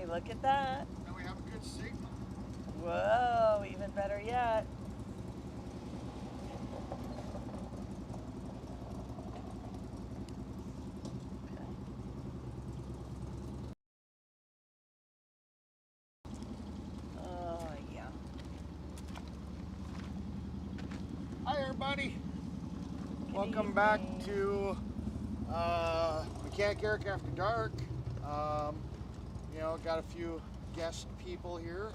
look at that. And we have a good signal. Whoa, even better yet. Oh, yeah. Hi, everybody. Good Welcome back evening. to Mechanic Eric After Dark. You know, got a few guest people here.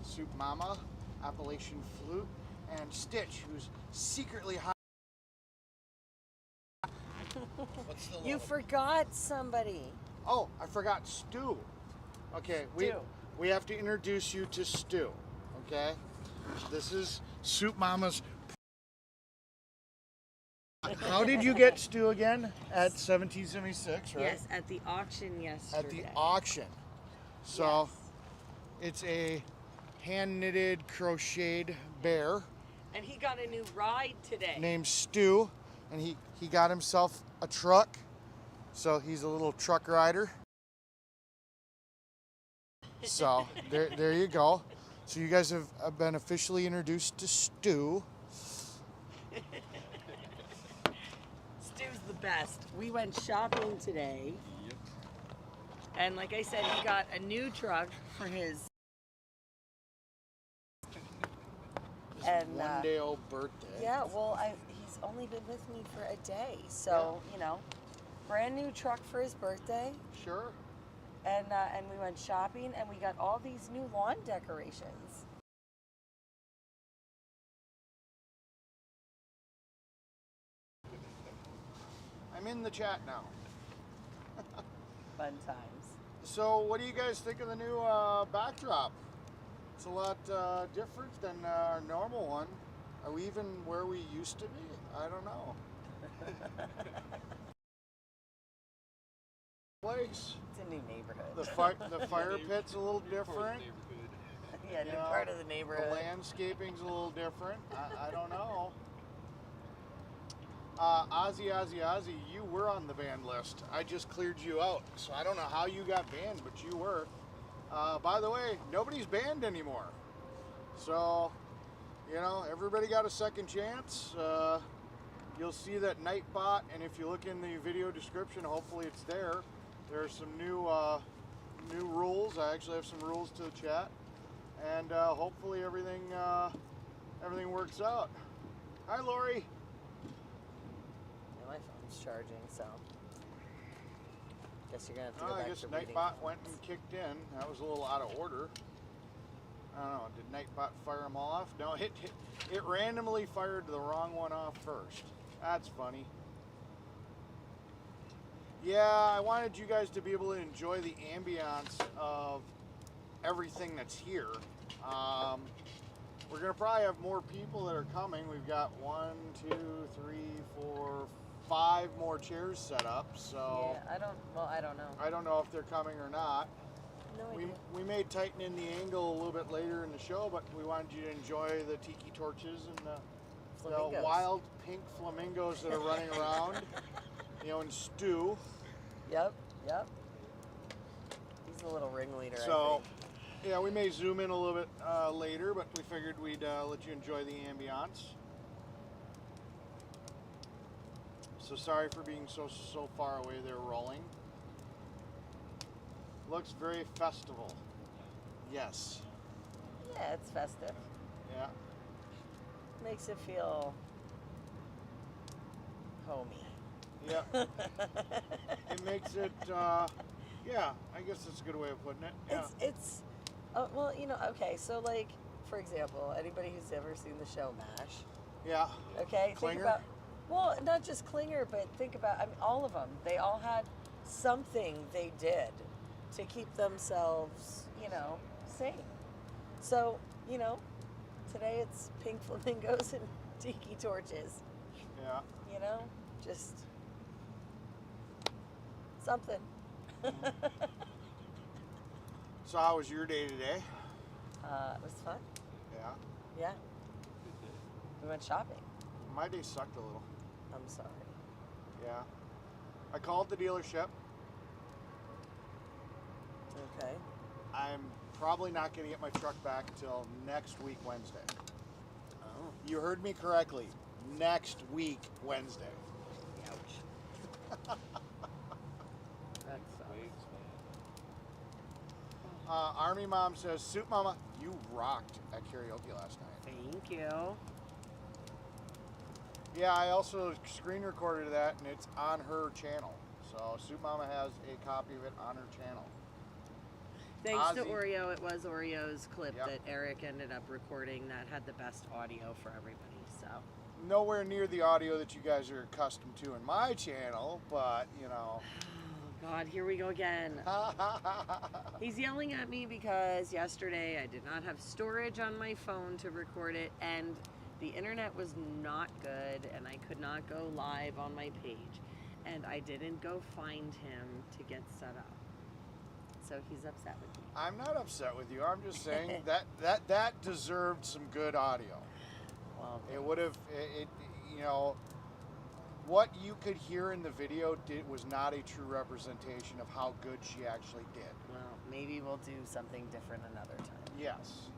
Soup Mama, Appalachian Flute, and Stitch, who's secretly hiding. What's the You forgot somebody. Oh, I forgot Stu. Okay, we have to introduce you to Stu. Okay, this is Soup Mama's. How did you get Stu again? At 1776, right? Yes, at the auction yesterday. At the auction. So it's a hand knitted crocheted bear. And he got a new ride today. Named Stu, and he got himself a truck. So he's a little truck rider. So there you go. So you guys have been officially introduced to Stu. Stu's the best. We went shopping today. Yep. And like I said, he got a new truck for his one day old birthday. Yeah, well, he's only been with me for a day. So, you know, brand new truck for his birthday. Sure. And we went shopping and we got all these new lawn decorations. I'm in the chat now. Fun times. So what do you guys think of the new backdrop? It's a lot different than our normal one. Are we even where we used to be? I don't know. Place. It's a new neighborhood. The fire pit's a little different. Yeah, new part of the neighborhood. The landscaping's a little different. I don't know. Ozzy, you were on the banned list. I just cleared you out, so I don't know how you got banned, but you were. By the way, nobody's banned anymore. So, you know, everybody got a second chance. You'll see that Nightbot, and if you look in the video description, hopefully it's there. There's some new rules. I actually have some rules to the chat, and hopefully everything works out. Hi, Lori. Yeah, my phone's charging, so guess you're gonna have to go back I guess to reading. Nightbot went and kicked in. That was a little out of order. I don't know. Did Nightbot fire them all off? No, it randomly fired the wrong one off first. That's funny. Yeah, I wanted you guys to be able to enjoy the ambiance of everything that's here. We're gonna probably have more people that are coming. We've got 1, 2, 3, 4, 5 more chairs set up. So yeah, I don't know. I don't know if they're coming or not. No idea. We may tighten in the angle a little bit later in the show, but we wanted you to enjoy the tiki torches and the wild pink flamingos that are running around. You know, and Stu. Yep. He's a little ringleader. So, yeah, we may zoom in a little bit later, but we figured we'd let you enjoy the ambiance. So sorry for being so far away there rolling. Looks very festival. Yes. Yeah, it's festive. Yeah. Makes it feel homey. Yeah. It makes it, yeah, I guess that's a good way of putting it. Yeah. It's well, you know, okay, so like, for example, anybody who's ever seen the show MASH. Yeah. Okay, Klinger? think about, well, not just Klinger, but think about, I mean, all of them. They all had something they did to keep themselves, you know, sane. So, you know, today it's pink flamingos and tiki torches. Yeah. You know, just something. So how was your day today? It was fun. Yeah. Yeah. We went shopping. My day sucked a little. I'm sorry. Yeah. I called the dealership. Okay. I'm probably not going to get my truck back till next week, Wednesday. Oh. You heard me correctly. Next week, Wednesday. Ouch. That sucks. Army Mom says, Soup Mama, you rocked at karaoke last night. Thank you. Yeah, I also screen recorded that, and it's on her channel. So Soup Mama has a copy of it on her channel. Thanks to Ozzy. Oreo. It was Oreo's clip Yep. that Eric ended up recording that had the best audio for everybody. So Nowhere near the audio that you guys are accustomed to in my channel, but, you know. oh God, here we go again. He's yelling at me because yesterday I did not have storage on my phone to record it, and the internet was not good, and I could not go live on my page, and I didn't go find him to get set up. So he's upset with me. I'm not upset with you. I'm just saying that deserved some good audio. Well, It would have, you know, what you could hear in the video was not a true representation of how good she actually did. well, maybe we'll do something different another time. Yes.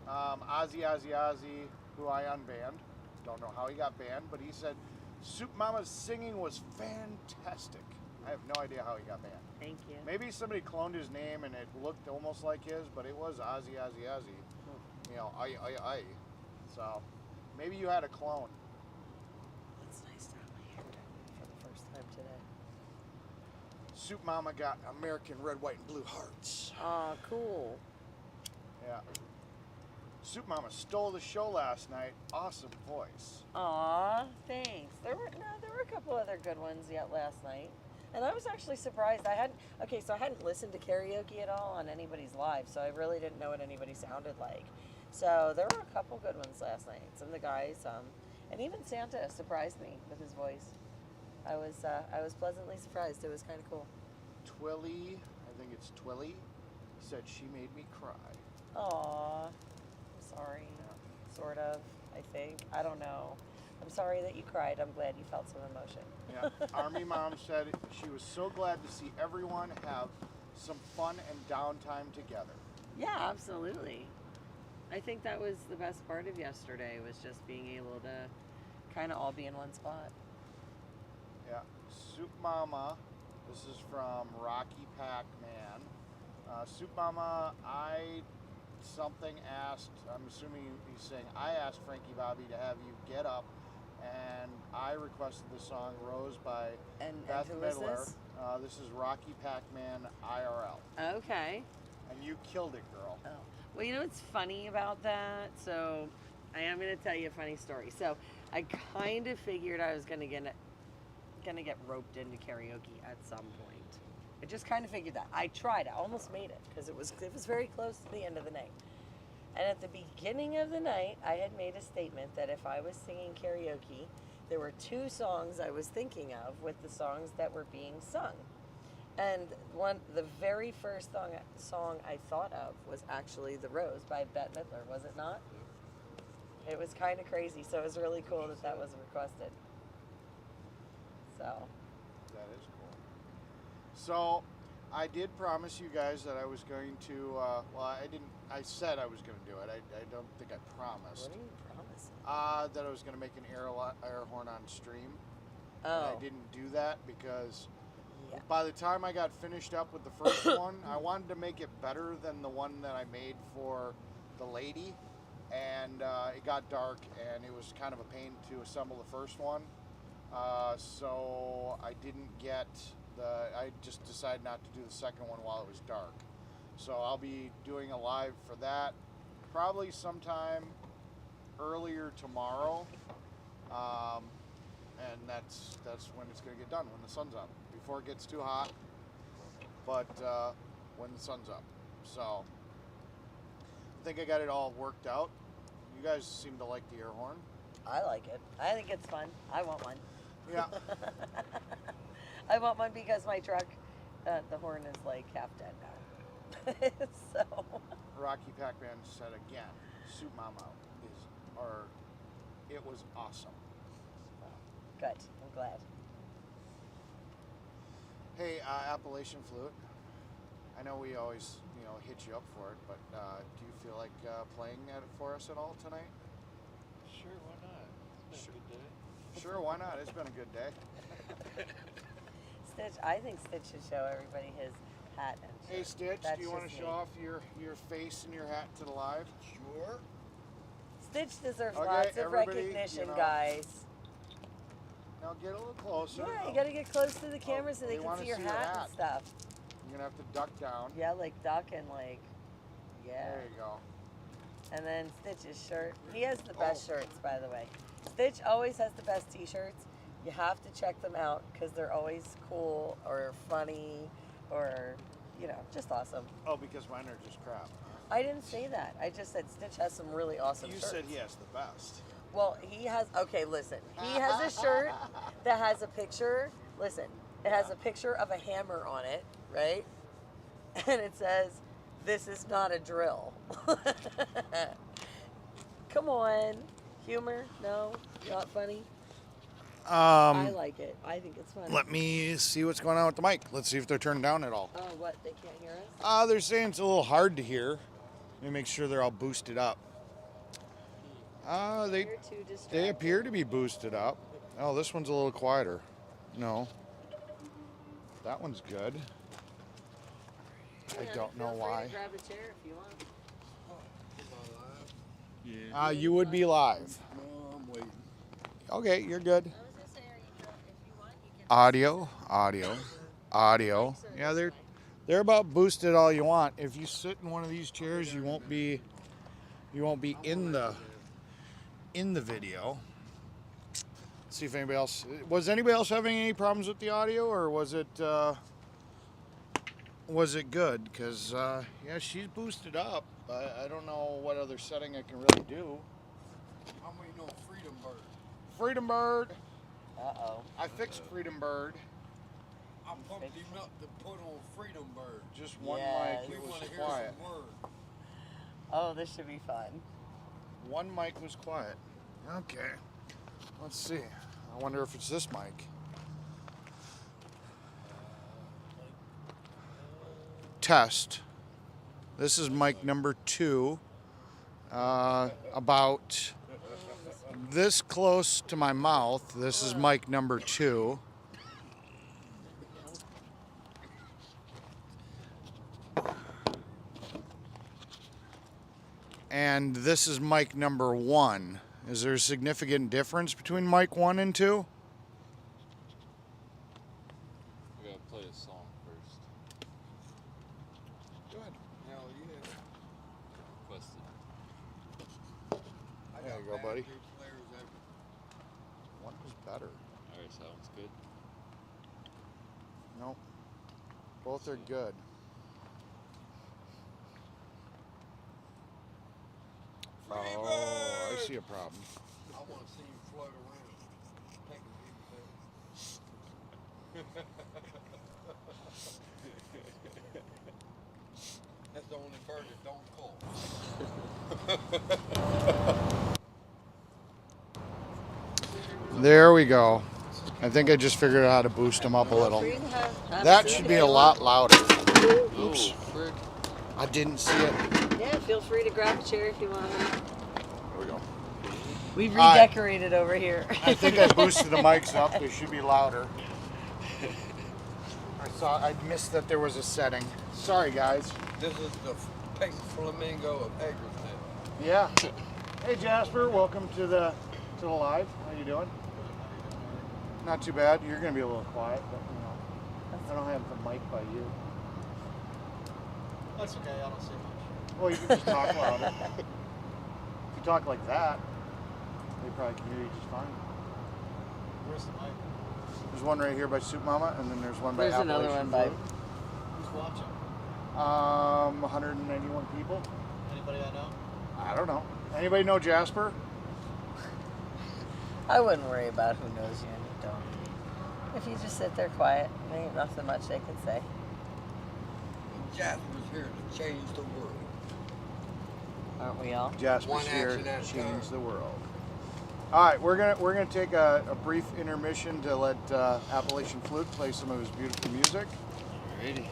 Ozzy, who I unbanned. Don't know how he got banned, but he said Soup Mama's singing was fantastic. I have no idea how he got banned. Thank you. Maybe somebody cloned his name and it looked almost like his, but it was Ozzy. You know, I. So maybe you had a clone. It's nice to have my hair done for the first time today. Soup Mama got American red, white, and blue hearts. Aw, cool. Yeah. Soup Mama stole the show last night. Awesome voice. Aw, thanks. There were a couple other good ones yet last night. And I was actually surprised. I hadn't listened to karaoke at all on anybody's live, so I really didn't know what anybody sounded like. So there were a couple good ones last night. Some of the guys, and even Santa surprised me with his voice. I was pleasantly surprised. It was kind of cool. Twilly, I think it's Twilly, said she made me cry. Aw, I'm sorry. Sort of, I think. I don't know. I'm sorry that you cried. I'm glad you felt some emotion. Yeah. Army Mom said she was so glad to see everyone have some fun and downtime together. Yeah, absolutely. I think that was the best part of yesterday, was just being able to kind of all be in one spot. Yeah. Soup Mama, this is from Rocky Pac-Man. Soup Mama, something asked, I'm assuming he's saying, I asked Frankie Bobby to have you get up, and I requested the song Rose by Beth who is Midler. this? This is Rocky Pac-Man IRL. Okay. And you killed it, girl. Oh. Well, you know what's funny about that? So I am going to tell you a funny story. So I kind of figured I was going to get roped into karaoke at some point. I just kind of figured that. I tried. I almost made it because it was very close to the end of the night. And at the beginning of the night, I had made a statement that if I was singing karaoke, there were two songs I was thinking of with the songs that were being sung. And the very first song I thought of was actually The Rose by Bette Midler, was it not? It was kind of crazy, so it was really cool that was requested. So. That is cool. So, I did promise you guys that I was going to, I said I was going to do it. I don't think I promised. What are you promising? That I was going to make an air horn on stream. Oh. And I didn't do that because Yeah. by the time I got finished up with the first one, I wanted to make it better than the one that I made for the lady. And it got dark, and it was kind of a pain to assemble the first one. So I didn't get I just decided not to do the second one while it was dark. So I'll be doing a live for that probably sometime earlier tomorrow. And that's when it's going to get done, when the sun's up. Before it gets too hot, but when the sun's up. So I think I got it all worked out. You guys seem to like the air horn. I like it. I think it's fun. I want one. Yeah. I want one because my truck, the horn is like half dead now. So. Rocky Pac-Man said again, Soup Mama it was awesome. Good. I'm glad. Hey, Appalachian Flute, I know we always, hit you up for it, but do you feel like playing at it for us at all tonight? Sure, why not? It's been a good day. Sure, why not? It's been a good day. Stitch, I think Stitch should show everybody his hat and shirt. Hey, Stitch, That's do you want to just show me. off your face and your hat to the live? Sure. Stitch deserves Okay, lots of everybody, recognition, guys. Now get a little closer. Yeah, you gotta get close to the camera so they they can wanna see your see your hat hat. and stuff. You're going to have to duck down. Yeah, like duck and yeah. There you go. And then Stitch's shirt. He has the best shirts, by the way. Stitch always has the best t-shirts. You have to check them out because they're always cool or funny or, just awesome. Oh, because mine are just crap. I didn't say that. I just said Stitch has some really awesome You shirts. said he has the best. Well, he has, okay, listen. He has a shirt that has a picture, listen, it has a picture of a hammer on it, right? And it says, "This is not a drill." Come on. Humor? No? Not funny? I like it. I think it's funny. Let me see what's going on with the mic. Let's see if they're turned down at all. Oh, what? They can't hear us? They're saying it's a little hard to hear. Let me make sure they're all boosted up. They You're too distracted. they appear to be boosted up. Oh, this one's a little quieter. No. That one's good. I don't know Feel free why. to grab a chair if you want. Yeah. You would be live. No, I'm waiting. Okay, you're good. I was gonna say, if you want, you can. Audio. Yeah, they're about boosted all you want. If you sit in one of these chairs, you won't be in the video. Let's see if anybody else was anybody else having any problems with the audio, or was it good? Because yeah, she's boosted up. I don't know what other setting I can really do. I'm waiting on Freedom Bird. Freedom Bird. Uh-oh. I fixed Freedom Bird. I pumped him up to put on Freedom Bird. Just one Yes. mic. We It want was to hear quiet. some word. Oh, this should be fun. One mic was quiet. Okay. Let's see. I wonder if it's this mic. Test. This is mic number 2. About this close to my mouth. This is mic number 2. And this is mic number 1. Is there a significant difference between mic 1 and 2? We gotta play a song first. Good. Hell yeah. Requested. I There got you go, bad buddy. good players everywhere. One was better. Alright, sounds good. Nope. Both are good. Oh, I see a problem. I want to see him float around. Take a big pill. That's the only bird that don't call. There we go. I think I just figured out how to boost them up a little. Free to have That a seat should if be you a lot want. louder. Oops. Oh, frick. I didn't see it. Yeah, feel free to grab a chair if you want. There we go. We've All right. redecorated over here. I think I boosted the mics up. They should be louder. I missed that there was a setting. Sorry, guys. This is the pink flamingo of Hagerstown. Yeah. Hey, Jasper. Welcome to the live. How you doing? Not too bad. You're gonna be a little quiet, but I don't have the mic by you. That's okay, I don't say much. Well, you can just talk louder. If you talk like that, they probably can hear you just fine. Where's the mic? There's one right here by Soup Mama, and then there's one by There's another one by. Who's watching? 191 people. Anybody I know? I don't know. Anybody know Jasper? I wouldn't worry about who knows you and who don't. If you just sit there quiet, there ain't nothing much they can say. Jasper's here to change the world. Aren't we all? Jasper's One here action to at a change time. the world. All right, we're gonna take a brief intermission to let Appalachian Flute play some of his beautiful music. Alrighty.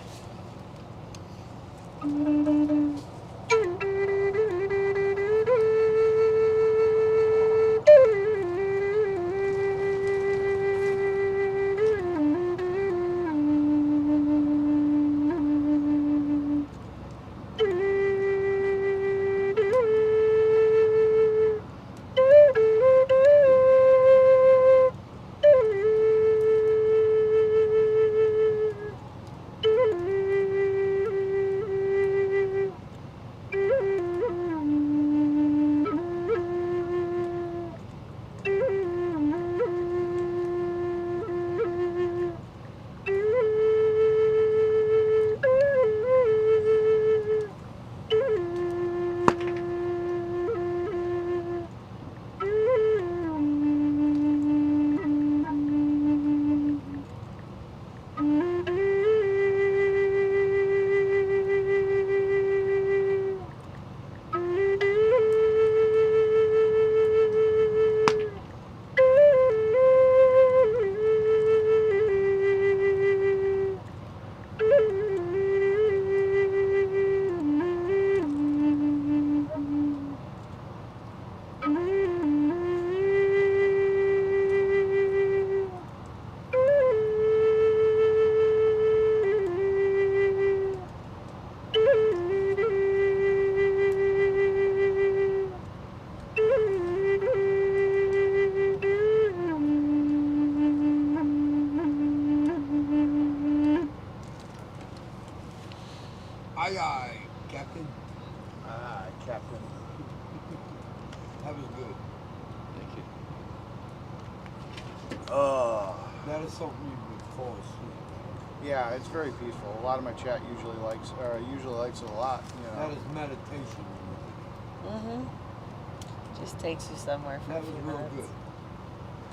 Aye, aye, Captain. Ah, Captain. That was good. Thank you. That is something you would fall asleep. Yeah, it's very peaceful. A lot of my chat usually likes it a lot. You know. That is meditation. Mm-hmm. Just takes you somewhere for That a was few real minutes. good.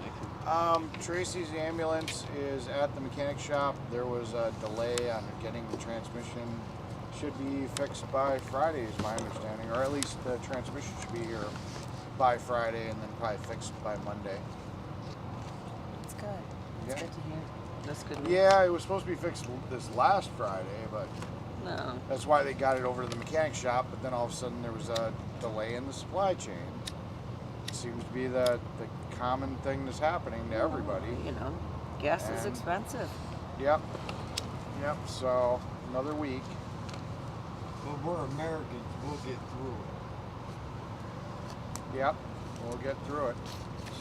Thank you. Tracy's ambulance is at the mechanic shop. There was a delay on getting the transmission. Should be fixed by Friday, is my understanding, or at least the transmission should be here by Friday, and then probably fixed by Monday. It's good. It's Yeah. good to hear. That's good news. Yeah, it was supposed to be fixed this last Friday, but No. that's why they got it over to the mechanic shop. But then all of a sudden there was a delay in the supply chain. It seems to be the common thing that's happening to everybody. You know, gas is And- expensive. Yep. So another week. But we're Americans. We'll get through it. Yep, we'll get through it.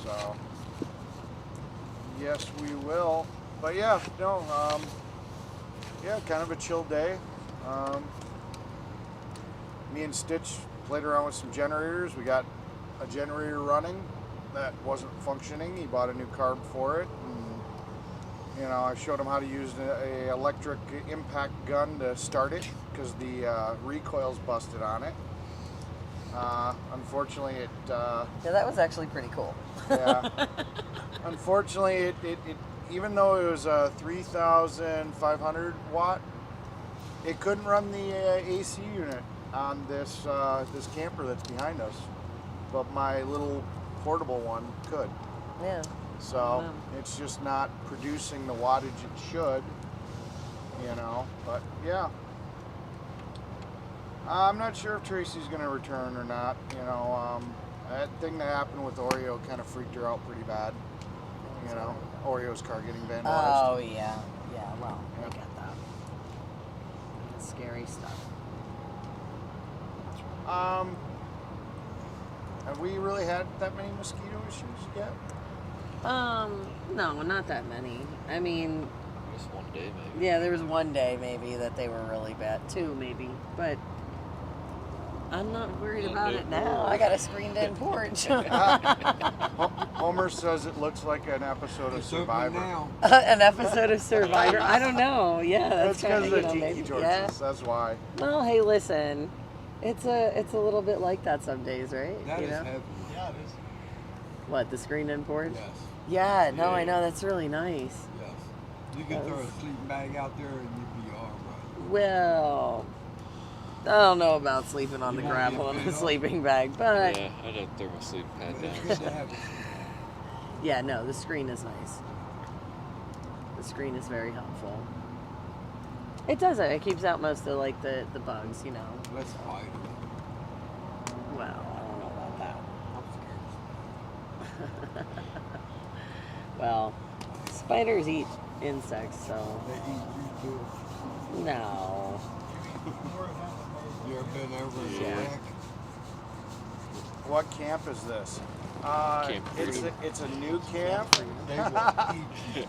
So, yes, we will. But yeah, no, yeah, kind of a chill day. Me and Stitch played around with some generators. We got a generator running that wasn't functioning. He bought a new carb for it. And, you know, I showed him how to use a electric impact gun to start it because the recoil's busted on it. Unfortunately, Yeah, that was actually pretty cool. yeah. Unfortunately, it even though it was a 3,500 watt, it couldn't run the AC unit on this this camper that's behind us. But my little portable one could. Yeah. So Wow. it's just not producing the wattage it should, you know. But yeah, I'm not sure if Tracy's going to return or not. You know, that thing that happened with Oreo kind of freaked her out pretty bad. You know, Oreo's car getting vandalized. Oh, yeah. Yeah, well, I Yeah. get that. That's scary stuff. Have we really had that many mosquito issues yet? No, not that many. I mean, Just one day, maybe. yeah, there was one day maybe that they were really bad. Two maybe, but I'm not worried about it now. I got a screened-in porch. Homer says it looks like an episode of It's open Survivor. now. An episode of Survivor. I don't know. Yeah, That's that's kind because of, of the tiki maybe. torches. Yeah. That's why. Well, hey, listen, it's a little bit like that some days, right? That you is know? heavy. Yeah, it is. What, the screen-in porch? Yes. Yeah, no, Yeah. I know, that's really nice. Yes. You can throw a sleeping bag out there and you'd be all right. Well, I don't know about sleeping on You the won't gravel get in a bit off? sleeping bag, but Yeah, I'd have to throw my sleep pad But it's down. good to have it. yeah, no, the screen is nice. The screen is very helpful. It doesn't. It keeps out most of like the bugs, you know. Let's fight it. Well, I don't know about that. I'm scared. Well, spiders eat insects, so They eat you too. no. You ever been over in Yeah. Iraq? What camp is this? Camp Freedom. It's a new camp. They will eat you.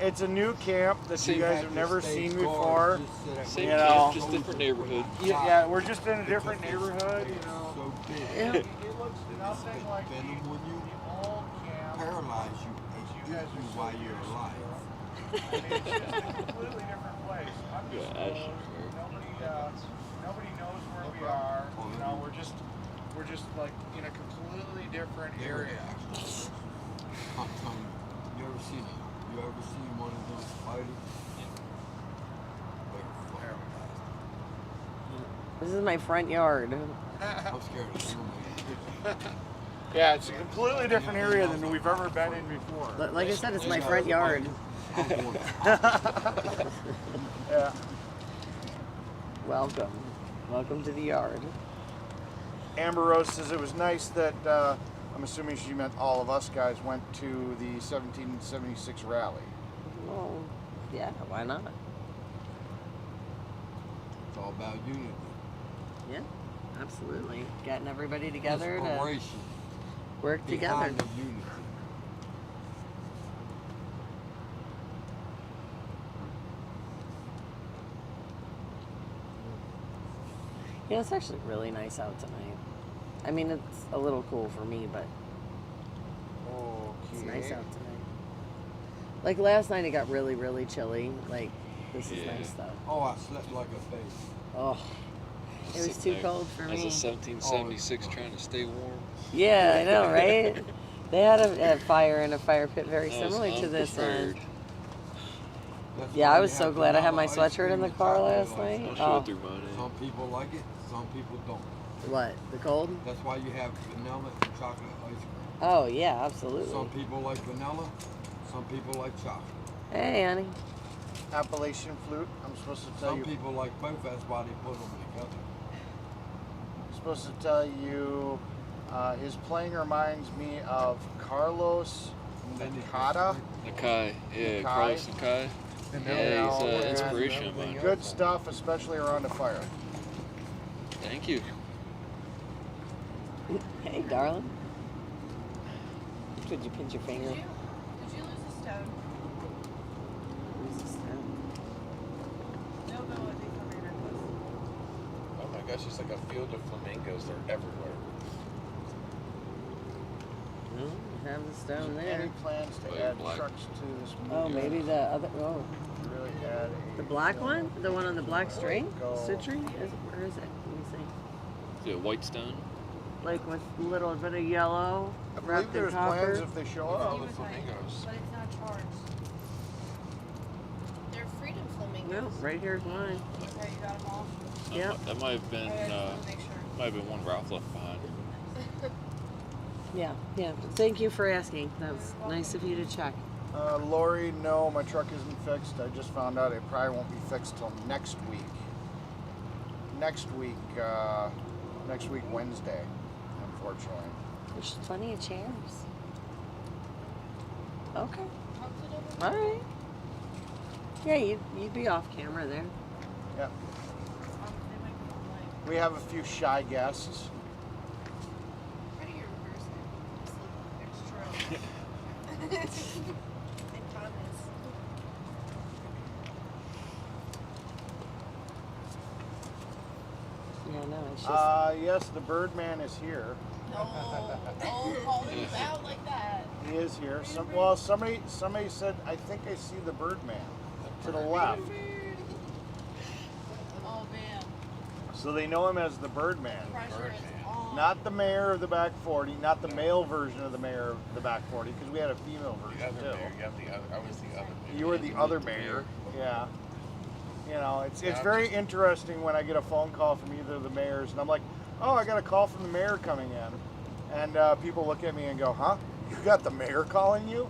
It's a new camp that you guys have never seen before. Same You camp, know. just different neighborhood. Yeah, we're just in a different neighborhood, you know. So big. Yeah. It looks nothing like the Venom when you old camp. paralyze you and You guys eat you are while so you're used to alive. it. I mean, it's just a completely different place. Yeah, Undisclosed. sure. Nobody knows where we are. You know, we're just like in a completely different area. I'm telling you, you ever seen one of those spiders? They're fucking This is my front yard. fast. I'm scared of snowmen. Yeah, it's a completely different area than we've ever been in before. Like I said, it's my front yard. I'm going Yeah. Welcome. Welcome to the yard. Amber Rose says it was nice that I'm assuming she meant all of us guys went to the 1776 rally. Well, yeah, why not? It's all about unity. Yeah, absolutely. Getting everybody together to Inspiration work together. behind the unity. Yeah, it's actually really nice out tonight. I mean, it's a little cool for me, but it's nice out tonight. Like last night, it got really, really chilly. Like, this is Yeah. nice though. Oh, I slept like a baby. Oh, it was Sitting too there cold for as me. a 1776 trying to stay warm. Yeah, I know, right? They had a fire in a fire pit very I was similar to this unprepared. one. That's Yeah, why I you was so have glad I had my vanilla ice sweatshirt in cream the and car chocolate last ice night. I'll cream. show Oh. it through mine. Some people like it, some people don't. What? The cold? That's why you have vanilla and chocolate ice cream. Oh yeah, absolutely. Some people like vanilla, some people like chocolate. Hey, honey. Appalachian flute. I'm supposed to tell Some you. people like both, that's why they put them together. I'm supposed to tell you. His playing reminds me of Carlos Nakata. Nakai, yeah, Nakai. Carlos Nakai. Yeah, he's an inspiration of mine. Good stuff, especially around a fire. Thank you. Hey, darling. Could you pinch your finger? Did you lose a stone? Who's this now? No, I think over your necklace. Oh my gosh, it's like a field of flamingos. They're everywhere. No, you have the stone Any there. plans to Like add black. trucks to this Oh, movie? maybe the other. Oh, Really add the black one? The one on the black string? Go. Citrine? Where is it? Let me see. Is it Whitestone? Like with a little bit of yellow I believe wrapped in there's copper. plans if they show Oh, up. the flamingos. But it's not charged. They're freedom flamingos. No, right here's mine. Right, you got them all? Yep. That might have been, I just want to make sure. might have been one Ralph left behind. Yeah, yeah. Thank you for asking. That's nice of you to check. Lori, no, my truck isn't fixed. I just found out it probably won't be fixed till next week. Next week Wednesday, unfortunately. There's plenty of chairs. Okay. How's it over? All right. Yeah, you'd be off camera there. Yeah. They might be online. We have a few shy guests. Try to reverse it. It's true. I promise. Yeah, no, it's just. Yes, the Birdman is here. No, don't call him out like that. He is here. Somebody said, I think I see the Birdman to the left. Oh man, So they know him as the Birdman. pressure is on. Not the mayor of the back 40, not the male version of the mayor of the back 40, because we had a female The version other too. mayor, you have the other. I was the other mayor. You were the other mayor. Yeah. You know, it's very interesting when I get a phone call from either of the mayors, and I'm like, oh, I got a call from the mayor coming in. And people look at me and go, huh? You got the mayor calling you?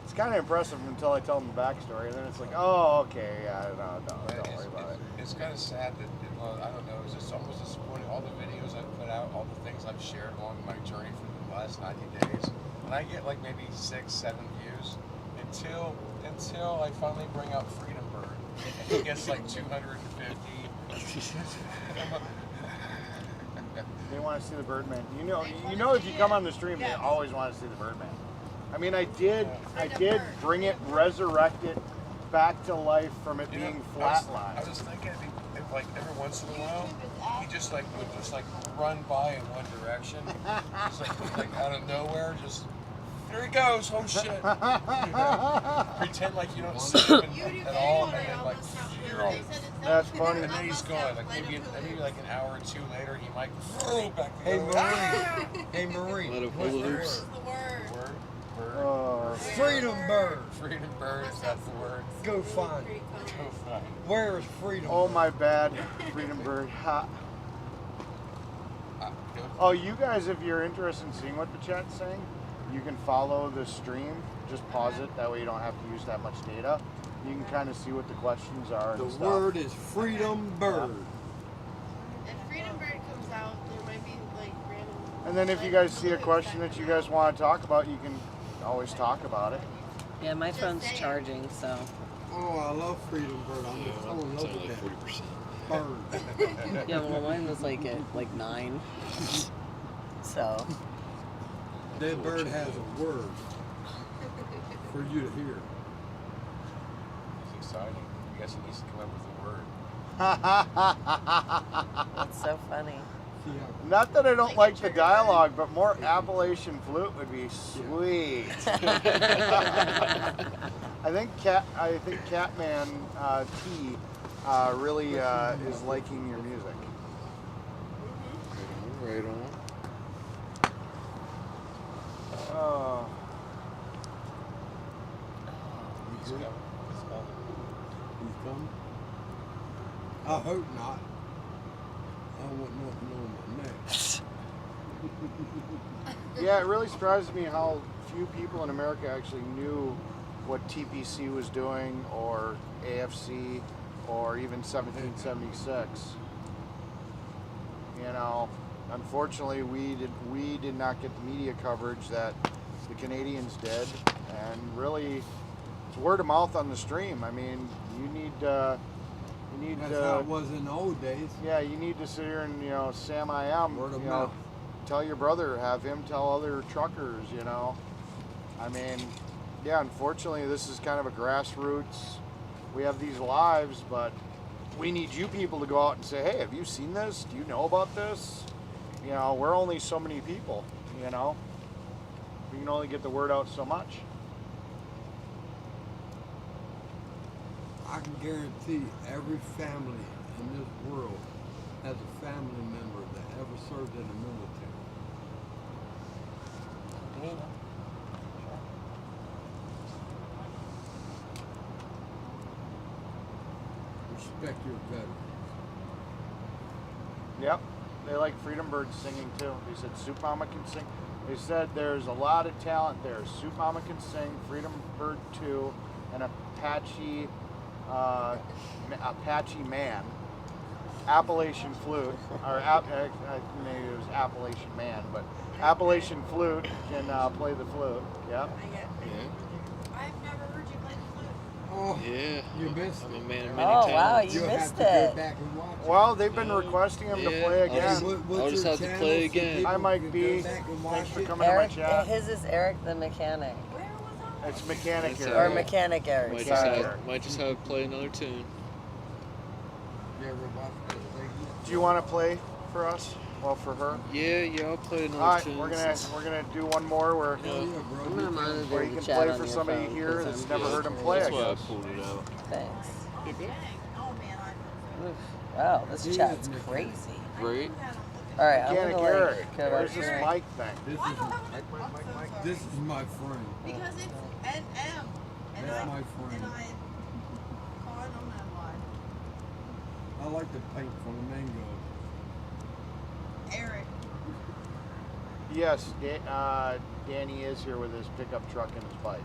It's kind of impressive until I tell them the backstory, and then it's like, oh, okay, yeah, no, don't worry about it. It's kind of sad that, well, I don't know, it's just almost disappointing. All the videos I've put out, all the things I've shared along my journey for the last 90 days, and I get like maybe 6, 7 views until I finally bring out Freedom Bird, and he gets like 250. They want to see the Birdman. You know, if you come on the stream, they always want to see the Birdman. I mean, I did bring it, resurrect it back to life from it being flatlined. I was thinking, if like every once in a while, he just like would just like run by in one direction, just like out of nowhere, just there he goes, oh shit. You know, pretend like you don't see him at all, and then like That's funny. and then he's gone. Like maybe like an hour or two later, he might throw back the Hey, other way. Marie. Hey, Marie. Let it What's hula the hoops. word? Word. Freedom Bird. Freedom Bird, is that the word? Go find it. Go find. Where is Freedom Oh Bird? my bad, Freedom Bird. Ha. Go. Oh, you guys, if you're interested in seeing what the chat's saying, you can follow the stream. Just pause it. That way you don't have to use that much data. You can kind of see what the questions are. The and stuff. word is Freedom Bird. If Freedom Bird comes out, there might be like random. And then if you guys see a question that you guys want to talk about, you can always talk about it. Yeah, my phone's charging, so. Oh, I love Freedom Bird. I'm in It's love only with like that 40%. bird. Yeah, well, mine was like at 9. So. That bird has a word for you to hear. It's exciting. I guess he needs to come up with a word. That's so funny. See how Not that I don't like the dialogue, but more Appalachian flute would be sweet. I think Catman T really is liking your music. Right on. Oh, He's coming. He's coming. he's coming. I hope not. I don't want nothing on my neck. yeah, it really surprises me how few people in America actually knew what TPC was doing, or AFC, or even 1776. You know, unfortunately, we did not get the media coverage that the Canadians did, and really, it's word of mouth on the stream. I mean, you need. That's how it was in the old days. Yeah, you need to sit here and, Sam I am, Word of you mouth. know, tell your brother, have him tell other truckers, I mean, yeah, unfortunately, this is kind of a grassroots. We have these lives, but we need you people to go out and say, hey, have you seen this? Do you know about this? We're only so many people, We can only get the word out so much. I can guarantee every family in this world has a family member that ever served in the military. Respect your veterans. Yep, they like Freedom Bird singing too. They said Soup Mama can sing. They said there's a lot of talent there. Soup Mama can sing, Freedom Bird 2, and Apache Man, Appalachian Flute, or maybe it was Appalachian Man, but Appalachian Flute can play the flute. Yep. I've never heard you play the flute. Oh, Yeah. you missed I'm a it. man of many Oh, wow, talents. you You'll have missed to go it. back and watch it. Well, they've been requesting him to Yeah, play I'll again. just- What's I'll just your have to channel play so again. people I might can be. go back and watch Thanks for it? coming to my Eric, chat. his is Eric the Mechanic. Where was that? It's Mechanic That's Eric. Or Mechanic Eric, Might sorry. just have play another tune. You ever watch that thing? Do you want to play for us? Well, for her. Yeah, I'll play another All right, tune. we're gonna do one more where Hell yeah, I'm bro. gonna monitor where you the can chat play on for your somebody phone, here 'cause that's I'm never just- heard him play. That's I why I guess. pulled it out. Thanks. Oh man, Oof. Wow, this He chat's is Mechanic. crazy. Right? All right, I'm Mechanic gonna Eric. like go Where's back this here. mic thing? This is this is my friend. because it's NM. And That's I, my and friend. I don't know why. I like the paint flamingo. Eric. Yes, Danny is here with his pickup truck and his bike.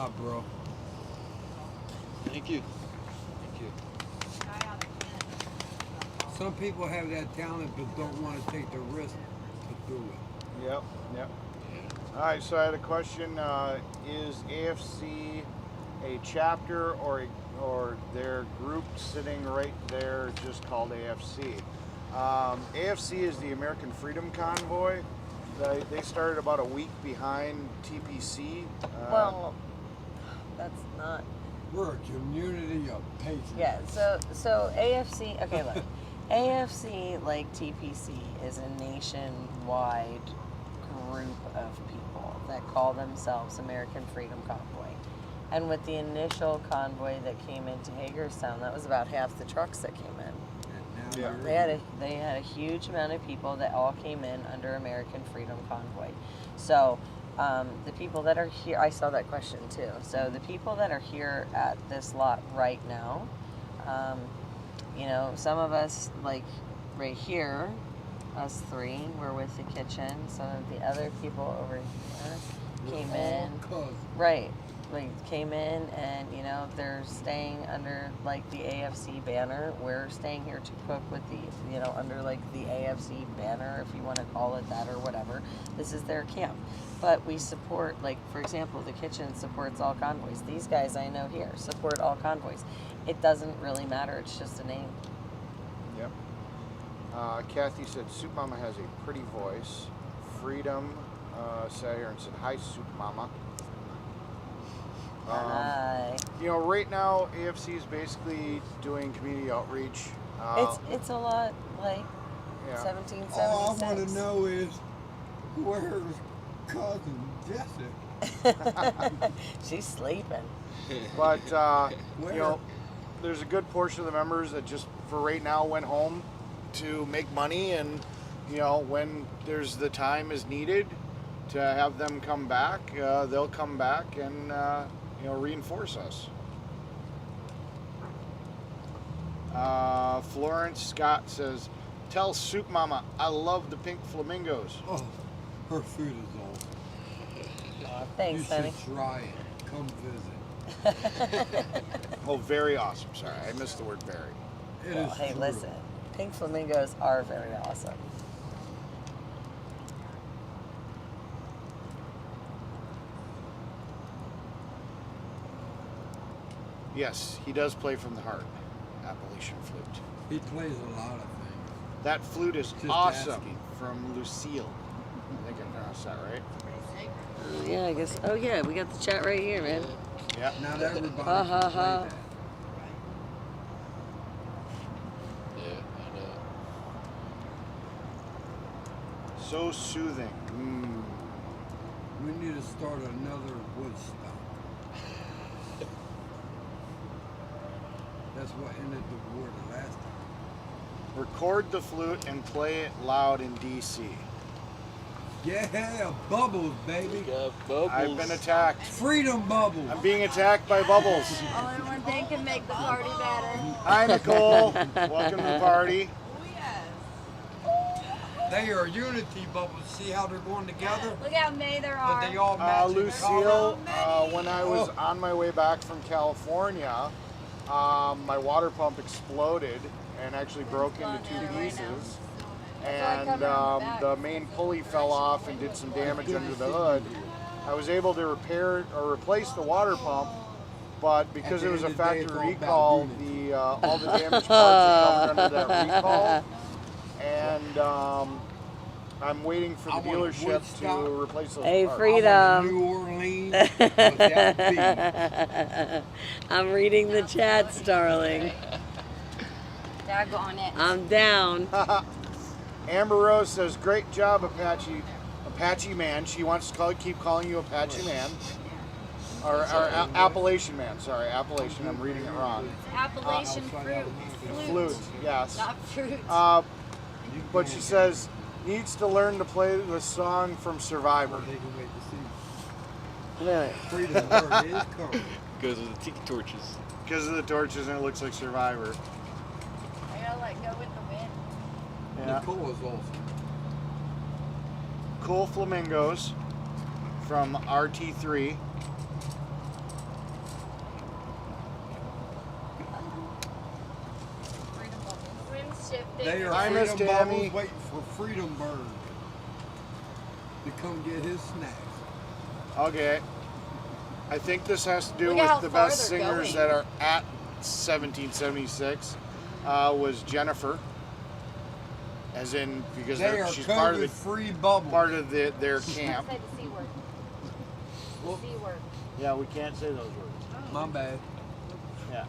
job, bro. Thank you. Thank you. Some people have that talent but don't want to take the risk to do it. Yep. All right, so I had a question. Is AFC a chapter or their group sitting right there just called AFC? AFC is the American Freedom Convoy. They started about a week behind TPC. Well, that's not. We're a community of patriots. Yeah. So AFC. Okay, look. AFC, like TPC, is a nationwide group of people that call themselves American Freedom Convoy. And with the initial convoy that came into Hagerstown, that was about half the trucks that came in. And now Yeah. They had a huge amount of people that all came in under American Freedom Convoy. So the people that are here, I saw that question too. So the people that are here at this lot right now, you know, some of us, like right here, us three, were with the kitchen. Some of the other people over here came in. Cousins. Right. Like came in and, you know, they're staying under like the AFC banner. We're staying here to cook with the, you know, under like the AFC banner, if you want to call it that or whatever. This is their camp. But we support, like, for example, the kitchen supports all convoys. These guys I know here support all convoys. It doesn't really matter. It's just a name. Yep. Kathy said Soup Mama has a pretty voice. Freedom sat here and said, "Hi, Soup Mama." Hi. You know, right now AFC is basically doing community outreach. It's a lot like Yeah. 1776. All I want to know is where's cousin Jessica? She's sleeping. But Where? you know, there's a good portion of the members that just for right now went home to make money, and you know, when there's the time is needed to have them come back, they'll come back and you know, reinforce us. Florence Scott says, "Tell Soup Mama I love the pink flamingos." Oh, her food is awesome. Thanks, You honey. should try it. Come visit. Oh, very awesome. Sorry, I missed the word very. It Well, is hey, true. listen. Pink flamingos are very awesome. Yes, he does play from the heart. Appalachian flute. He plays a lot of things. That flute is Just awesome. asking. From Lucille. I think I pronounced that right. Yeah, I guess. Oh, yeah, we got the chat right here, man. Yeah. Not everybody Ha, ha, can play ha. that. Yeah, I know. So soothing. Mm. We need to start another Woodstock. That's what ended the war the last time. Record the flute and play it loud in DC. Yeah, bubbles, baby. We got bubbles. I've been attacked. Freedom bubbles. I'm being attacked by bubbles. Only one thing can make the party better. Hi, Nicole. Welcome to the party. They are unity bubbles. See how they're going together? Look how many there But are. they all match in Lucille, color. when I was on my way back from California, my water pump exploded and actually broke into two pieces. And the main pulley fell off and did some damage under the hood. I was able to repair or replace the water pump, but because it was a factory recall, the all the damaged parts are covered under that recall. And I'm waiting for the I want a dealership Woodstock. to replace those Hey, parts. Freedom. I want a New Orleans without I'm reading the chats, darling. Daggone it. I'm down. Amber Rose says, "Great job, Apache man." She wants to keep calling you Apache man. Or Appalachian man. Sorry, Appalachian. I'm reading it wrong. Appalachian fruit. Flute, yes. Not fruit. But she says, needs to learn to play the song from Survivor. They can wait to see. Really? Freedom bird is coming. Because of the tiki torches. Because of the torches and it looks like Survivor. I gotta let go with the wind. Yeah. Nicole is awesome. Cool flamingos from RT3. They are I miss Freedom Tammy. Bubbles waiting for Freedom Bird to come get his snacks. Okay. I think this has to do Look at how with the far best they're singers going. that are at 1776. Was Jennifer, as in because They are she's part of the COVID-free bubbles. their camp. Say the C word. Well- C word. Yeah, we can't say those words. My bad. Yeah.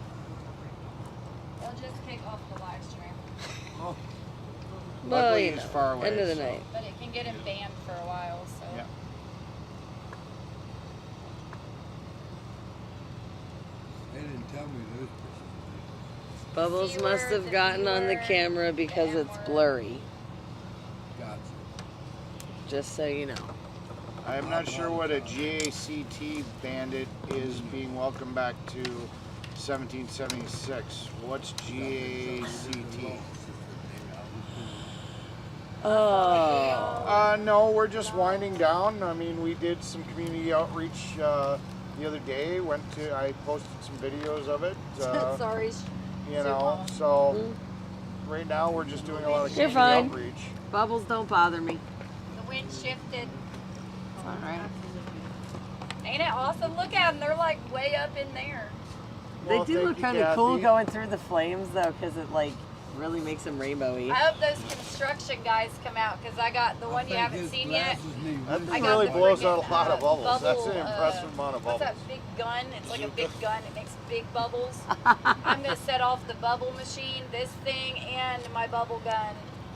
They'll just kick off the live stream. Oh, Well, Luckily, you he's know, far away. end of the so- night. But it can get him banned for a while, so. Yeah. they didn't tell me those. Bubbles C must word, have the gotten B on the word, camera because the M it's word. blurry. Gotcha. Just so you know. I am not sure what a GACT bandit is being welcomed back to 1776. What's GACT? Oh. No, we're just winding down. I mean, we did some community outreach the other day. I posted some videos of it. Sorry. You know, so right now we're just doing a lot of You're community fine. outreach. Bubbles don't bother me. The wind shifted. It's alright. Ain't it awesome? Look at them. They're like way up in there. They Well, do thank look you, kind of cool Kathy. going through the flames though, because it like really makes them rainbowy. I hope those construction guys come out because I got the one you haven't seen yet. That I thing got really the blows out friggin', a lot of bubbles. That's bubble, an impressive amount of What's bubbles. that big gun? It's like a big gun. It makes big bubbles. I'm gonna set off the bubble machine, this thing, and my bubble gun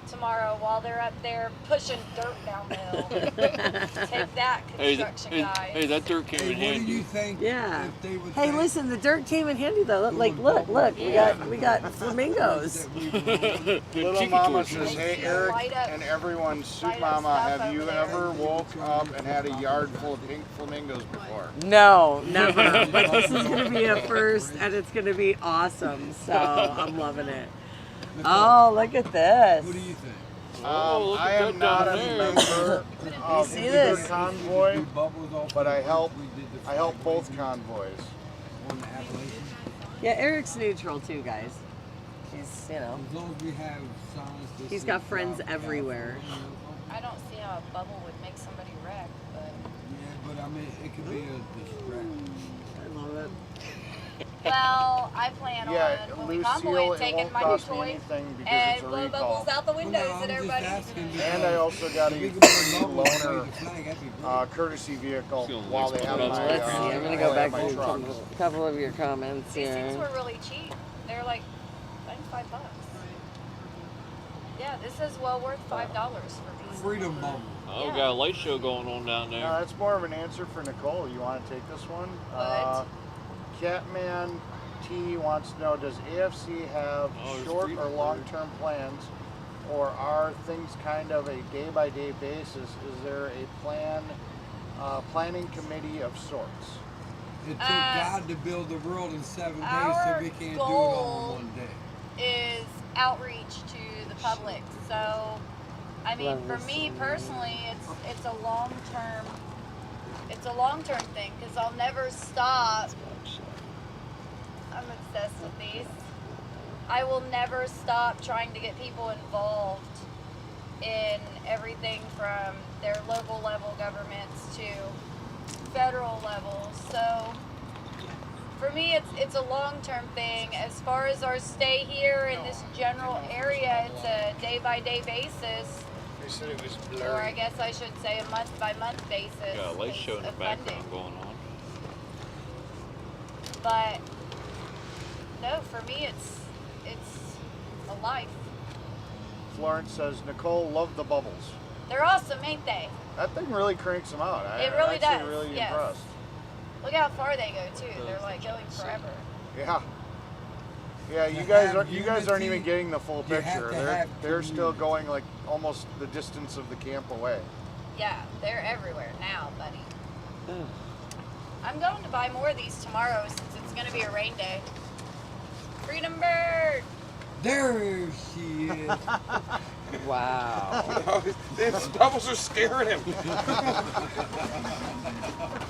tomorrow while they're up there pushing dirt down the hill. Take that, construction guys. Hey, that dirt came Hey, in what do handy. you think? Yeah. If they would Hey, think listen, the dirt came in handy though. Like, look, we got flamingos. that we were- Little Tiki Mama torches. says, "Hey Yeah, Eric light up- and everyone, Soup light up Mama, stuff have you over there." ever woke up and had a yard full of pink flamingos before?" No, never. But this is gonna be a first, and it's gonna be awesome. So I'm loving it. Oh, look at this. What do you think? Oh, look I at am that not down a there. member of see either this? convoy, Do bubbles off but I the- help. we did the I help flag both waving convoys. on the Appalachian. Yeah, Eric's neutral too, guys. He's, you know, As long as we have signs that He's say got friends South everywhere. California, I don't see how a bubble would make somebody wreck, but Yeah, but I mean, it could be a distraction. I love it. well, I plan Yeah, on when we Lucille, convoy it taking won't my cost new me toy anything because and it's a blow recall. bubbles out the Well, windows no, at I'm just everybody. asking And I also got if we a could put free bubbles and loaner wave the flag, that'd be great. courtity vehicle It's gonna while they look have like my. that. Let's see. I'm gonna while go they back have to my a truck. couple of your comments These things here. were really cheap. They're like, I think $5. Yeah, this is well worth $5 for these. Freedom bubble. Oh, we got a light show going on down there. That's more of an answer for Nicole. You want to take this one? What? Catman T wants to know: does AFC have Oh, there's short Freedom or Bird. long-term plans, or are things kind of a day-by-day basis? Is there a planning committee of sorts? It took God to build the world in 7 days, so our we can't do it goal- all in 1 day. Is outreach to the public. So, I mean, Love for this me one. personally, it's a long term thing because I'll never stop. I'm obsessed with these. I will never stop trying to get people involved in everything from their local level governments to federal levels. So for me, it's a long-term thing. As far as our stay here in this general area, it's a day-by-day basis, They said it was or I blurry. guess I should say a month-by-month basis. Got a light because show in the of funding. background going on. But no, for me, it's a life. Florence says Nicole loved the bubbles. They're awesome, ain't they? That thing really cranks them out. It really I'm actually does, really yes. impressed. Look how far they go too. They're like going forever. Yeah. Yeah, You you guys aren't even unity. getting the full You have picture. to They're have they're still community. going like almost the distance of the camp away. Yeah, they're everywhere now, buddy. I'm going to buy more of these tomorrow since it's going to be a rain day. Freedom Bird! There she is. Wow. These bubbles are scaring him.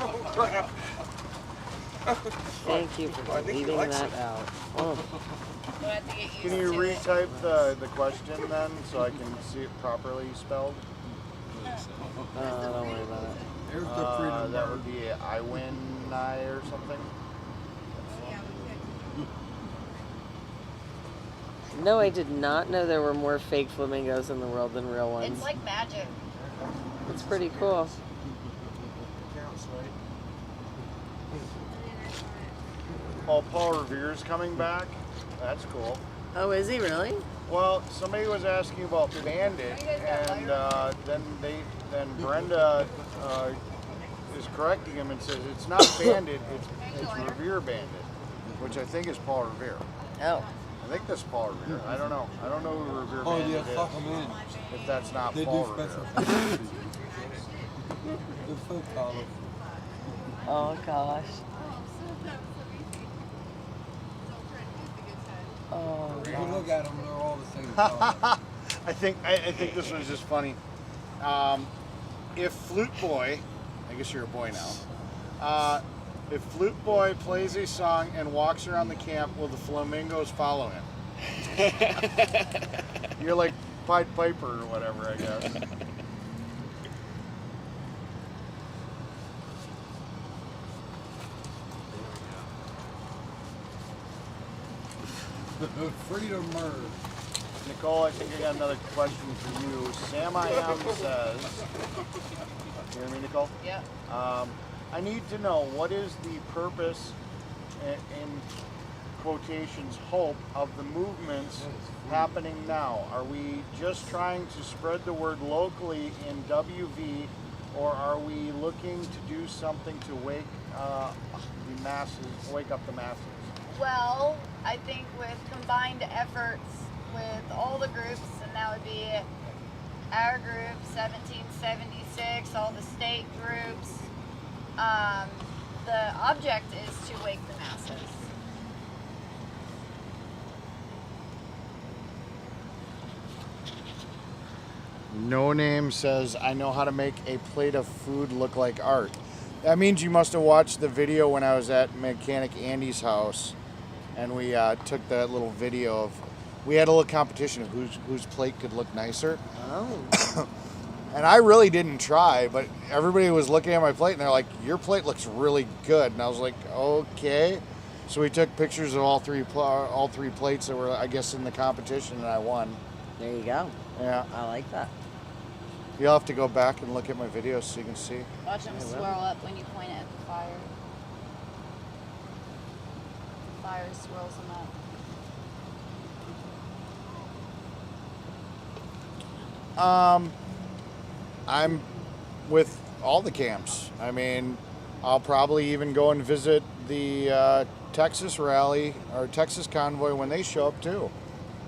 Oh, crap. Thank you for leaving that out. Oh. We'll have to get used Can you to it. retype the question then so I can see it properly spelled? Don't worry about it. There's the freedom That bird. would be I win I or something. No, I did not know there were more fake flamingos in the world than real ones. It's like magic. It's pretty cool. Oh, Paul Revere's coming back. That's cool. Oh, is he really? Well, somebody was asking about Bandit, and then Brenda is correcting him and says it's not Bandit, it's Revere Bandit, which I think is Paul Revere. Oh. I think that's Paul Revere. I don't know. I don't know who Revere Oh Bandit yeah, is. fuck them in. If that's not They Paul do Revere. special things. They're so colorful. Oh gosh. Oh. If you look at them, they're all the same color. I think this one's just funny. If Flute Boy, I guess you're a boy now. If Flute Boy plays a song and walks around the camp, will the flamingos follow him? You're like Pied Piper or whatever, I guess. Freedom bird. Nicole, I think I got another question for you. Sam I Am says, you hear me, Nicole? Yep. I need to know, what is the purpose, in quotations, hope of the movements happening now? Are we just trying to spread the word locally in WV, or are we looking to do something to wake the masses, wake up the masses? Well, I think with combined efforts with all the groups, and that would be our group, 1776, all the state groups, the object is to wake the masses. No Name says, I know how to make a plate of food look like art. That means you must have watched the video when I was at Mechanic Andy's house, and we took that little video of, we had a little competition of whose plate could look nicer. Oh. And I really didn't try, but everybody was looking at my plate and they're like, your plate looks really good. And I was like, okay. So we took pictures of all three plates that were, I guess, in the competition, and I won. There you go. Yeah. I like that. You'll have to go back and look at my videos so you can see. Watch them swirl up when you point it at the fire. The fire swirls them up. I'm with all the camps. I mean, I'll probably even go and visit the Texas rally or Texas convoy when they show up too.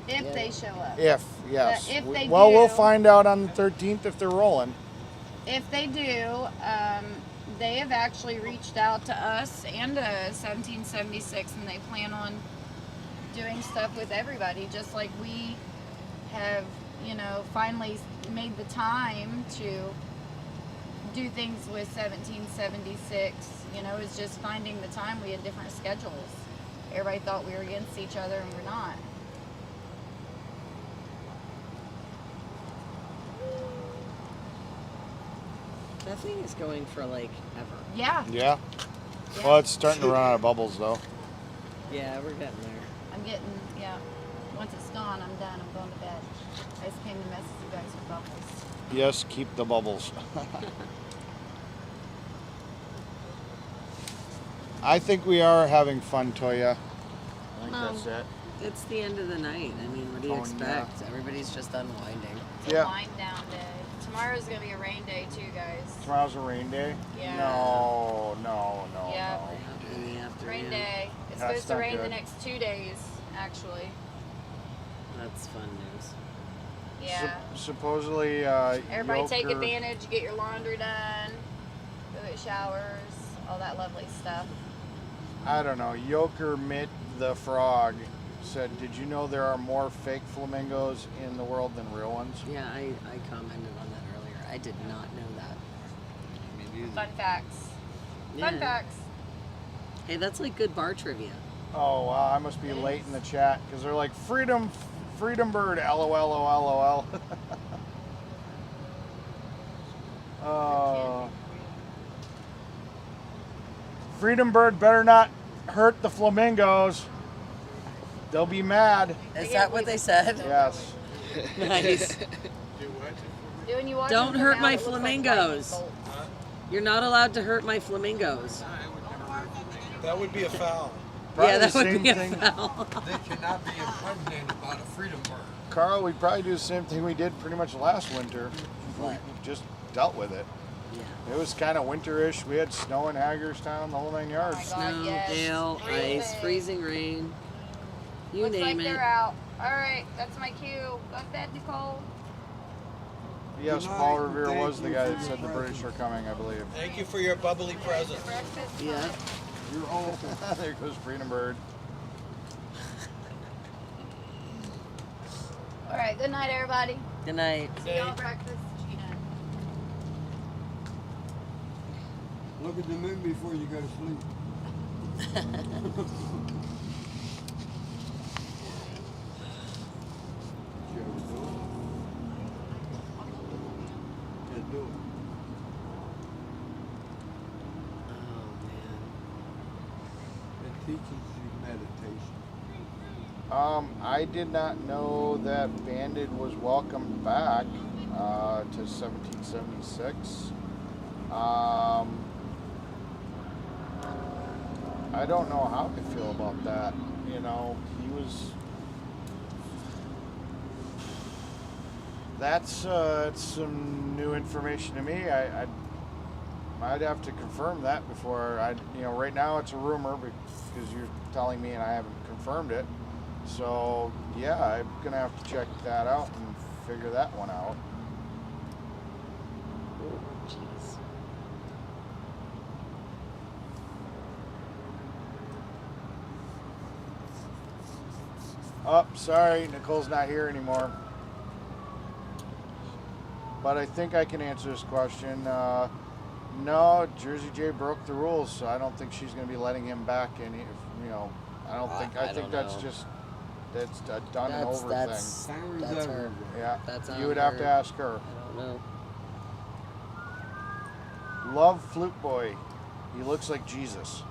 If they show up. If, yes. If they Well, we'll do- find out on the 13th if they're rolling. If they do, they have actually reached out to us and 1776, and they plan on doing stuff with everybody, just like we have, finally made the time to do things with 1776. It's just finding the time. We had different schedules. Everybody thought we were against each other, and we're not. That thing is going for like ever. Yeah. Yeah. Well, it's starting to run out of bubbles though. Yeah, we're getting there. I'm getting, once it's gone, I'm done. I'm going to bed. I just came to mess with you guys with bubbles. Yes, keep the bubbles. I think we are having fun, Toya. I think that's it. It's the end of the night. I mean, what do you Oh, expect? Everybody's just unwinding. It's Yeah. a wind down day. Tomorrow's going to be a rain day too, guys. Tomorrow's a rain day? Yeah. No. Yeah. In the afternoon. Rain day. It's That's supposed to not rain the good. next 2 days, actually. That's fun news. Yeah. Supposedly, Everybody take Yoker- advantage. Get your laundry done. Go get showers. All that lovely stuff. I don't know. Yoker Mitt the Frog said, did you know there are more fake flamingos in the world than real ones? Yeah, I commented on that earlier. I did not know that. Fun facts. Yeah. Fun facts. Hey, that's like good bar trivia. Oh, wow, I must be late in the chat because they're like, Freedom Bird, LOL. Freedom Bird better not hurt the flamingos. They'll be mad. Is that what they said? Yes. Nice. When you watch Don't them hurt come my out, it looks like lightning flamingos. bolts. You're not allowed to hurt my flamingos. That would be a foul. Probably yeah, that the would same be a thing. foul. They cannot be impregnated by the freedom bird. Carl, we'd probably do the same thing we did pretty much last winter. What? We just dealt with it. Yeah. It was kind of winterish. We had snow in Hagerstown, the whole 9 yards. Oh my God, Snow, yes. hail, ice, freezing rain. You Looks name like it. they're out. All right, that's my cue. Go to bed, Nicole. Yes, Good Paul night, Revere thank was the you guy for that said the your British are coming, I believe. Thank you for your bubbly presence. Breakfast. Yeah. You're awful. There goes Freedom Bird. All right, good night, everybody. Good night. See y'all at breakfast. Look at the moon before you go to sleep. Did you ever do it? Can't do it. Oh man. It teaches you meditation. I did not know that Bandit was welcomed back to 1776. I don't know how I feel about that. You know, he was. That's some new information to me. I'd have to confirm that before right now it's a rumor because you're telling me and I haven't confirmed it. So yeah, I'm gonna have to check that out and figure that one out. Oh, jeez. Oh, sorry, Nicole's not here anymore. But I think I can answer this question. No, Jersey J broke the rules, so I don't think she's going to be letting him back. And I think that's know. just that's a done and over thing. Sounds That's her. everywhere. Yeah, That's on you would have her. to ask her. I don't know. Love Flute Boy. He looks like Jesus.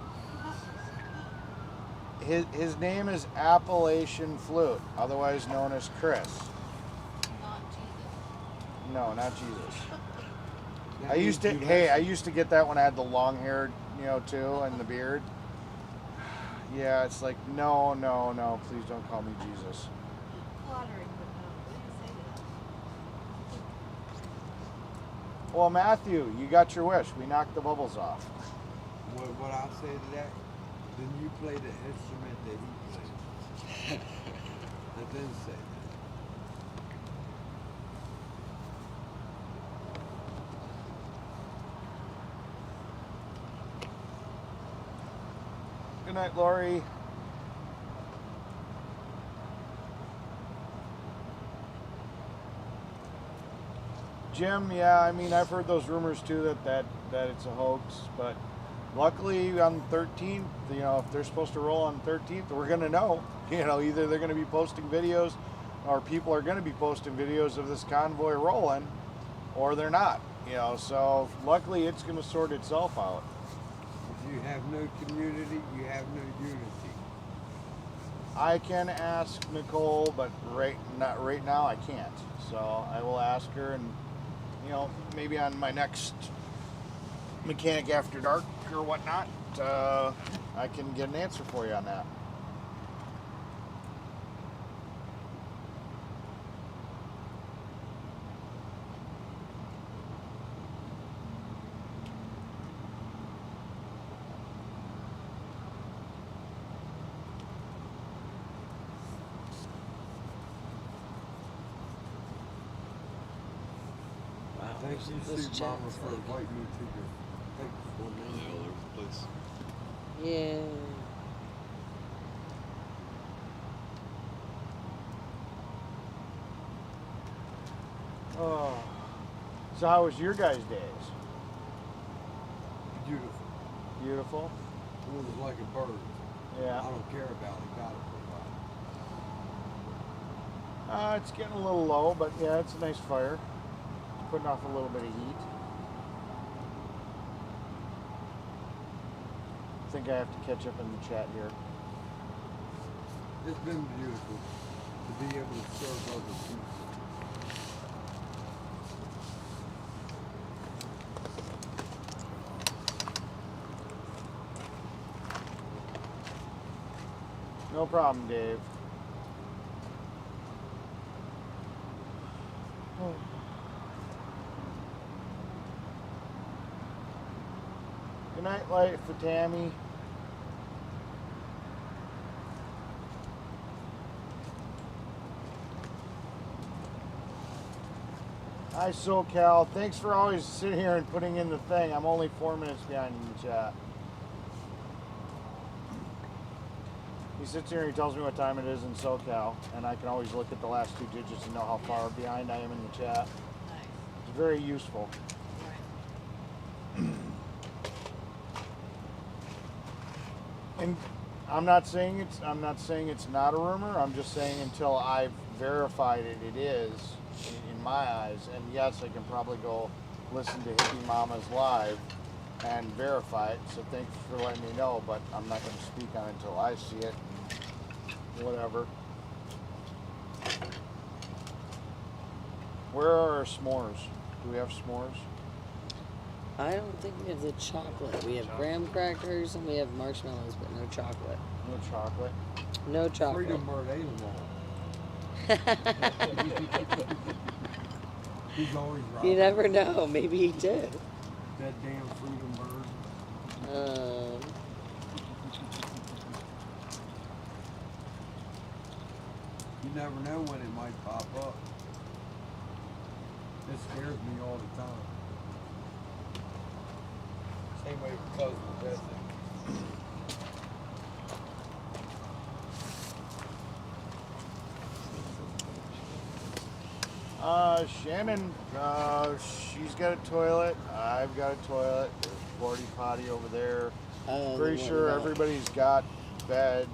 His name is Appalachian Flute, otherwise known as Chris. Not Jesus. No, not Jesus. That I used means to. you Hey, I listen. used to get that when I had the long hair, too, and the beard. Yeah, it's like no, please don't call me Jesus. Flattering, but no. What do you say to that? Well, Matthew, you got your wish. We knocked the bubbles off. What I say to that, then you play the instrument that he plays. I didn't say that. Good night, Lori. Jim, yeah, I mean, I've heard those rumors too that it's a hoax, but luckily on the 13th, if they're supposed to roll on the 13th, we're going to know. Either they're going to be posting videos or people are going to be posting videos of this convoy rolling or they're not. So luckily it's going to sort itself out. If you have no community, you have no unity. I can ask Nicole, but right now I can't. So I will ask her, and maybe on my next Mechanic After Dark or whatnot, I can get an answer for you on that. Thank you, This Sue chat's Mama, for like- inviting me to your thankful Really all over the place. Yeah. Oh, so how was your guys' days? Beautiful. Beautiful. Swims like a bird. I Yeah. don't care about it. Got it for a while. It's getting a little low, but yeah, it's a nice fire. It's putting off a little bit of heat. I think I have to catch up in the chat here. It's been beautiful to be able to serve other people. No problem, Dave. Good night, light for Tammy. Hi, SoCal. Thanks for always sitting here and putting in the thing. I'm only 4 minutes behind in the chat. He sits here and he tells me what time it is in SoCal, and I can always look at the last 2 digits and know how far behind I am in the chat. Nice. It's very useful. Right. And I'm not saying it's not a rumor. I'm just saying until I've verified it, it is in my eyes. And yes, I can probably go listen to Hippie Mama's live and verify it. So thanks for letting me know, but I'm not going to speak on it until I see it. Whatever. Where are our s'mores? Do we have s'mores? I don't think we have the chocolate. We have graham crackers and we have marshmallows, but no chocolate. No chocolate. No chocolate. Freedom Bird ate them all. He's always right. You never know. Maybe he did. That damn Freedom Bird. You never know when it might pop up. It scares me all the time. Same way with clothes with dressing. Shannon, she's got a toilet. I've got a toilet. There's a porty potty over there. Pretty sure everybody's got beds.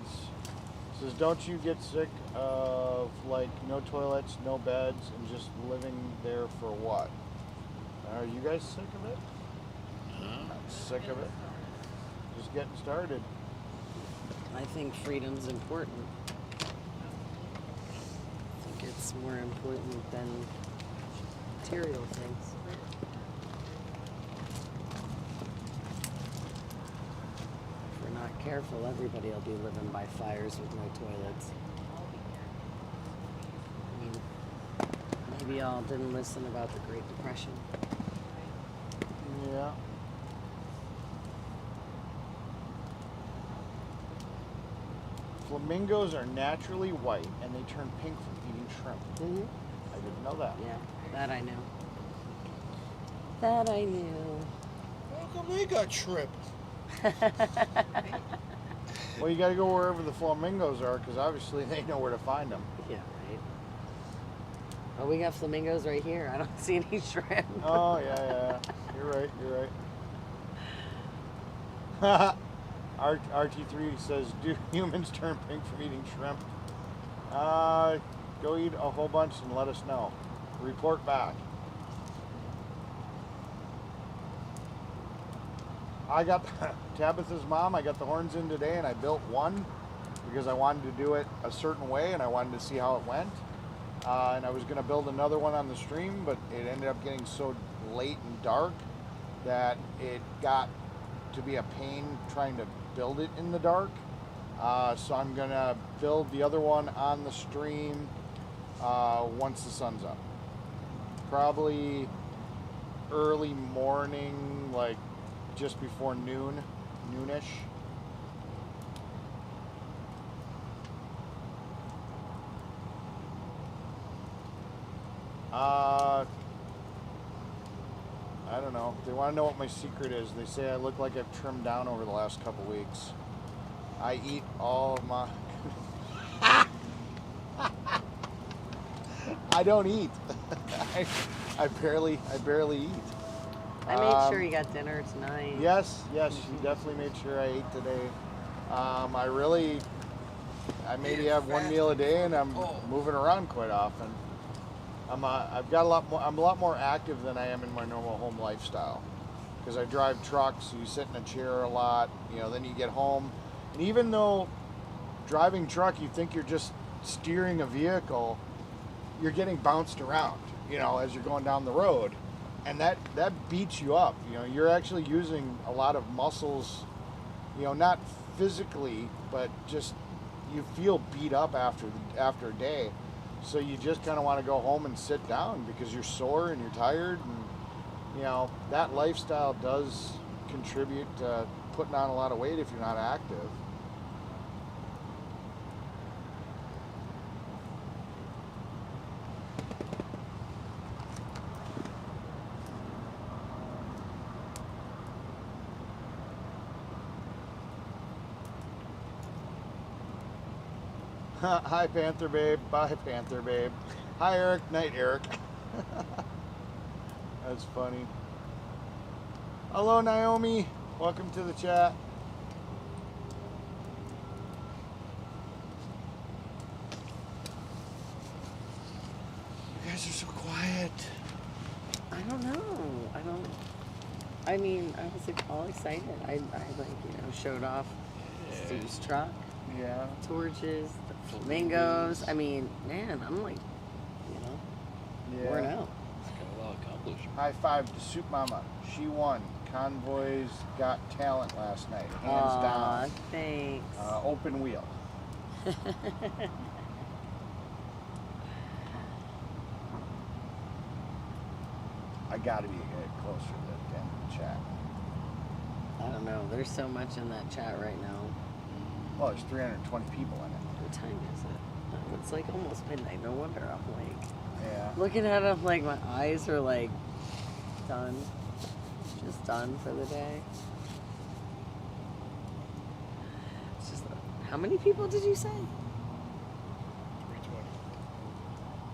Says, don't you get sick of like no toilets, no beds, and just living there for what? Are you guys sick of it? I'm sick of it. Just getting started. I think freedom's important. I think it's more important than material things. If we're not careful, everybody will be living by fires with no toilets. I mean, maybe y'all didn't listen about the Great Depression. Yeah. Flamingos are naturally white and they turn pink from eating shrimp. Mm-hmm. I didn't know that. Yeah, that I knew. That I knew. How come they got shrimp? Well, you got to go wherever the flamingos are because obviously they know where to find them. Yeah, right. Oh, we got flamingos right here. I don't see any shrimp. Oh, yeah. You're right, you're right. RT3 says, do humans turn pink from eating shrimp? Go eat a whole bunch and let us know. Report back. I got Tabitha's mom, I got the horns in today and I built one because I wanted to do it a certain way and I wanted to see how it went. And I was going to build another one on the stream, but it ended up getting so late and dark that it got to be a pain trying to build it in the dark. So I'm going to build the other one on the stream once the sun's up. Probably early morning, like just before noonish. I don't know. They want to know what my secret is. They say I look like I've trimmed down over the last couple weeks. I eat all of my... I don't eat. I barely eat. I made sure you got dinner tonight. Yes, she definitely made sure I ate today. I maybe have one meal a day, and I'm moving around quite often. I've got a lot more. I'm a lot more active than I am in my normal home lifestyle, because I drive trucks. So you sit in a chair a lot. Then you get home, and even though driving truck, you think you're just steering a vehicle, you're getting bounced around. As you're going down the road, and that beats you up. You're actually using a lot of muscles. Not physically, but just you feel beat up after a day. So you just kind of want to go home and sit down because you're sore and you're tired, and that lifestyle does contribute to putting on a lot of weight if you're not active. Hi, Panther Babe. Bye, Panther Babe. Hi, Eric. Night, Eric. That's funny. Hello, Naomi. Welcome to the chat. You guys are so quiet. I don't know. I mean, I was like all excited. I showed off Steve's truck. Yeah. Torches, the flamingos. I mean, man, I'm like, worn out. Got a lot accomplished. High five to Soup Mama. She won. Convoys Got Talent last night. Hands down. Thanks. Open wheel. I gotta be closer to the end of the chat. I don't know. There's so much in that chat right now. Well, there's 320 people in it. What time is it? Oh, it's like almost midnight. No wonder I'm like Yeah. looking at it. Like my eyes are like done, just done for the day. It's just how many people did you say?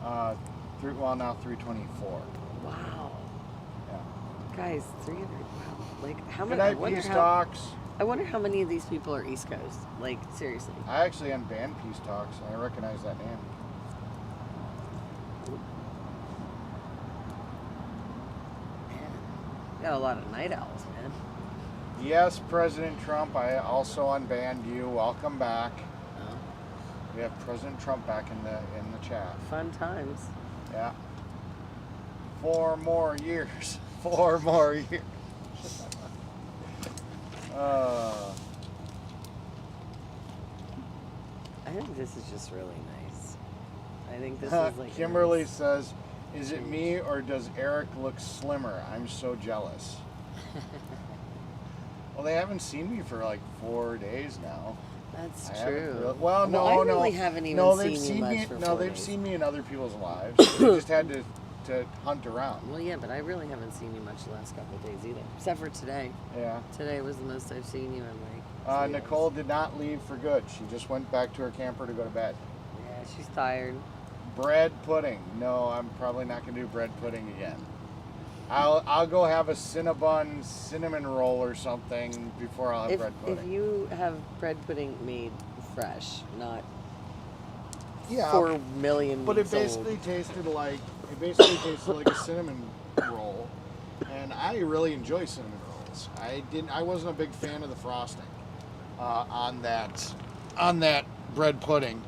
320. Now 324. Wow. Yeah. Guys, 300. Wow. Like how Good many? night, Peace Talks. I wonder how many of these people are East Coast. Like seriously. I actually unbanned Peace Talks, and I recognize that name. Man, got a lot of night owls, man. Yes, President Trump, I also unbanned you. Welcome back. Oh. We have President Trump back in the chat. Fun times. Yeah. 4 more years. 4 more years. I think this is just really nice. I think this is like Kimberly nice. says, is it me or does Eric look slimmer? I'm so jealous. Well, they haven't seen me for like 4 days now. That's I true. Well, no, I no. really haven't even no, seen they've you seen much me. for No, 4 they've days. seen me in other people's lives. They just had to hunt around. Well, yeah, but I really haven't seen you much the last couple of days either, except for today. Yeah. Today was the most I've seen you in like. 3 Nicole days. did not leave for good. She just went back to her camper to go to bed. Yeah, she's tired. Bread pudding. No, I'm probably not going to do bread pudding again. I'll go have a Cinnabon cinnamon roll or something before I'll have bread pudding. If you have bread pudding made fresh, not 4 million. But it weeks old. basically tasted like a cinnamon roll, and I really enjoy cinnamon rolls. I wasn't a big fan of the frosting on that bread pudding,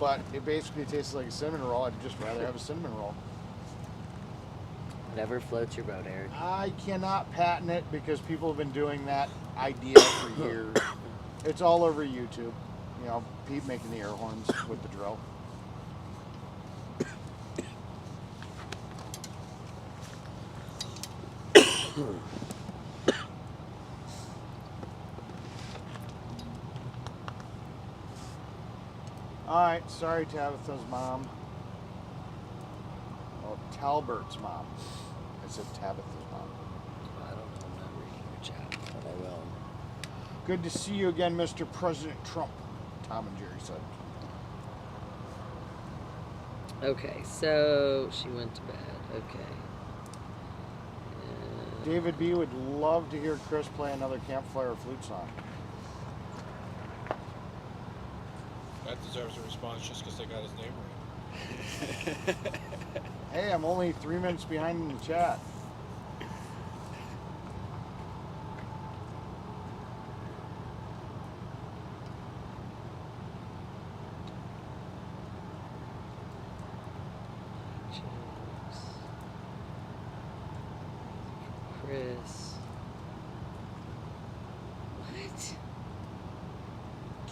but it basically tastes like a cinnamon roll. I'd just rather have a cinnamon roll. Whatever floats your boat, Eric. I cannot patent it because people have been doing that idea for years. It's all over YouTube. Pete making the air horns with the drill. Alright, sorry Tabitha's mom. Oh, Talbert's mom. I said Tabitha's mom. I don't know. I'm not reading your chat, but I will. Good to see you again, Mr. President Trump, Tom and Jerry said. Okay, so she went to bed. Okay. David B would love to hear Chris play another campfire or flute song. That deserves a response just because they got his name right. Hey, I'm only 3 minutes behind in the chat. Chris. What?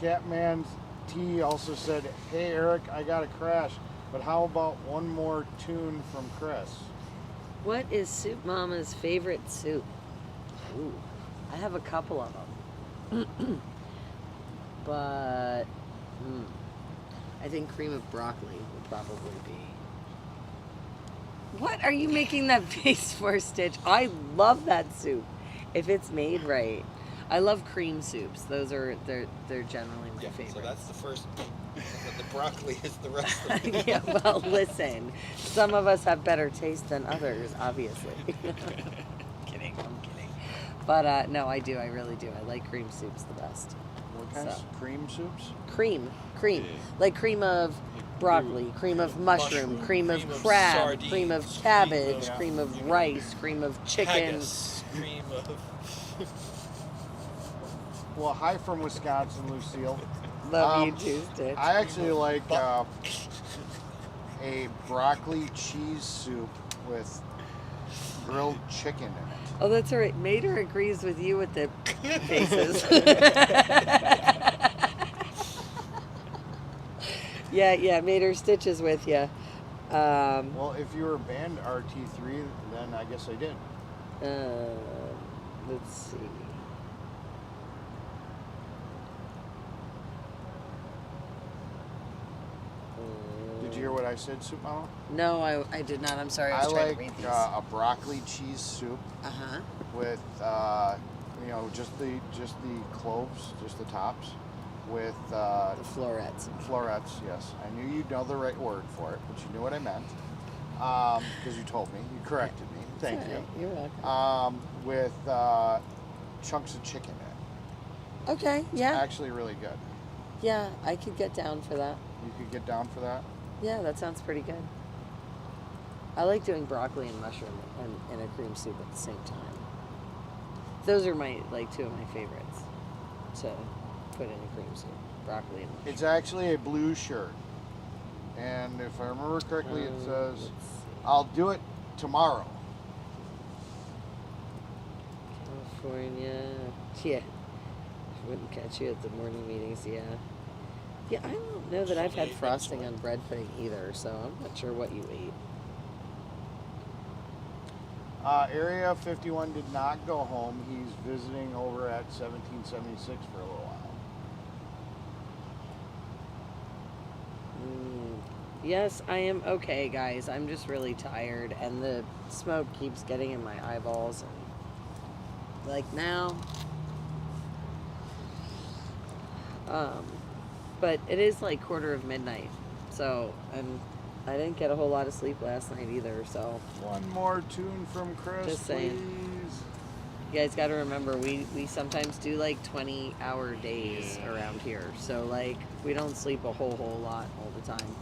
Catman T also said, "Hey Eric, I got a crash, but how about one more tune from Chris?" What is Soup Mama's favorite soup? Ooh, I have a couple of them. But I think cream of broccoli would probably be. What are you making that face for, Stitch? I love that soup if it's made right. I love cream soups. They're generally my favorite. So that's the first. The broccoli is the rest of it. Yeah, well, listen. Some of us have better taste than others, obviously. Kidding, I'm kidding. But no, I do. I really do. I like cream soups the best. What kinds? Cream soups? Cream. Like cream of broccoli, cream of mushroom, cream of crab, sardines, cream of cabbage, cream of rice, cream of chicken. Haggis, cream of. Well, hi from Wisconsin, Lucille. Love you too, Stitch. I actually like a broccoli cheese soup with grilled chicken in it. Oh, that's all right. Mater agrees with you with the faces. Yeah, Mater Stitch is with you. Well, if you were banned RT3, then I guess I did. Let's see. Did you hear what I said, Soup Mama? No, I did not. I'm sorry. I I was trying like to read these. a broccoli cheese soup Uh-huh. with just the cloves, just the tops, with The florets. florets. Yes, I knew you'd know the right word for it, but you knew what I meant because you told me. You corrected me. Thank It's all you. right. You're welcome. With chunks of chicken in it. Okay, yeah. Actually, really good. Yeah, I could get down for that. You could get down for that. Yeah, that sounds pretty good. I like doing broccoli and mushroom and a cream soup at the same time. Those are my two of my favorites to put in a cream soup. Broccoli and mushroom. It's actually a blue shirt, and if I remember correctly, it says, let's see. "I'll do it tomorrow." California. Yeah. Wouldn't catch you at the morning meetings, yeah. Yeah, I don't know that I've had frosting on bread pudding either, so I'm not sure what you ate. Area 51 did not go home. He's visiting over at 1776 for a little while. Yes, I am okay, guys. I'm just really tired, and the smoke keeps getting in my eyeballs. And like now. But it is like midnight, so I didn't get a whole lot of sleep last night either. So One more tune from Chris, Just saying. please. you guys got to remember, we sometimes do like 20-hour days around here, so like we don't sleep a whole lot all the time.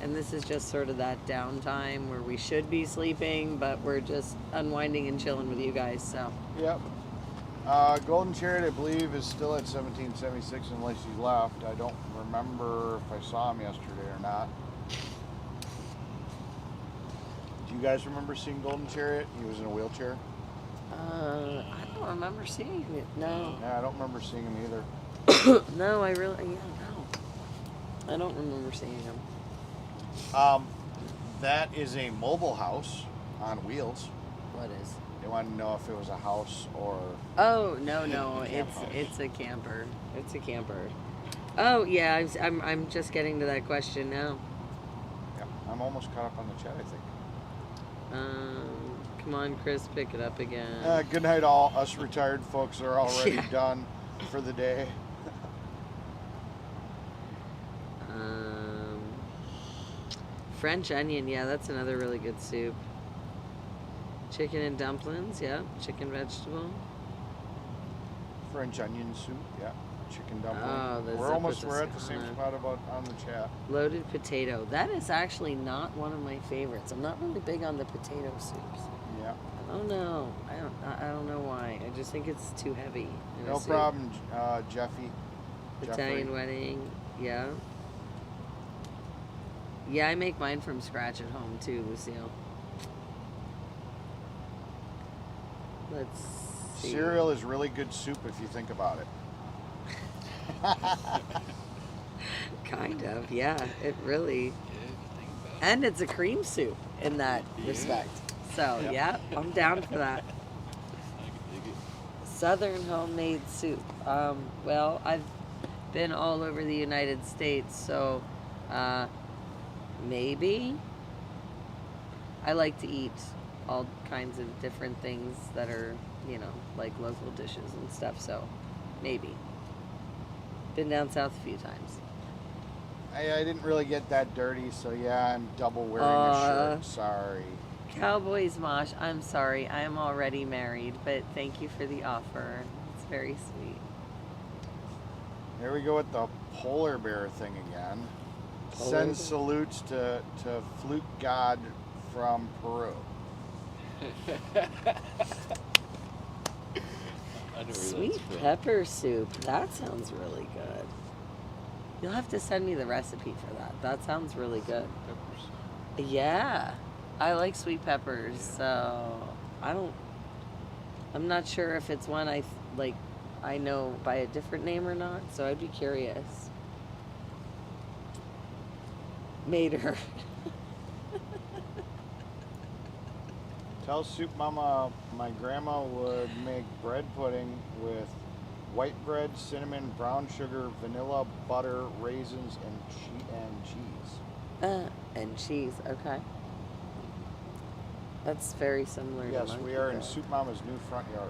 And this is just sort of that downtime where we should be sleeping, but we're just unwinding and chilling with you guys. So Yep. Golden Chariot, I believe, is still at 1776 unless he left. I don't remember if I saw him yesterday or not. Do you guys remember seeing Golden Chariot? He was in a wheelchair. I don't remember seeing it. No. Yeah, I don't remember seeing him either. No, I really, no. I don't remember seeing him. That is a mobile house on wheels. What is? They wanted to know if it was a house or... Oh, no, it's a camper. It's a camper. Oh, yeah, I'm just getting to that question now. Yeah, I'm almost caught up on the chat, I think. Come on, Chris, pick it up again. Good night, all. Us retired folks are already done for the day. French onion, yeah, that's another really good soup. Chicken and dumplings, yeah. Chicken vegetable. French onion soup, yeah. Chicken dumpling. Oh, those we're up almost with we're the at the same salad. spot about on the chat. Loaded potato. That is actually not one of my favorites. I'm not really big on the potato soups. Yeah. I don't know. I don't know why. I just think it's too heavy. in a No soup. problem, Jeffy. Italian Jeffrey. wedding, yeah. Yeah, I make mine from scratch at home too, Lucille. Let's see. Cereal is really good soup if you think about it. Kind of, yeah. It really. And it's a cream soup in that respect. So, yeah, I'm down for that. Southern homemade soup. Well, I've been all over the United States, so maybe. I like to eat all kinds of different things that are, like local dishes and stuff, so maybe. Been down south a few times. I didn't really get that dirty, so yeah, I'm double wearing a shirt. Sorry. Cowboys Mosh, I'm sorry, I'm already married, but thank you for the offer. It's very sweet. Here we go with the polar bear thing again. Polar Send bear? salutes to Flute God from Peru. I know where Sweet that's from. pepper soup, that sounds really good. You'll have to send me the recipe for that. That sounds really good. Peppers. Yeah, I like sweet peppers, so I'm not sure if it's one I know by a different name or not, so I'd be curious. Mater. Tell Soup Mama my grandma would make bread pudding with white bread, cinnamon, brown sugar, vanilla, butter, raisins, and cheese. And cheese, okay. That's very similar Yes, to monkey we are in bread. Soup Mama's new front yard.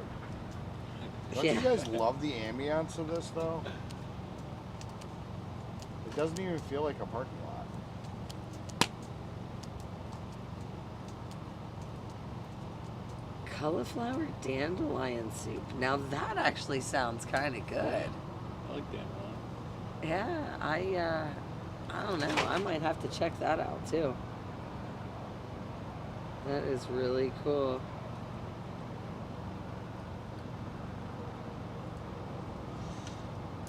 Don't Yeah. you guys love the ambience of this, though? It doesn't even feel like a parking lot. Cauliflower dandelion soup. Now that actually sounds kind of good. I like that one. Yeah, I don't know. I might have to check that out too. That is really cool.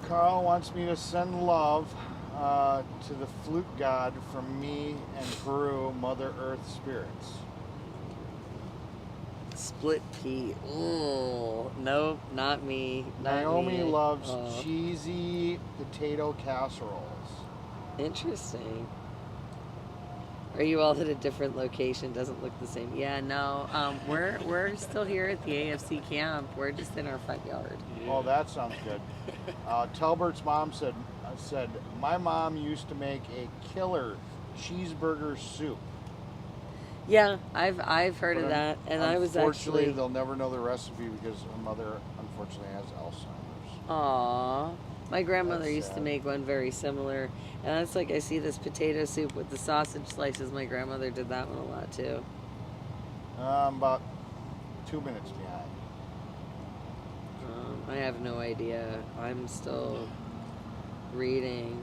Carl wants me to send love to the flute god from me and Peru, Mother Earth spirits. Split pea. Oh, nope, not me. Not Naomi me. loves Oh, cheesy potato casseroles. interesting. Are you all at a different location? Doesn't look the same. Yeah, no. We're still here at the AFC camp. We're just in our front yard. Oh, that sounds good. Talbert's mom said, my mom used to make a killer cheeseburger soup. Yeah, I've heard of that, and I was Unfortunately, actually. they'll never know the recipe because her mother unfortunately has Alzheimer's. Aw, my grandmother That's used to sad. make one very similar, and it's like I see this potato soup with the sausage slices. My grandmother did that one a lot too. I'm about 2 minutes behind. I have no idea. I'm still reading.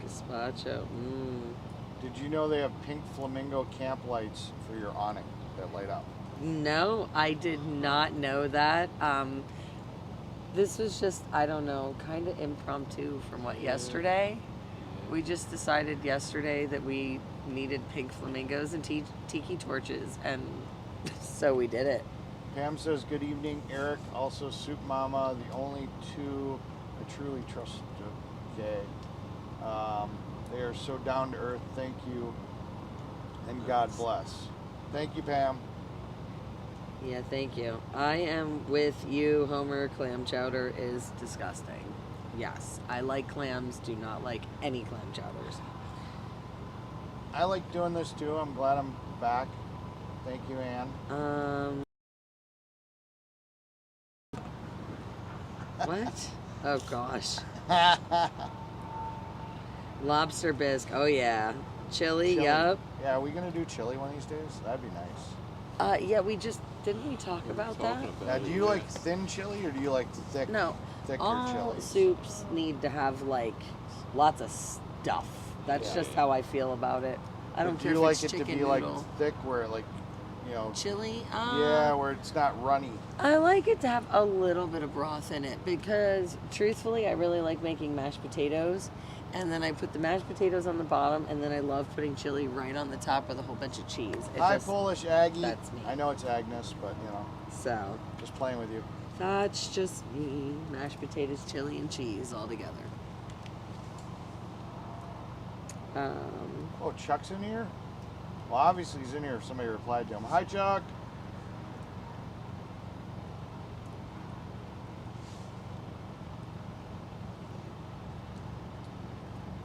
Gazpacho. Did you know they have pink flamingo camp lights for your awning that light up? No, I did not know that. This was just, I don't know, kind of impromptu from yesterday. We just decided yesterday that we needed pink flamingos and tiki torches, and so we did it. Pam says, good evening, Eric. Also, Soup Mama, the only two I truly trust. Okay. They are so down to earth. Thank you. And God bless. Thank you, Pam. Yeah, thank you. I am with you, Homer. Clam chowder is disgusting. Yes, I like clams, do not like any clam chowders. I like doing this too. I'm glad I'm back. Thank you, Ann. What? Oh gosh. Lobster bisque. Oh yeah. Chili. Yup. Yeah, are we gonna do chili one of these days? That'd be nice. Yeah, we just didn't we talk about that? Now, do you like thin chili or do you like thick? No. thicker All chilies? soups need to have like lots of stuff. That's Yeah. just how I feel about it. I don't Do care you if like it's it to chicken be like noodle. thick, where like, you know? Chili? Yeah, where it's not runny. I like it to have a little bit of broth in it because, truthfully, I really like making mashed potatoes. And then I put the mashed potatoes on the bottom, and then I love putting chili right on the top with a whole bunch of cheese. Hi, Polish Aggie. That's me. I know it's Agnes, but you know. So. Just playing with you. That's just me. Mashed potatoes, chili, and cheese all together. Oh, Chuck's in here? Well, obviously he's in here if somebody replied to him. Hi, Chuck.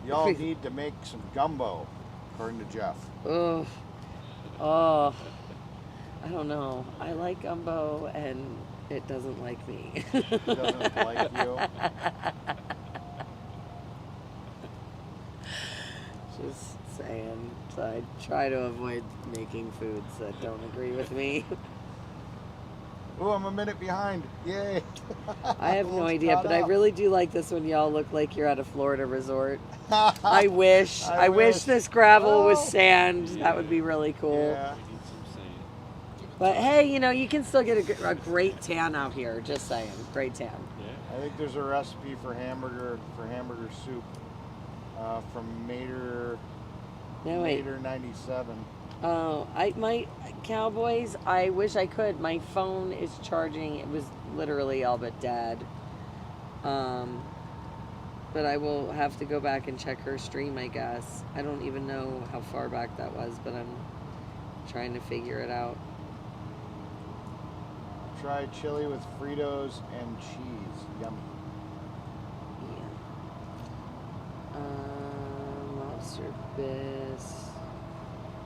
Y'all need to make some gumbo, according to Jeff. Oh, I don't know. I like gumbo, and it doesn't like me. It doesn't like you. Just saying. So I try to avoid making foods that don't agree with me. Ooh, I'm a minute behind. Yay. I have no Almost idea, caught but I up. really do like this when y'all look like you're at a Florida resort. I wish this gravel was sand. That would be really cool. Yeah. But hey, you know, you can still get a great tan out here. Just saying, great tan. I think there's a recipe for hamburger soup from Mater. No, wait. Mater 97. Oh, my Cowboys. I wish I could. My phone is charging. It was literally all but dead. But I will have to go back and check her stream, I guess. I don't even know how far back that was, but I'm trying to figure it out. Try chili with Fritos and cheese. Yummy. Yeah. Lobster bisque.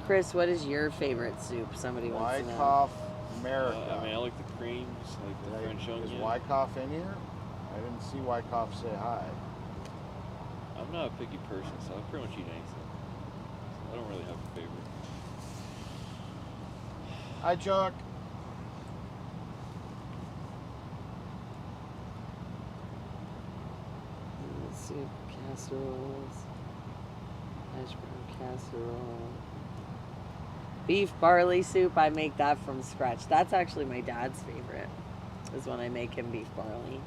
Chris, what is your favorite soup? Somebody wants to know. Wyckoff America. I mean, I like the creams, like the French onion. Is Wyckoff in here? I didn't see Wyckoff say hi. I'm not a picky person, so I pretty much eat anything. I don't really have a favorite. Hi, Chuck. Soup, casseroles, hash brown casserole. Beef barley soup, I make that from scratch. That's actually my dad's favorite, is when I make him beef barley.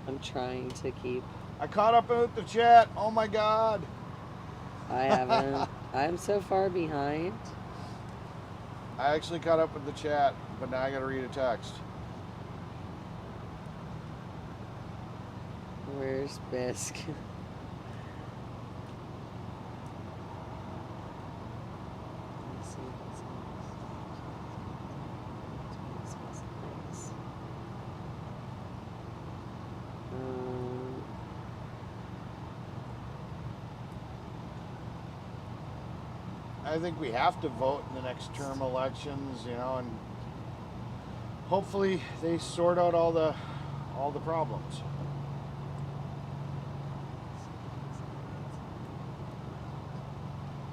I'm trying to keep... I caught up with the chat. Oh my God. I haven't. I'm so far behind. I actually caught up with the chat, but now I gotta read a text. Where's Bisque? I think we have to vote in the next term elections, you know, and hopefully they sort out all the problems.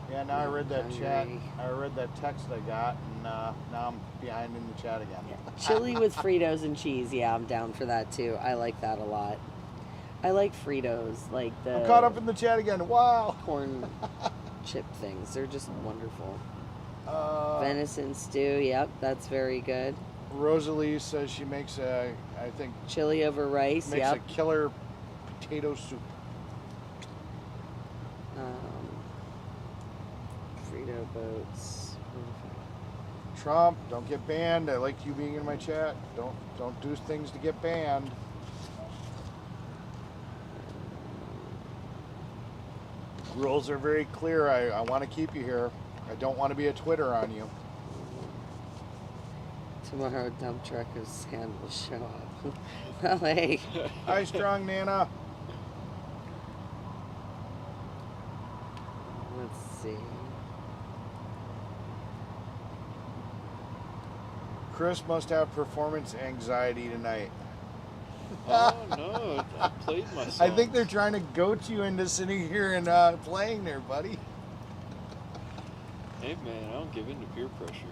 Yeah, now I read that chat. I read that text I got, and now I'm behind in the chat again. Chili with Fritos and cheese. Yeah, I'm down for that too. I like that a lot. I like Fritos, like the... I'm caught up in the chat again. Wow. Corn chip things. They're just wonderful. Venison stew. Yep, that's very good. Rosalie says she makes I think... Chili over rice. Makes yep. a killer potato soup. Frito boats. Trump, don't get banned. I like you being in my chat. Don't do things to get banned. Rules are very clear. I want to keep you here. I don't want to be a Twitter on you. Tomorrow, dump truck of sand will show up. Well, hey. Hi, Strong Nana. Let's see. Chris must have performance anxiety tonight. Oh no, I played my song. I think they're trying to goat you into sitting here and playing there, buddy. Hey man, I don't give in to peer pressure.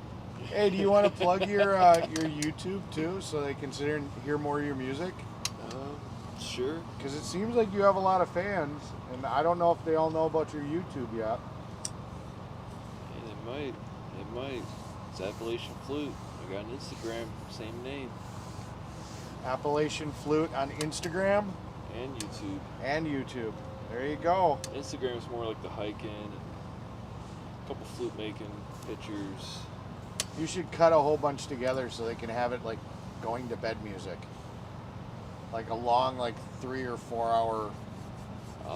Hey, do you want to plug your YouTube too, so they can sit here and hear more of your music? Sure. Because it seems like you have a lot of fans, and I don't know if they all know about your YouTube yet. Yeah, they might. They might. It's Appalachian Flute. I got an Instagram, same name. Appalachian Flute on Instagram And YouTube. and YouTube. There you go. Instagram's more like the hiking and a couple flute making pictures. You should cut a whole bunch together so they can have it like going to bed music. Like a long, like 3 or 4 hour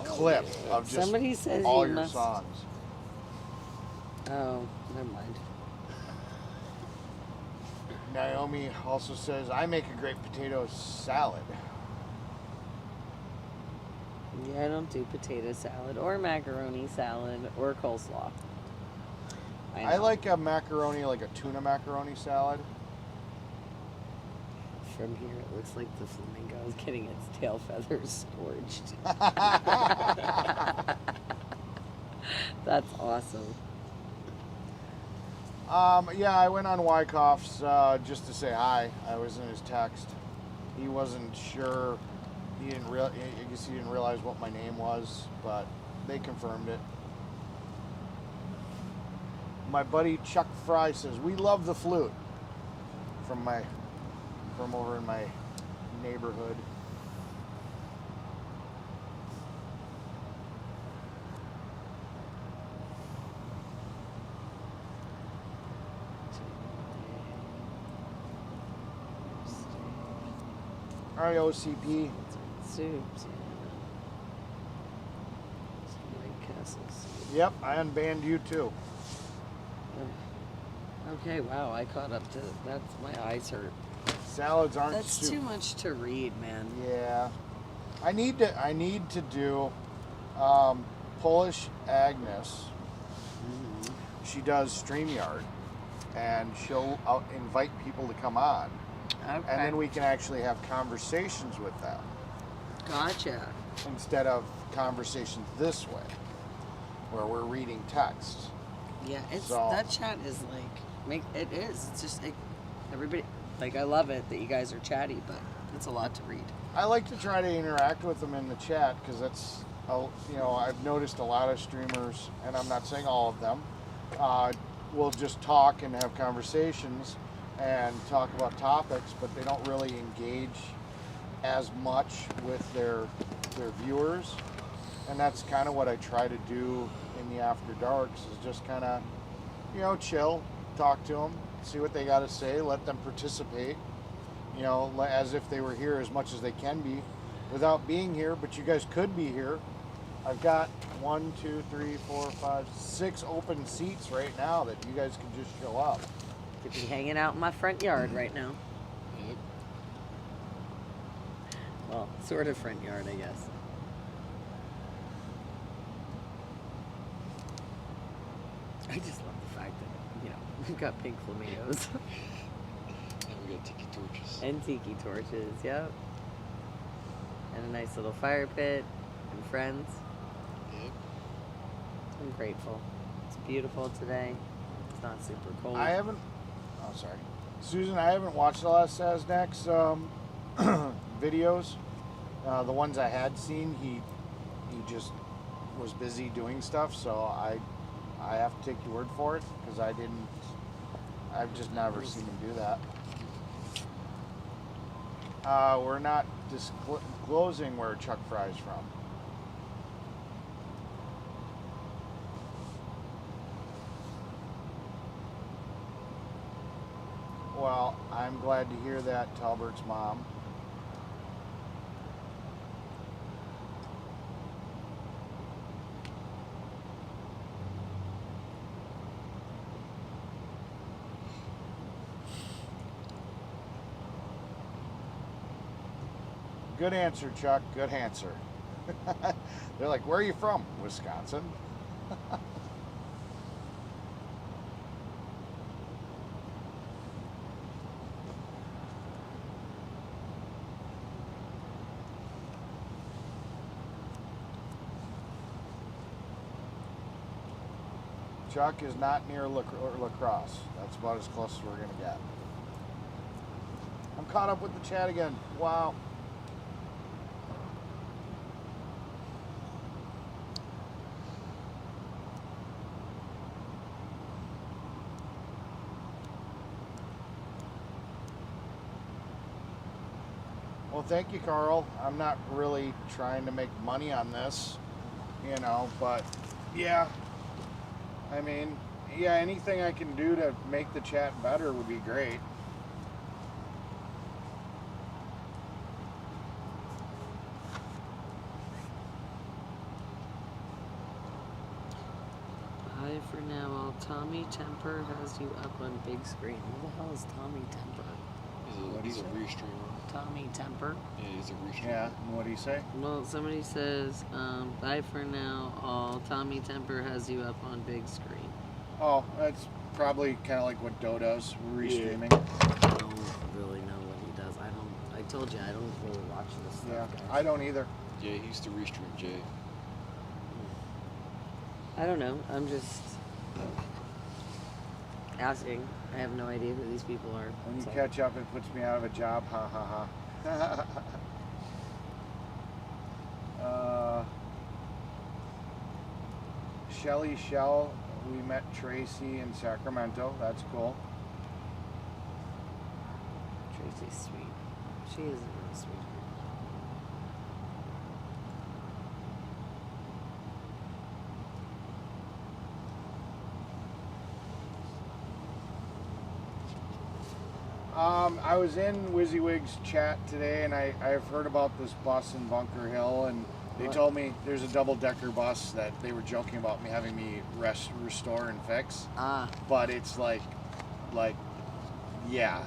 clip yeah. of just Somebody says all you your must- songs. Oh, never mind. Naomi also says, I make a great potato salad. Yeah, I don't do potato salad or macaroni salad or coleslaw. I know. like a macaroni, like a tuna macaroni salad. From here, it looks like the flamingo is getting its tail feathers scorched. That's awesome. Yeah, I went on Wyckoff's just to say hi. I was in his text. He wasn't sure. I guess he didn't realize what my name was, but they confirmed it. My buddy Chuck Fry says, we love the flute. From over in my neighborhood. ROCP. Soups. White Castles. Yep, I unbanned you too. Okay, wow, I caught up to that's my eyes hurt. Salads aren't That's soup. too much to read, man. Yeah, I need to do Polish Agnes. Mm-hmm. She does StreamYard, and she'll invite people to come on, Okay. and then we can actually have conversations with them Gotcha. instead of conversations this way, where we're reading text. Yeah, it's So- that chat is it is. It's just everybody I love it that you guys are chatty, but it's a lot to read. I like to try to interact with them in the chat because that's, I've noticed a lot of streamers, and I'm not saying all of them, will just talk and have conversations and talk about topics, but they don't really engage as much with their viewers. And that's kind of what I try to do in the After Darks, is just kind of, chill, talk to them, see what they got to say, let them participate, as if they were here as much as they can be without being here, but you guys could be here. I've got 1, 2, 3, 4, 5, 6 open seats right now that you guys can just show up. Could be hanging out in my front yard right now. Yep. Well, sort of front yard, I guess. I just love the fact that, we've got pink flamingos. And we got tiki torches. And tiki torches, yep. And a nice little fire pit and friends. Yep. I'm grateful. It's beautiful today. It's not super cold. Susan, I haven't watched the last Saznex videos. The ones I had seen, he just was busy doing stuff, so I have to take your word for it, because I've just never seen him do that. We're not disclosing where Chuck Fry's from. Well, I'm glad to hear that, Talbert's mom. Good answer, Chuck. Good answer. They're like, where are you from? Wisconsin. Chuck is not near lacrosse. That's about as close as we're going to get. I'm caught up with the chat again. Wow. Well, thank you, Carl. I'm not really trying to make money on this, you know, but yeah. I mean, yeah, anything I can do to make the chat better would be great. Bye for now. While Tommy Temper has you up on big screen. Who the hell is Tommy Temper? He's a restreamer. Tommy Temper? Yeah, he's a restreamer. Yeah, and what do you say? Well, somebody says, bye for now. All Tommy Temper has you up on big screen. Oh, that's probably kind of like what Doe does, restreaming. I don't really know what he does. I told you, I don't really watch this stuff, Yeah, guys. I don't either. Yeah, he used to restream Jay. I don't know. I'm just asking. I have no idea who these people are. When you so. catch up, it puts me out of a job. Ha ha ha. Shelly Shell, we met Tracy in Sacramento. That's cool. Tracy's sweet. She is a real sweet. I was in WYSIWYG's chat today, and I've heard about this bus in Bunker Hill, and they told me there's a double-decker bus that they were joking about me having me restore and fix. But it's like, yeah,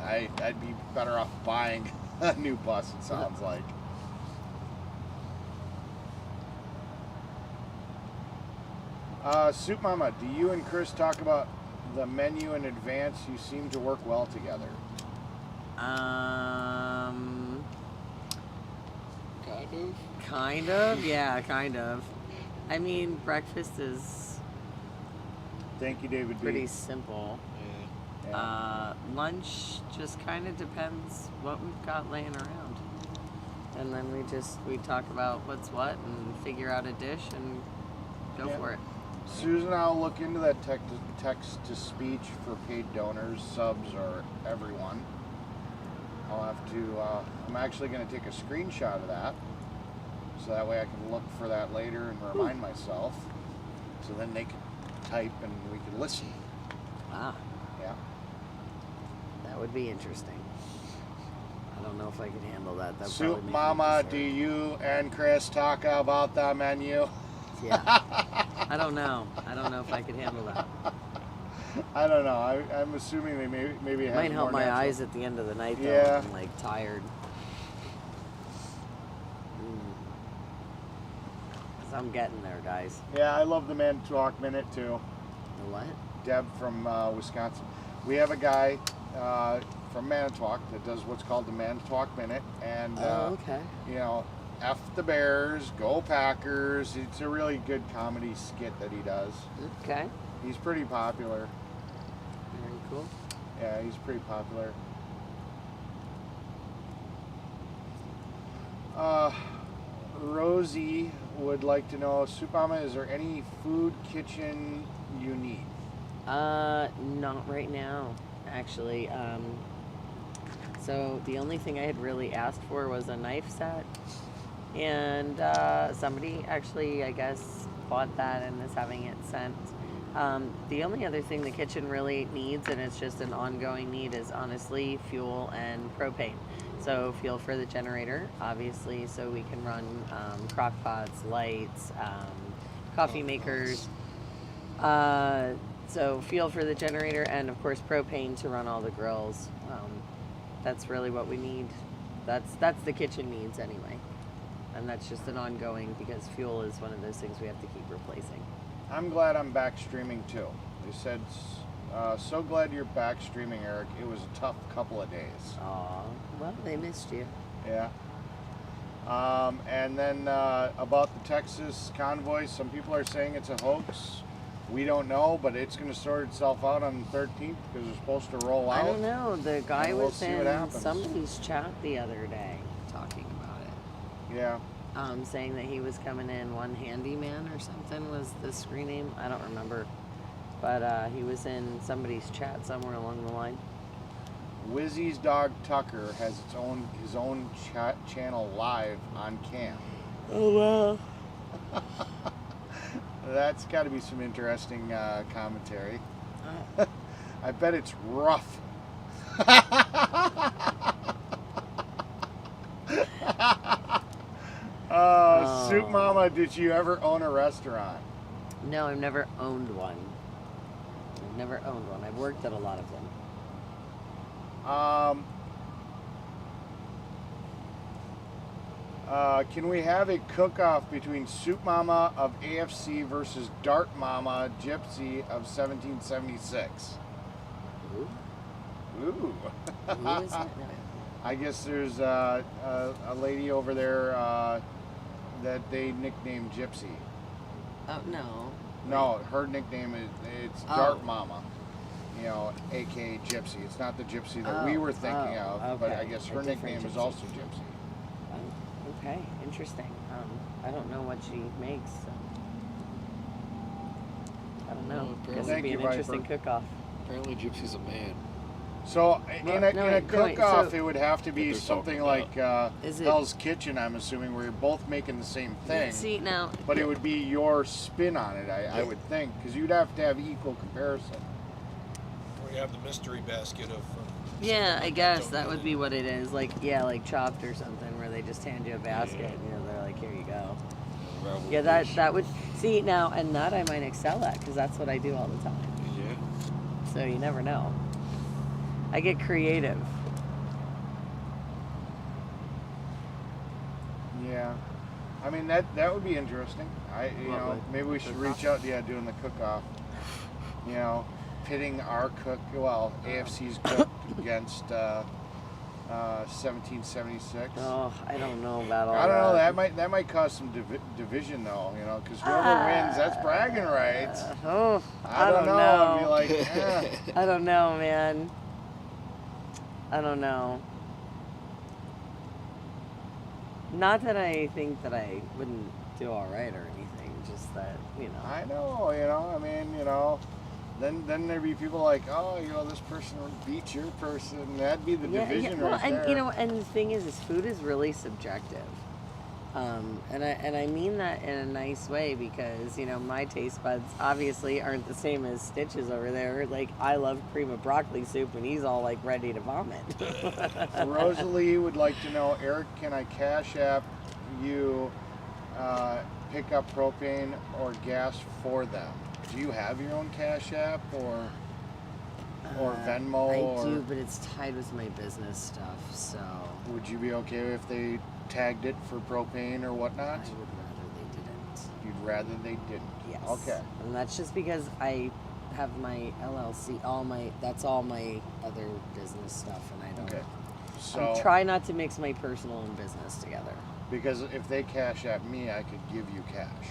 I'd be better off buying a new bus, it sounds like. Soup Mama, do you and Chris talk about the menu in advance? You seem to work well together. Kind of, yeah, kind of. I mean, breakfast is Thank you, David B. pretty simple. Yeah. Lunch just kind of depends what we've got laying around. And then we talk about what's what and figure out a dish and go Yeah. for it. Susan, I'll look into that text-to-speech for paid donors, subs, or everyone. I'll have to, I'm actually going to take a screenshot of that, so that way I can look for that later and remind myself, so then they can type and we can listen. Ah, Yeah. that would be interesting. I don't know if I could handle that. That'd Soup probably make me Mama, dessert. do you and Chris talk about the menu? Yeah. I don't know. I don't know if I could handle that. I don't know. I'm assuming they maybe have Might help more my natural- eyes at the end of the night though. Yeah. I'm like tired. 'Cause I'm getting there, guys. Yeah, I love the Manitowoc Minute too. The what? Deb from Wisconsin. We have a guy from Manitowoc that does what's called the Manitowoc Minute, and Okay. you know, F the Bears, go Packers. It's a really good comedy skit that he does. Okay. He's pretty popular. Very cool. Yeah, he's pretty popular. Rosie would like to know, Soup Mama, is there any food kitchen you need? Not right now, actually. So the only thing I had really asked for was a knife set, and somebody actually, I guess, bought that and is having it sent. The only other thing the kitchen really needs, and it's just an ongoing need, is honestly fuel and propane. So fuel for the generator, obviously, so we can run crock pots, lights, coffee makers. So fuel for the generator, and of course propane to run all the grills. That's really what we need. That's the kitchen needs anyway, and that's just an ongoing, because fuel is one of those things we have to keep replacing. I'm glad I'm back streaming too. They said, so glad you're back streaming, Eric. It was a tough couple of days. Aw, well, they missed you. Yeah. And then about the Texas convoy, some people are saying it's a hoax. We don't know, but it's going to sort itself out on the 13th because they're supposed to roll out. I don't know. The guy and we'll was see what in happens. somebody's chat the other day talking about it. Yeah. Saying that he was coming in. One handyman or something was the screen name. I don't remember. But he was in somebody's chat somewhere along the line. Wizzy's dog Tucker has his own channel live on cam. Oh, wow. That's got to be some interesting commentary. I bet it's rough. Soup Mama, did you ever own a restaurant? No, I've never owned one. I've never owned one. I've worked at a lot of them. Can we have a cook-off between Soup Mama of AFC versus Dart Mama Gypsy of 1776? Ooh. Ooh. Who is that now? I guess there's a lady over there that they nicknamed Gypsy. Oh, no. No, her nickname it's Dart Mama. You know, aka Gypsy. It's not the Gypsy that we were thinking of, but I guess her nickname is also Gypsy. Oh, okay, interesting. I don't know what she makes. So. I don't know. Well, Guess Thank it'd be you, an interesting Viper. cook-off. Apparently, Gypsy's a man. So in a wait, cook-off, so- it would have to What be they're something talking like Is it- Hell's Kitchen, I'm assuming, where you're both making the same thing. See, now... But it would be your spin on it, I would think, because you'd have to have equal comparison. Or you have the mystery basket of. Yeah, I guess that would be what it is. Like, yeah, like Chopped or something, where they just hand you a basket and they're like, here you go. Yeah, that would... See, now, and that I might excel at, because that's what I do all the time. Yeah. So you never know. I get creative. Yeah, I mean that would be interesting. You know, maybe we should reach out. Yeah, doing the cook-off. You know, pitting our cook, AFC's cook against 1776. Oh, I don't know about all that. I don't know. That might cause some division though. You know, because whoever wins, that's bragging rights. I don't know. I'd be like, I don't know, man. I don't know. Not that I think that I wouldn't do all right or anything. Just that, you know. I know. You know. I mean, you know. Then there'd be people like, oh, you know, this person beat your person. That'd be the division well, right and there. you know, and the thing is food is really subjective. And I mean that in a nice way because, you know, my taste buds obviously aren't the same as Stitch's over there. Like, I love cream of broccoli soup and he's all like ready to vomit. Rosalie would like to know, Eric, can I cash app you pick up propane or gas for them? Do you have your own cash app or Venmo? I do, but it's tied with my business stuff, so. Would you be okay if they tagged it for propane or whatnot? I would rather they didn't. You'd rather they didn't? Yes. Okay. And that's just because I have my LLC, that's all my other business stuff, and I don't. Okay. So I try not to mix my personal and business together. Because if they cash app me, I could give you cash.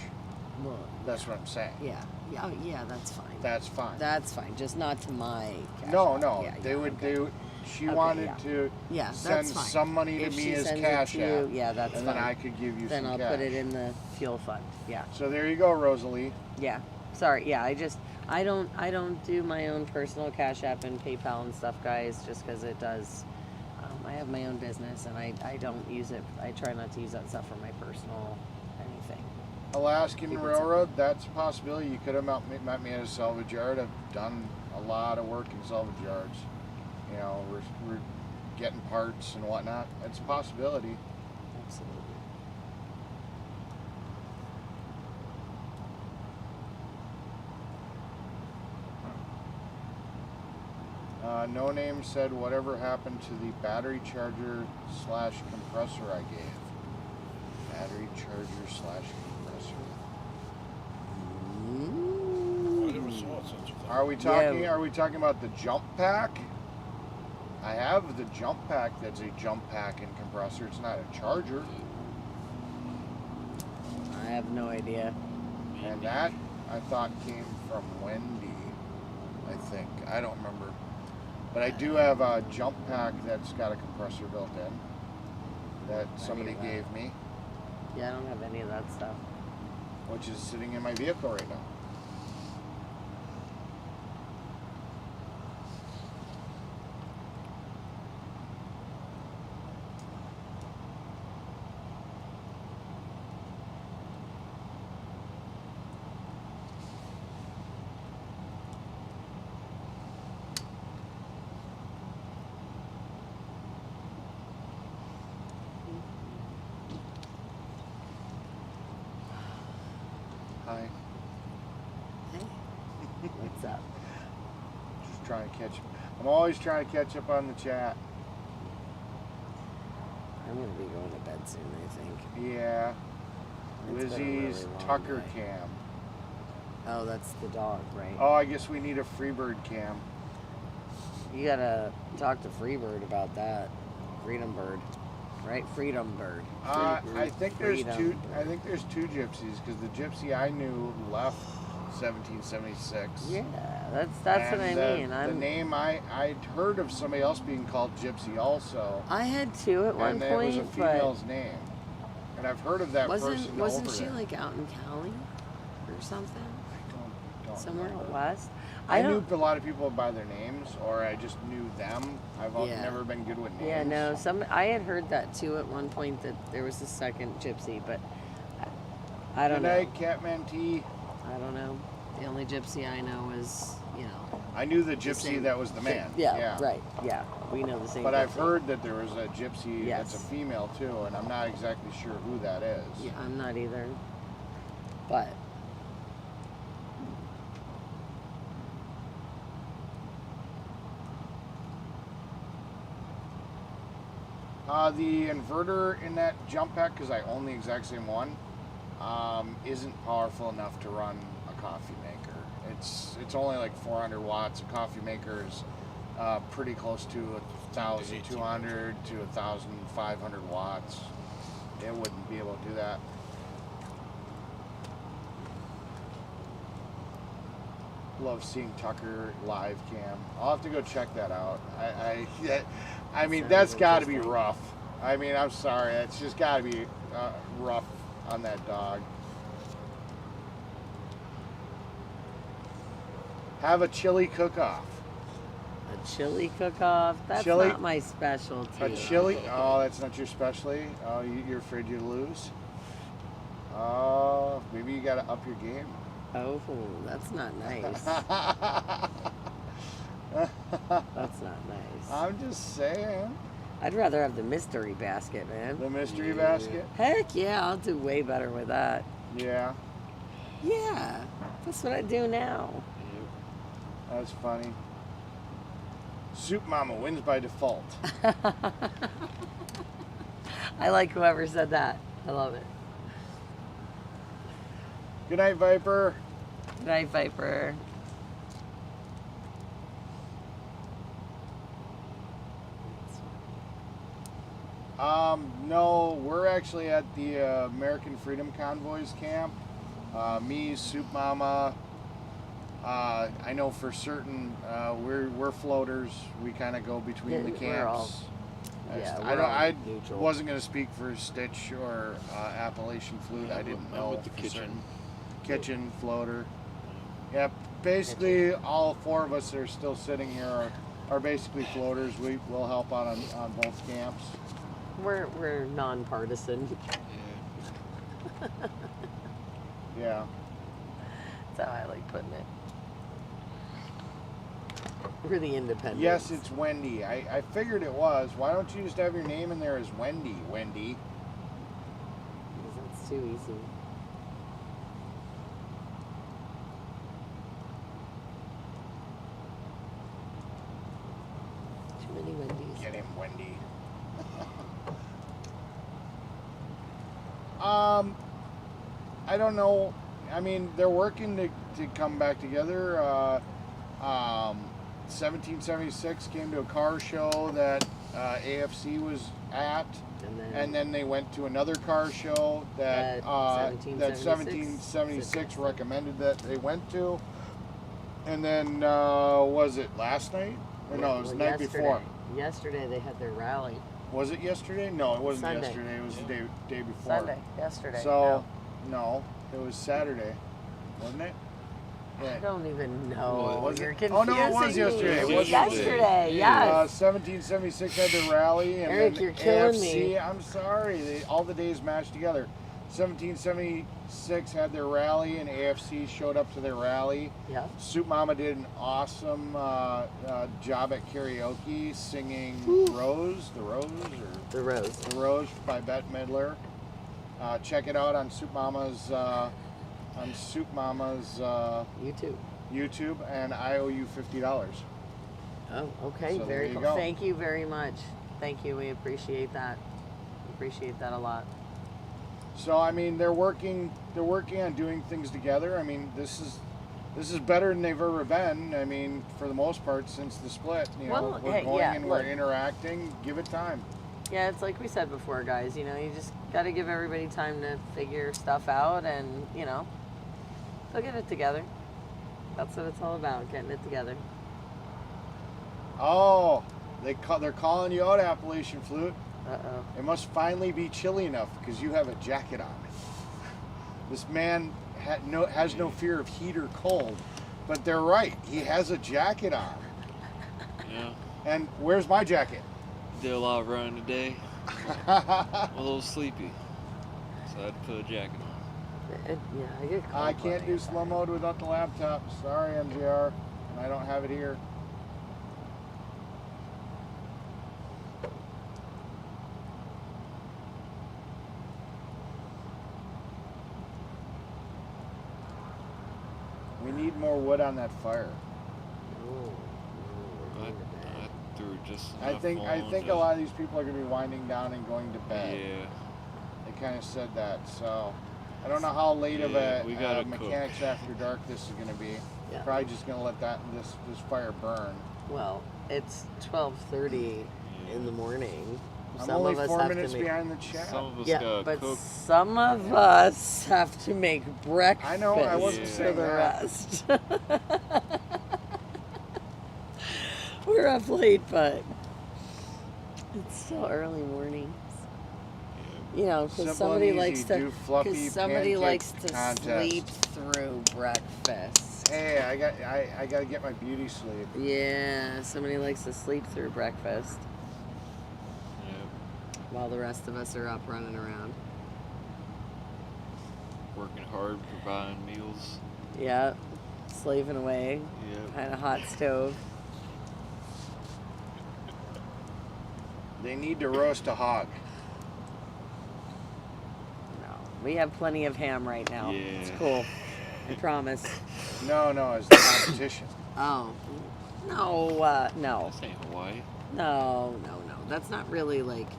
Well, That's what I'm saying. yeah. Oh, yeah, that's fine. That's fine. That's fine, just not to my cash No, app. no. Yeah, They yeah, would. okay. They would. She Okay, wanted yeah. to Yeah, send that's fine. some money to If me she as sends cash it to app. you, yeah, that's and fine. then I could give you Then some I'll cash. put it in the fuel fund. Yeah. So there you go, Rosalie. Yeah. Sorry. Yeah. I don't do my own personal Cash App and PayPal and stuff, guys, just because it does. I have my own business and I don't use it. I try not to use that stuff for my personal anything. Alaskan Keep it Railroad, that's a possibility. You could have met me at a salvage yard. I've done a lot of work in salvage yards. You know, we're getting parts and whatnot. It's a possibility. Absolutely. No Name said, whatever happened to the battery charger / compressor I gave? Battery charger / compressor. I never saw such a thing. Are we talking? Are we talking about the jump pack? I have the jump pack. That's a jump pack and compressor. It's not a charger. I have no idea. And that I thought came from Wendy, I think. I don't remember. But I do have a jump pack that's got a compressor built in that somebody gave me, Yeah, I don't have any of that stuff. which is sitting in my vehicle right now. Hi. What's up? Just trying to catch. I'm always trying to catch up on the chat. I'm gonna be going to bed soon, I think. Yeah. It's been a Lizzie's really long Tucker day. cam. Oh, that's the dog, right? Oh, I guess we need a Freebird cam. You gotta talk to Freebird about that. Freedom Bird, right? Freedom Bird. I think there's Freedom two. Bird. I think there's two gypsies because the gypsy I knew left 1776. Yeah, that's what I And mean. The name I'd heard of somebody else being called Gypsy also, I had two at one and point, it was a female's name, and I've heard of that but person wasn't over she there. like out in Cali or something? Don't Somewhere know. out west? I don't. knew a lot of people by their names, or I just knew them. I've Yeah. never been good with names. Yeah, no. I had heard that too at one point that there was a second gypsy, but I don't Good know. night, Catman T. I don't know. The only gypsy I know is, you know. I knew the the gypsy same- that was the man. Yeah, right. Yeah, we know the same. But I've gypsy. heard that there was a gypsy that's a Yes. female too, and I'm not exactly sure who that is. Yeah, I'm not either. But The inverter in that jump pack, because I own the exact same one, isn't powerful enough to run a coffee maker. It's only like 400 watts. A coffee maker is pretty close to 1,200 to 1,500 watts. It wouldn't be able to do that. Love seeing Tucker live cam. I'll have to go check that out. I mean, Sounds that's got to be interesting. rough. I mean, I'm sorry. It's just got to be rough on that dog. Have a chili cook-off. a chili cook-off, that's Chili- not my specialty. A chili? Oh, that's not your specialty? Oh, you're afraid you lose? Oh, maybe you got to up your game. Oh, that's not nice. That's not nice. I'm just saying. I'd rather have the mystery basket, man. The mystery basket? Heck yeah, I'll do way better with that. Yeah, Yeah, that's what I do now. that's funny. Soup Mama wins by default. I like whoever said that. I love it. Good night, Viper. Good night, Viper. No, we're actually at the American Freedom Convoys camp. Me, Soup Mama. I know for certain we're floaters. We kind of go between Yeah, the we're all- camps. yeah, I we're don't. all I neutral. wasn't going to speak for Stitch or Appalachian Flute. I didn't I'm know with the for kitchen. certain. Kitchen floater. Yeah, basically all four of us that are still sitting here are basically floaters. We'll help out on both camps. We're nonpartisan. Yeah. That's how I like putting it. We're the independents. Yes, it's Wendy. I figured it was. Why don't you just have your name in there as Wendy? Wendy. Because that's too easy. Too many Wendy's. Get him, Wendy. I don't know. I mean, they're working to come back together. 1776 came to a car show that AFC was at, and then they went to another car show that 1776? 1776 recommended that they went to. And then was it last night? Or no, it was the night before. Yesterday they had their rally. Was it yesterday? No, it wasn't Sunday. yesterday. It was the day before. Sunday. Yesterday. So no, it was Saturday, wasn't it? I don't even know. Well, was You're it? confusing Oh no, it was yesterday. me. It was yesterday. Yes. 1776 had their rally, and Eric, then you're killing AFC. me. I'm sorry, all the days matched together. 1776 had their rally, and AFC showed up to their rally. Yeah. Soup Mama did an awesome job at karaoke, singing Rose by Bette Midler. Check it out on Soup Mama's YouTube, and I owe you $50. Oh, okay. So very there you cool. go. Thank you very much. Thank you. We appreciate that. Appreciate that a lot. So I mean, they're working on doing things together. I mean, this is better than they've ever been. I mean, for the most part since the split. You know, we're going and we're interacting. Give it time. Yeah, it's like we said before, guys. You know, you just got to give everybody time to figure stuff out, and you know, they'll get it together. That's what it's all about, getting it together. Oh, they're calling you out, Appalachian Flute. Uh-oh. It must finally be chilly enough because you have a jacket on. This man has no fear of heat or cold, but they're right. He has a jacket on. Yeah. And where's my jacket? Did a lot of running today. I'm a little sleepy, so I had to put a jacket on. Yeah, I get cold. I can't do slow mode without the laptop. Sorry, MGR. And I don't have it here. We need more wood on that fire. I threw just I enough think on a lot of these people are going to be winding down and going to bed. Yeah. They kind of said that. So I don't know how late of a we gotta mechanics after dark this is going to be. Yeah. Probably just going to let this fire burn. Well, it's 12:30 in the morning. I'm Some only of us 4 have minutes to make, behind the chat. Some of us yeah, gotta but cook. some of us have to make breakfast. I know, I wasn't for saying the that. rest. We're up late, but it's still early mornings. You know, because Simple somebody and likes easy, to. do fluffy Because somebody pancake likes to contest. sleep through breakfast. Hey, I got to get my beauty sleep. Yeah, somebody likes to sleep through breakfast Yeah. while the rest of us are up running around. Working hard, providing meals. Yeah, slaving away. Yeah. Behind a hot stove. They need to roast a hog. No, we have plenty of ham right now. Yeah. It's cool. I promise. No, it's the competition. Oh, no, no. This ain't Hawaii. No. That's not really like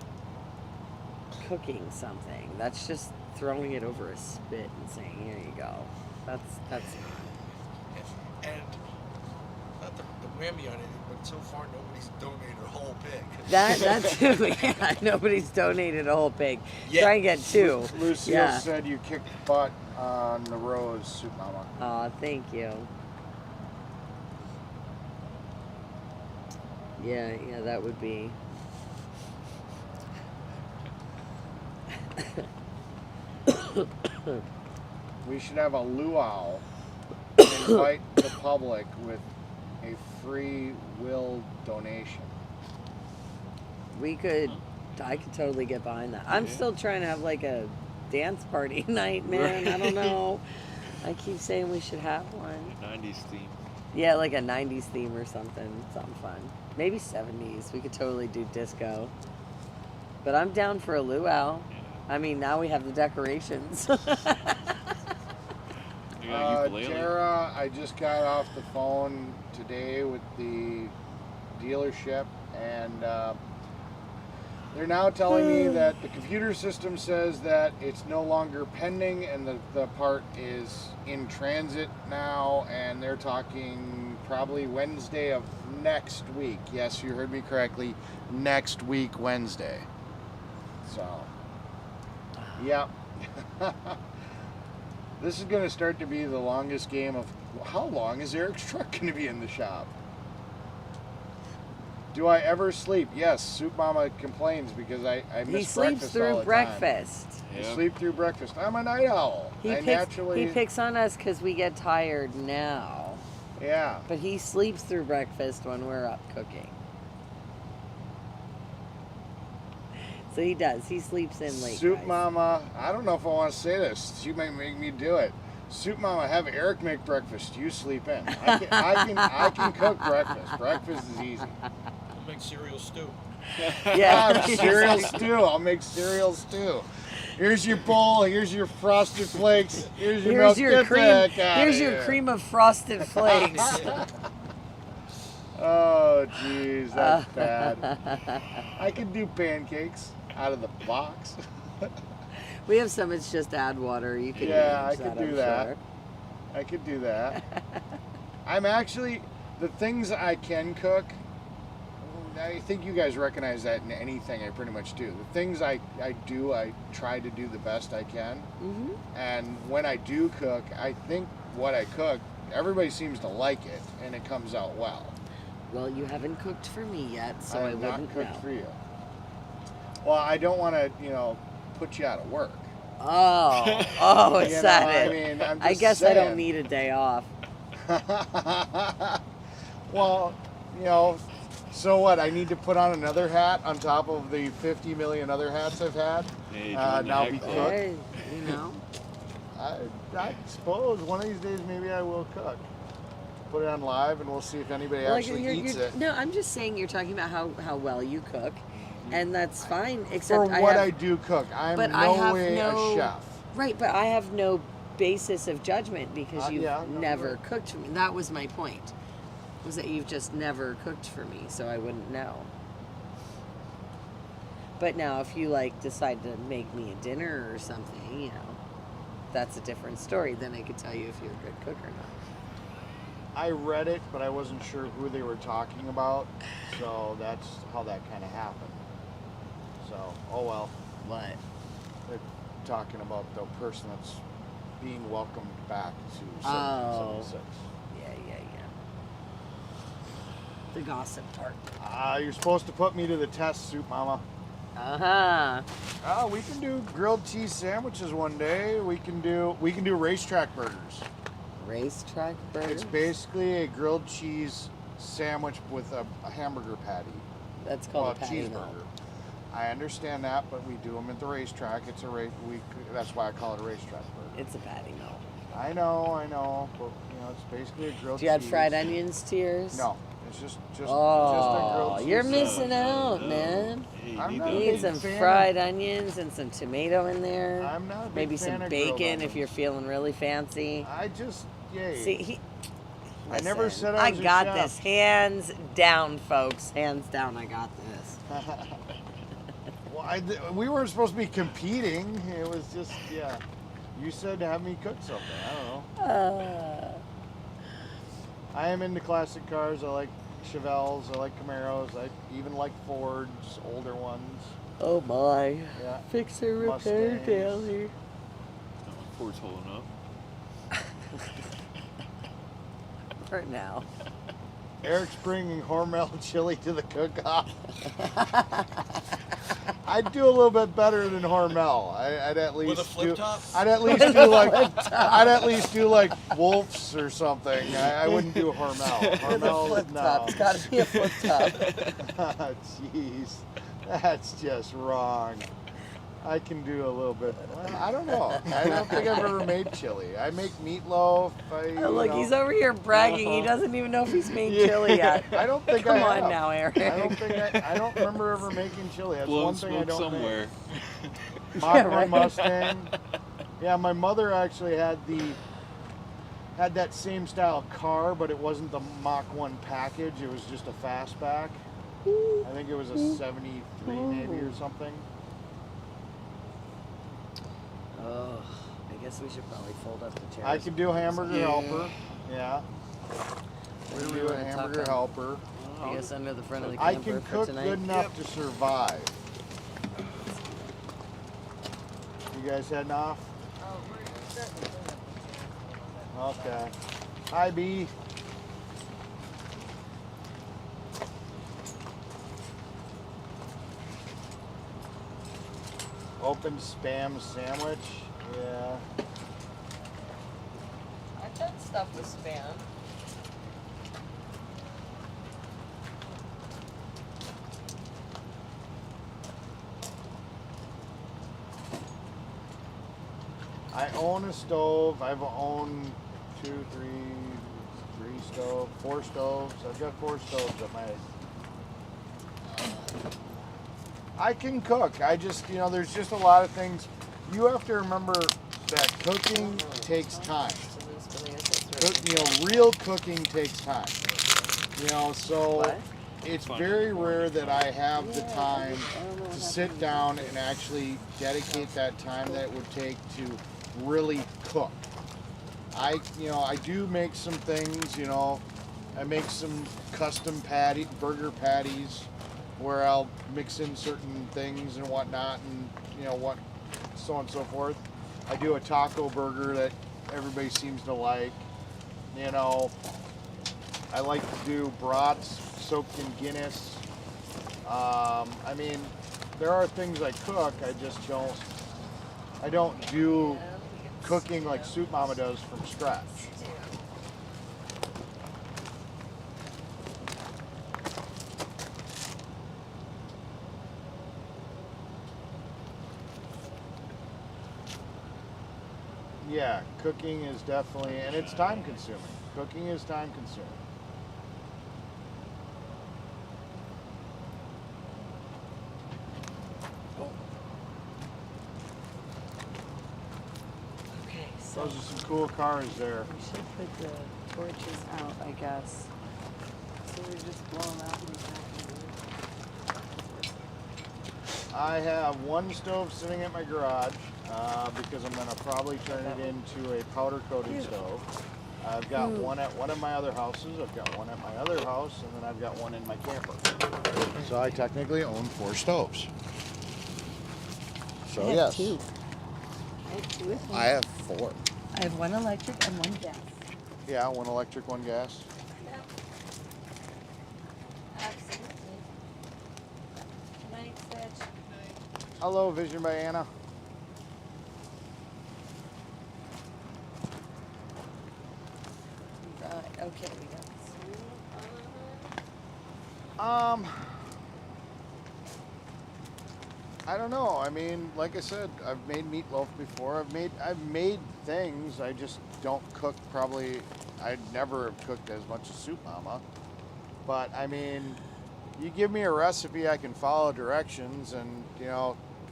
cooking something. That's just throwing it over a spit and saying, "Here you go." That's not. And not the whammy on it, but so far nobody's donated a whole pig. That too. Yeah, nobody's donated a whole pig. Yeah. Try and get two. Lucille Yeah. said you kicked butt on the Rose, Soup Mama. Aw, thank you. Yeah, that would be. We should have a luau. Invite the public with a free will donation. I could totally get behind that. I'm still trying to have like a dance party night, man. I don't know. I keep saying we should have one. 90s theme. Yeah, like a 90s theme or something. Something fun. Maybe 70s. We could totally do disco. But I'm down for a luau. I mean, now we have the decorations. You got ukulele. Tara, I just got off the phone today with the dealership, and they're now telling me that the computer system says that it's no longer pending and the part is in transit now, and they're talking probably Wednesday of next week. Yes, you heard me correctly. Next week, Wednesday. So, yeah. This is going to start to be the longest game of how long is Eric's truck going to be in the shop? Do I ever sleep? Yes. Soup Mama complains because I miss He sleeps breakfast all through the breakfast. time. I Yeah. sleep through breakfast. I'm a night owl. He picks on us because we get tired now. Yeah. But he sleeps through breakfast when we're up cooking. So he does. He sleeps in late. Soup guys. Mama, I don't know if I want to say this. She might make me do it. Soup Mama, have Eric make breakfast. You sleep in. I can cook breakfast. Breakfast is easy. I'll make cereal stew. Yeah. Cereal stew. I'll make cereal stew. Here's your bowl. Here's your frosted flakes. Here's your milk. your Get cream. the heck outta Here's your here. cream of frosted flakes. Oh, jeez, that's bad. I can do pancakes out of the box. We have some. It's just add water. You can. Yeah, I manage could that, do I'm that. sure. I could do that. I'm actually, the things I can cook, I think you guys recognize that in anything I pretty much do. The things I do, I try to do the best I can. Mm-hmm. And when I do cook, I think what I cook, everybody seems to like it, and it comes out well. Well, you haven't cooked for me yet, so I have not wouldn't cooked know. for you. Well, I don't want to, put you out of work. Oh, is that it? I mean, I'm I just guess I don't saying. need a day off. Well, so what? I need to put on another hat on top of the 50 million other hats I've had. Yeah, now be cooked. cooked. Hey, I suppose one of these days maybe I will cook. Put it on live and we'll see if anybody actually eats it. No, I'm just saying you're talking about how well you cook, and that's fine. For Except what I do cook, I'm but no I have way no- a chef. Right, but I have no basis of judgment because you've yeah, no, never you're cooked for me. That was my point. Was that you've just never cooked for me, so I wouldn't know. But now, if you decide to make me a dinner or something, that's a different story. Then I could tell you if you're a good cook or not. I read it, but I wasn't sure who they were talking about, so that's how that kind of happened. So, oh well. What? They're talking about the person that's being welcomed back to Oh. 776. Yeah. The gossip part. You're supposed to put me to the test, Soup Mama. Uh-huh. We can do grilled cheese sandwiches one day. We can do racetrack burgers. Racetrack burgers? It's basically a grilled cheese sandwich with a hamburger patty. That's called a patty cheeseburger. melt. I understand that, but we do them at the racetrack. It's a race. That's why I call it a racetrack burger. It's a patty melt. I know, but it's basically a grilled. Do you add cheese. fried onions to yours? No, it's just a grilled Oh, cheese. you're sandwich. missing out, man. I'm You not a need big some fan fried onions and some tomato in there. I'm not a big Maybe fan some of grilled bacon if onions. you're feeling really fancy. Yay. See, I never listen, said I was a got chef. this. Hands down, folks. Hands down, I got this. Well, we weren't supposed to be competing. It was just, you said to have me cook something. I don't know. I am into classic cars. I like Chevelles. I like Camaros. I even like Fords, older ones. Oh my. Yeah. Fixer repair Mustangs. daily. Ford's holding up. For now. Eric's bringing Hormel chili to the cook-off. I'd do a little bit better than Hormel. I'd at least With a flip top? I'd at least do like Wolf's or something. I wouldn't do Hormel. Hormel, flip no. top. It's got to be a flip top. Jeez, that's just wrong. I can do a little bit. Well, I don't know. I don't think I've ever made chili. I make meatloaf. Look, he's over here bragging. He doesn't even know if he's made chili yet. I don't think Come I on have. now, Eric. I don't remember ever making chili. That's Blowing one thing I smoke don't somewhere. make. Mach 1 right. Mustang. Yeah, my mother actually had that same style car, but it wasn't the Mach 1 package. It was just a fastback. I think it was a 73 maybe or something. Oh, I guess we should probably fold up the chairs. I could do hamburger Yeah. helper. Yeah. Where We do we do a wanna hamburger tuck 'em? helper. I guess under the front of the I camper can for cook tonight. good enough to survive. You guys heading off? Oh, we're starting to clean up. Okay. Hi, B. Open spam sandwich. Yeah. I've done stuff with spam. I own a stove. I've owned four stoves. I've got 4 stoves at my. I can cook. I just, there's just a lot of things. You have to remember that cooking takes time. Real cooking takes time. So What? it's very rare that I have the time to sit down and actually dedicate that time that it would take to really cook. I do make some things, I make some custom burger patties where I'll mix in certain things and whatnot and, so on and so forth. I do a taco burger that everybody seems to like. I like to do brats soaked in Guinness. There are things I cook, I don't do cooking like Soup Mama does from scratch. Yeah, cooking is definitely, and it's time consuming. Cooking is time consuming. Okay, so Those are some cool cars there. we should put the torches out, I guess. So we just blow them out and back in the I have one stove sitting at my garage because I'm going to probably turn it into a powder coated stove. I've got one at one of my other houses, I've got one at my other house, and then I've got one in my camper. So I technically own 4 stoves. So yes. Two. I have 2 at home. I have 4. I have 1 electric and 1 gas. Yeah, 1 electric, 1 gas. Absolutely. Night, Fetch. Hello, Vision by Anna. Okay, we got I don't know. Like I said, I've made meatloaf before. I've made things. I just don't cook. Probably, I'd never have cooked as much as Soup Mama. But you give me a recipe, I can follow directions, and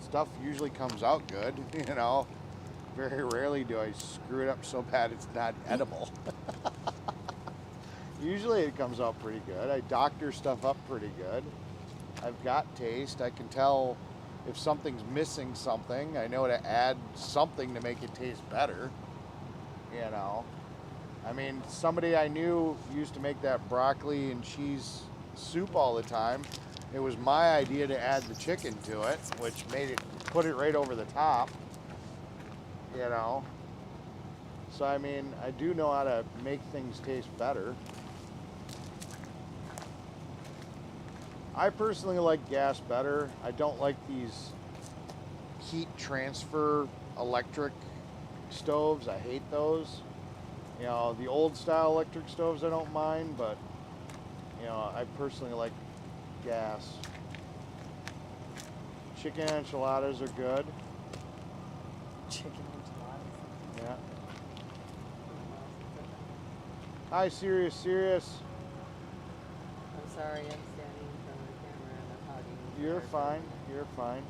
stuff usually comes out good. Very rarely do I screw it up so bad it's not edible. Usually it comes out pretty good. I doctor stuff up pretty good. I've got taste. I can tell if something's missing something. I know to add something to make it taste better. Somebody I knew used to make that broccoli and cheese soup all the time. It was my idea to add the chicken to it, which put it right over the top. So I do know how to make things taste better. I personally like gas better. I don't like these heat transfer electric stoves. I hate those. The old style electric stoves I don't mind, but I personally like gas. Chicken enchiladas are good. chicken enchiladas. Yeah. Hi, Sirius. I'm sorry, I'm standing in front of the camera and I'm hogging. You're fine. You're fine.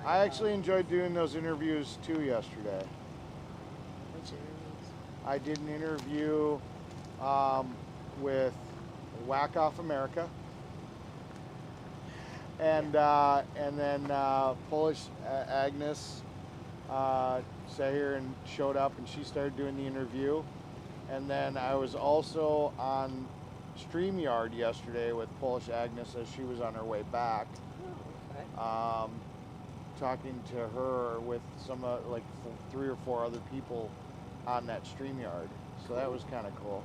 I actually enjoyed doing those interviews too yesterday. Which interviews? I did an interview with Whack Off America, and then Polish Agnes sat here and showed up, and she started doing the interview. And then I was also on StreamYard yesterday with Polish Agnes as she was on her way back. Oh, okay. Talking to her with some like 3 or 4 other people on that StreamYard. So that was kind of cool.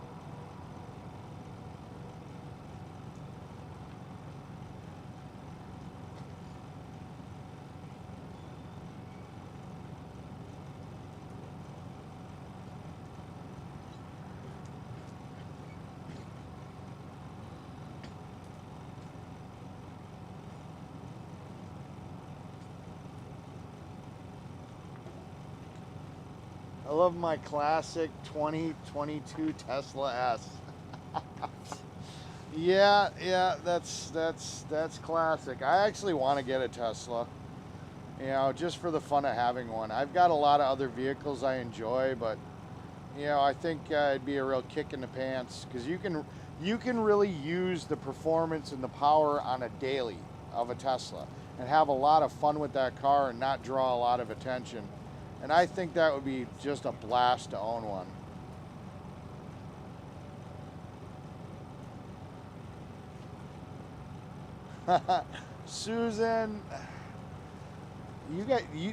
I love my classic 2022 Tesla S. yeah, that's classic. I actually want to get a Tesla, you know, just for the fun of having one. I've got a lot of other vehicles I enjoy, but you know, I think it'd be a real kick in the pants because you can really use the performance and the power on a daily of a Tesla and have a lot of fun with that car and not draw a lot of attention. And I think that would be just a blast to own one. Susan,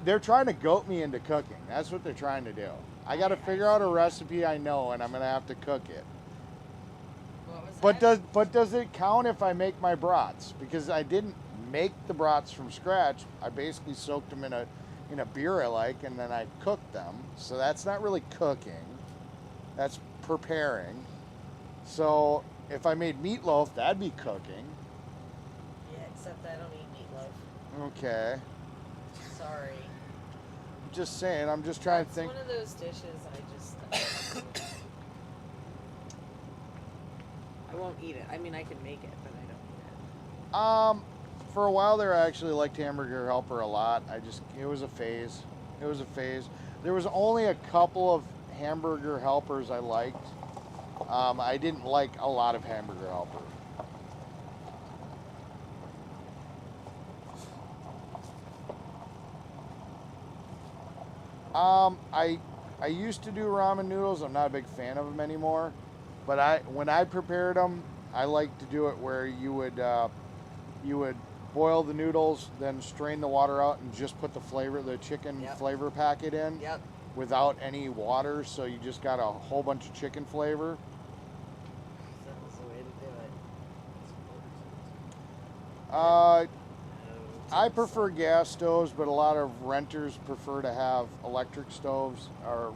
they're trying to goat me into cooking. That's what they're trying to do. I got to figure out a recipe I know, and I'm gonna have to cook it. But does it count if I make my brats? Because I didn't make the brats from scratch. I basically soaked them in a beer I like, and then I cooked them. So that's not really cooking. That's preparing. So if I made meatloaf, that'd be cooking. Yeah, except I don't eat meatloaf. Okay. Sorry. I'm just saying. I'm just trying to think. It's one of those dishes I won't eat it. I mean, I can make it, but I don't eat it. For a while there, I actually liked Hamburger Helper a lot. It was a phase. There was only a couple of Hamburger Helpers I liked. I didn't like a lot of Hamburger Helper. I used to do ramen noodles. I'm not a big fan of them anymore. But when I prepared them, I like to do it where you would boil the noodles, then strain the water out, and just put the chicken flavor packet in without any water. So you just got a whole bunch of chicken flavor. That was the way to do it. I prefer gas stoves, but a lot of renters prefer to have electric stoves, or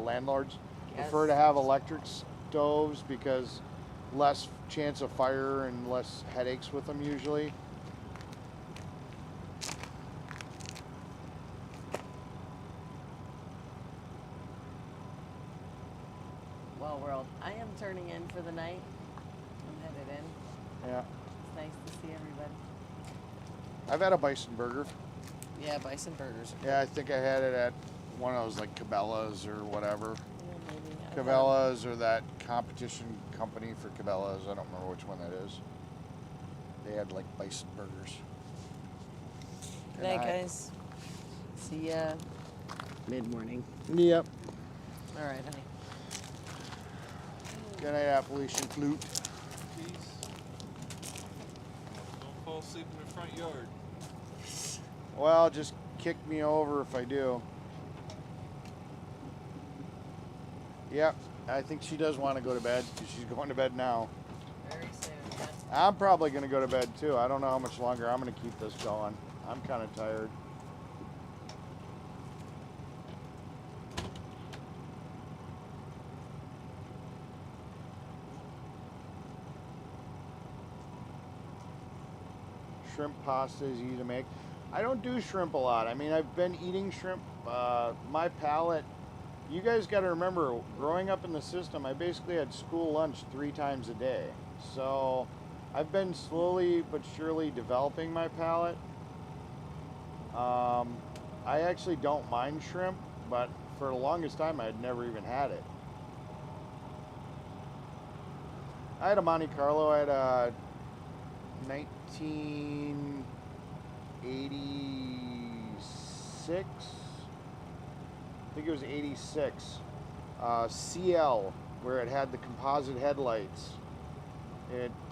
landlords prefer to have electric stoves because less chance of fire and less headaches with them usually. Well, world, I am turning in for the night. I'm headed in. Yeah. It's nice to see everybody. I've had a bison burger. Yeah, bison burgers. Yeah, I think I had it at one of those like Cabela's or whatever. Yeah, maybe. Cabela's or that competition company for Cabela's. I don't remember which one that is. They had like bison burgers. Good night, guys. See ya mid-morning. Yep. All right, honey. Good night, Appalachian Flute. Peace. Don't fall asleep in the front yard. Well, just kick me over if I do. Yep, I think she does want to go to bed because she's going to bed now. Very soon. I'm probably going to go to bed too. I don't know how much longer I'm going to keep this going. I'm kind of tired. Shrimp pasta is easy to make. I don't do shrimp a lot. I mean, I've been eating shrimp. My palate, you guys got to remember, growing up in the system, I basically had school lunch 3 times a day. So I've been slowly but surely developing my palate. I actually don't mind shrimp, but for the longest time, I'd never even had it. I had a Monte Carlo. I had a 1986. I think it was 86. CL, where it had the composite headlights.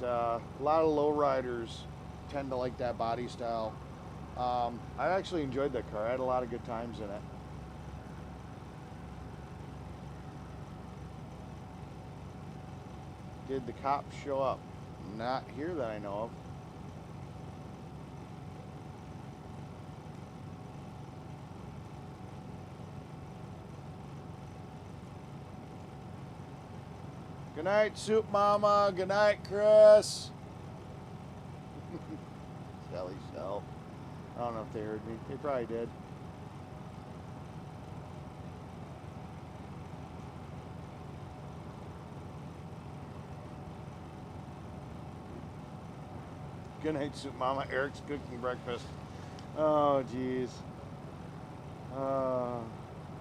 A lot of lowriders tend to like that body style. I actually enjoyed that car. I had a lot of good times in it. did the cops show up? Not here that I know of. Good night, Soup Mama. Good night, Chris. Sally Shell. I don't know if they heard me. They probably did. Good night, Soup Mama. Eric's cooking breakfast. Oh, jeez.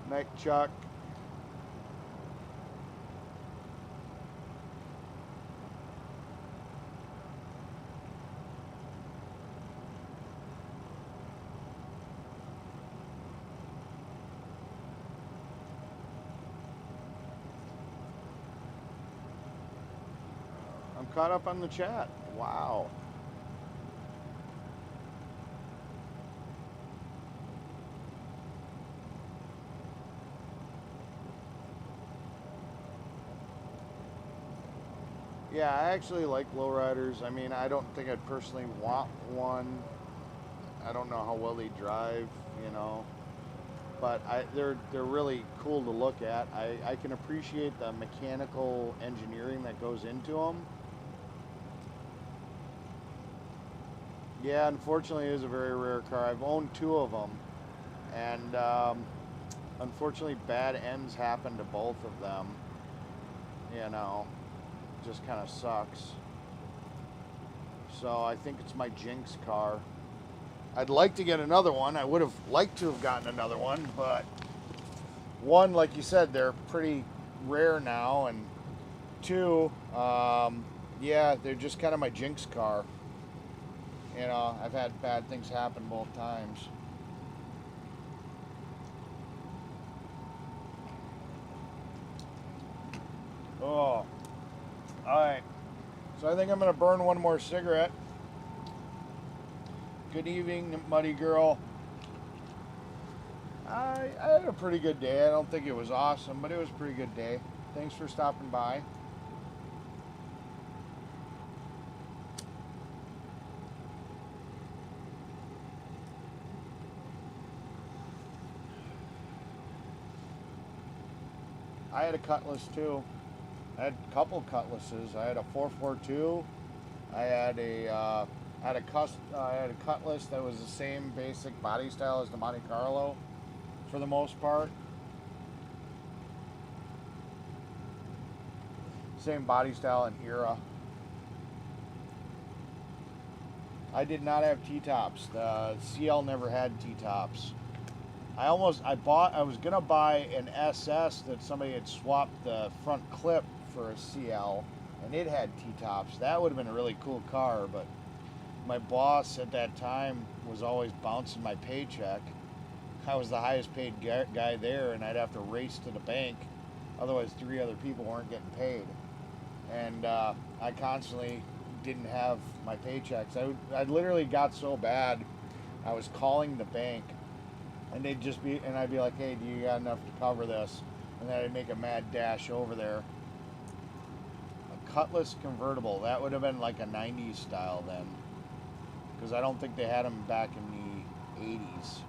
Night, Chuck. I'm caught up on the chat. Wow. Yeah, I actually like lowriders. I mean, I don't think I'd personally want one. I don't know how well they drive, you know. But they're really cool to look at. I can appreciate the mechanical engineering that goes into them. Yeah, unfortunately, it is a very rare car. I've owned 2 of them, and unfortunately, bad ends happen to both of them. You know, just kind of sucks. So I think it's my jinx car. I'd like to get another one. I would have liked to have gotten another one, but one, like you said, they're pretty rare now, and 2, yeah, they're just kind of my jinx car. You know, I've had bad things happen both times. Oh, alright. So I think I'm going to burn one more cigarette. Good evening, Muddy Girl. I had a pretty good day. I don't think it was awesome, but it was a pretty good day. Thanks for stopping by. I had a Cutlass too. I had a couple Cutlasses. I had a 442. I had a Cutlass that was the same basic body style as the Monte Carlo, for the most part. Same body style and era. I did not have T-tops. The CL never had T-tops. I was gonna buy an SS that somebody had swapped the front clip for a CL, and it had T-tops. That would have been a really cool car, but my boss at that time was always bouncing my paycheck. I was the highest paid guy there, and I'd have to race to the bank. Otherwise, 3 other people weren't getting paid. And I constantly didn't have my paychecks. I literally got so bad, I was calling the bank, and I'd be like, hey, do you got enough to cover this? And then I'd make a mad dash over there. A Cutlass Convertible, that would have been like a 90s style then. Because I don't think they had them back in the 80s.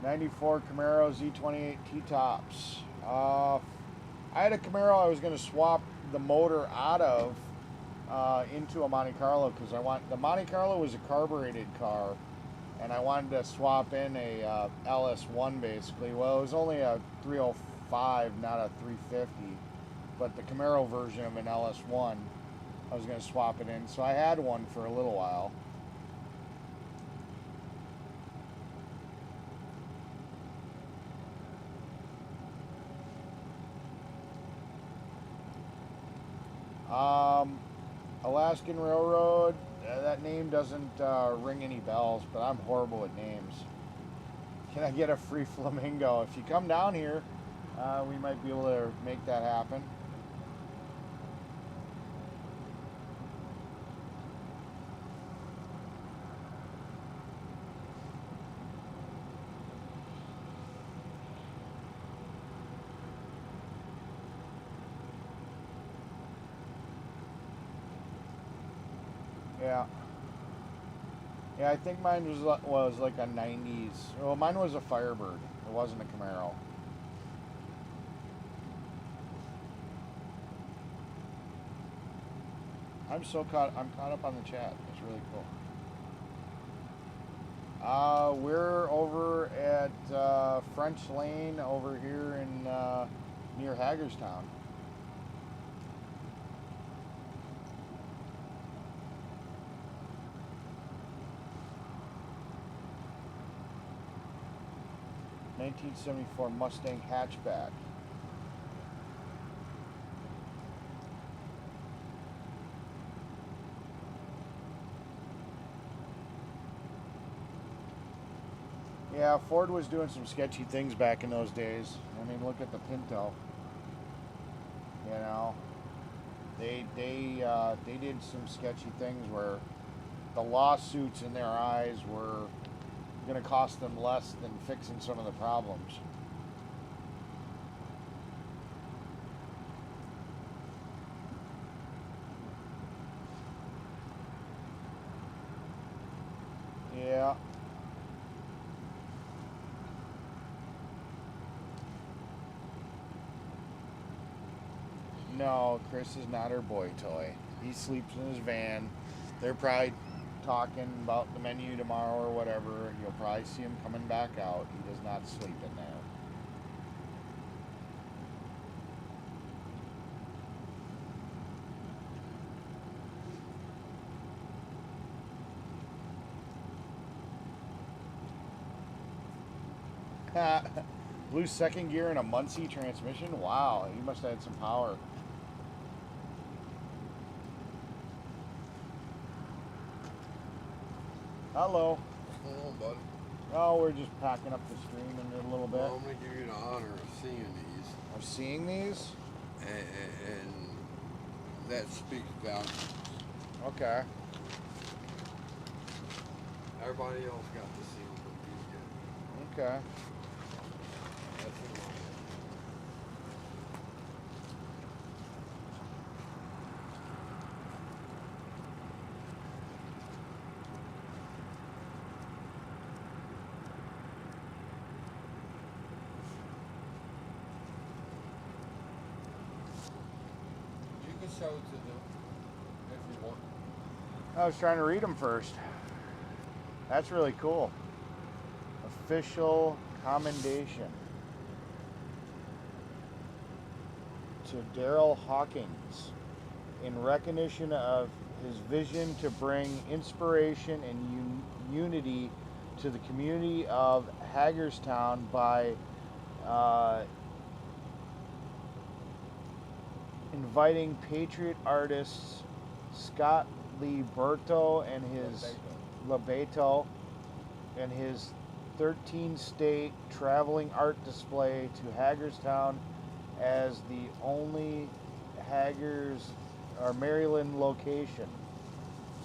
'94 Camaro Z28 T-tops. I had a Camaro I was going to swap the motor out of into a Monte Carlo, because the Monte Carlo was a carbureted car, and I wanted to swap in a LS1 basically. Well, it was only a 305, not a 350, but the Camaro version of an LS1, I was going to swap it in. So I had one for a little while. Alaskan Railroad, that name doesn't ring any bells, but I'm horrible at names. Can I get a free flamingo? If you come down here, we might be able to make that happen. Yeah, I think mine was like a 90s. Well, mine was a Firebird. It wasn't a Camaro. I'm caught up on the chat. It's really cool. We're over at French Lane over here in near Hagerstown. '74 Mustang Hatchback. Yeah, Ford was doing some sketchy things back in those days. I mean, look at the Pinto. You know, they did some sketchy things where the lawsuits in their eyes were going to cost them less than fixing some of the problems. Yeah. No, Chris is not her boy toy. He sleeps in his van. They're probably talking about the menu tomorrow or whatever. You'll probably see him coming back out. He does not sleep in there. Blue second gear and a Muncie transmission? Wow, you must have had some power. Hello. What's going on, bud? Oh, we're just packing up the stream in a little bit. Well, I'm going to give you the honor of seeing these. Of seeing these? And that speaks volumes. Okay. Everybody else got to see them, but you did. Okay. That's in line. You can show it to them if you want. I was trying to read them first. That's really cool. Official commendation to Daryl Hawkins in recognition of his vision to bring inspiration and unity to the community of Hagerstown by inviting patriot artists Scott Liberto and his Lebeto and his 13-state traveling art display to Hagerstown as the only Maryland location.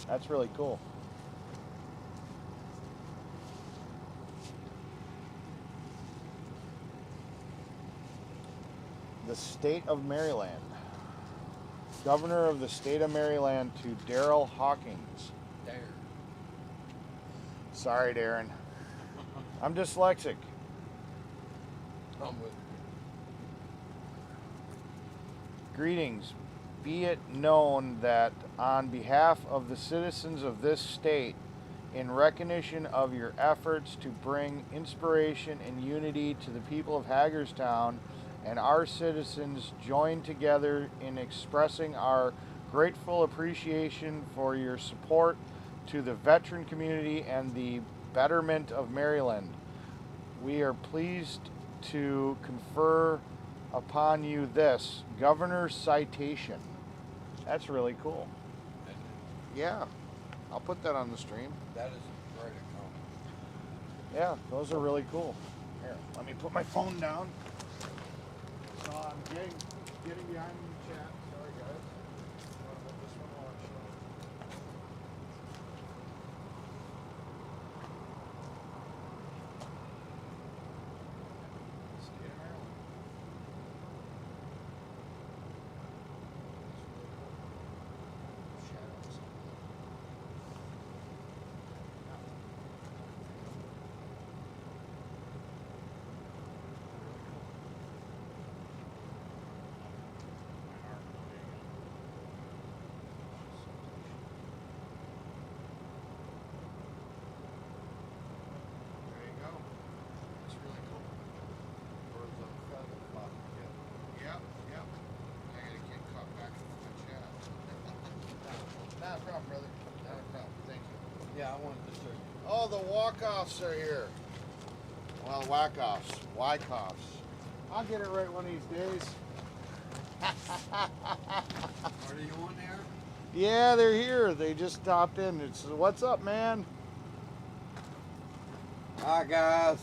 That's really cool. The state of Maryland. Governor of the state of Maryland to Daryl Hawkins. Darren. Sorry, Darren. I'm dyslexic. I'm with Greetings. Be it known that on behalf of the citizens of this state, in recognition of your efforts to bring inspiration and unity to the people of Hagerstown, and our citizens join together in expressing our grateful appreciation for your support to the veteran community and the betterment of Maryland. We are pleased to confer upon you this Governor's citation. That's really cool. Yeah, I'll put that on the stream. That is a great accomplishment. Yeah, those are really cool. Here, let me put my phone down. So I'm getting behind the chat. Sorry, guys. I'm gonna put this one while I'm showing. State of Maryland. Shadows. Not Oh, the walk-offs are here. Well, whack-offs. Whack-offs. I'll get it right one of these days. Are you on there? Yeah, they're here. They just stopped in. It's what's up, man? Hi, guys.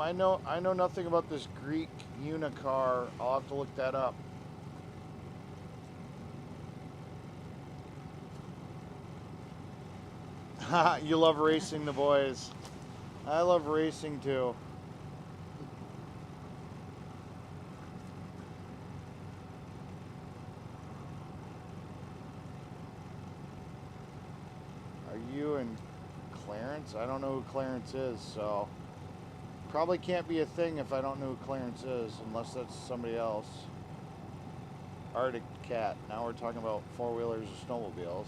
I know nothing about this Greek unicar. I'll have to look that up. You love racing, the boys. I love racing too. Are you and Clarence? I don't know who Clarence is, so probably can't be a thing if I don't know who Clarence is, unless that's somebody else. Arctic Cat. Now we're talking about four-wheelers or snowmobiles.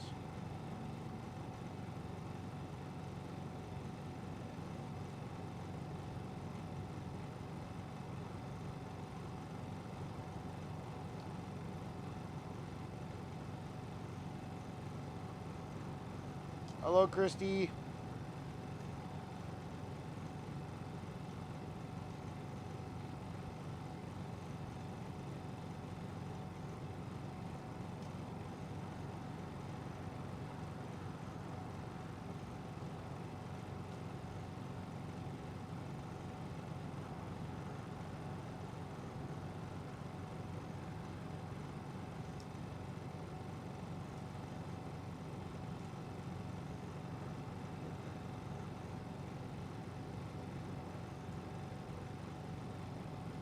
Hello, Christy.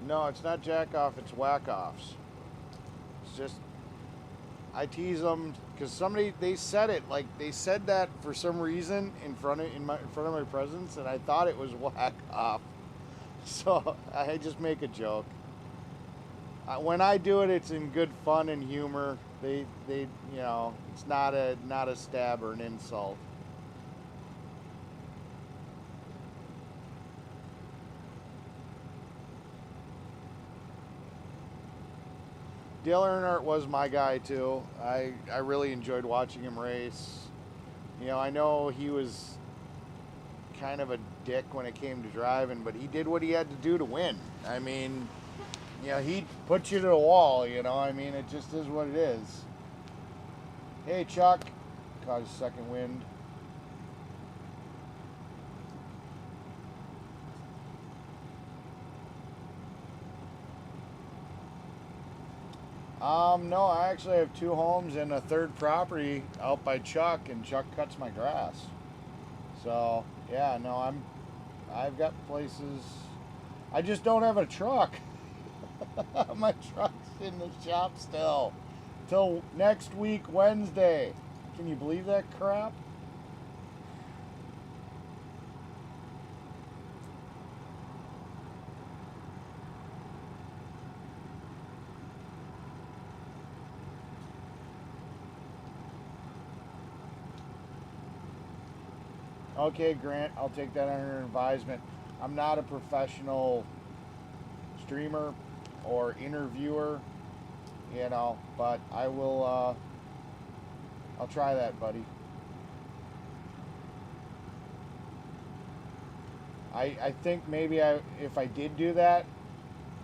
No, it's not jack off, it's whack offs. It's just, I tease them because they said it, like they said that for some reason in front of my presence, and I thought it was whack off. So I just make a joke. When I do it, it's in good fun and humor. They it's not a stab or an insult. Dale Earnhardt was my guy too. I really enjoyed watching him race. I know he was kind of a dick when it came to driving, but he did what he had to do to win. I mean, he put you to the wall, I mean, it just is what it is. Hey, Chuck. Caught his second wind. No, I actually have 2 homes and a third property out by Chuck, and Chuck cuts my grass. So, yeah, no, I've got places. I just don't have a truck. My truck's in the shop still. Till next week, Wednesday. Can you believe that crap? Okay, Grant, I'll take that under advisement. I'm not a professional streamer or interviewer, but I will, I'll try that, buddy. I think maybe if I did do that,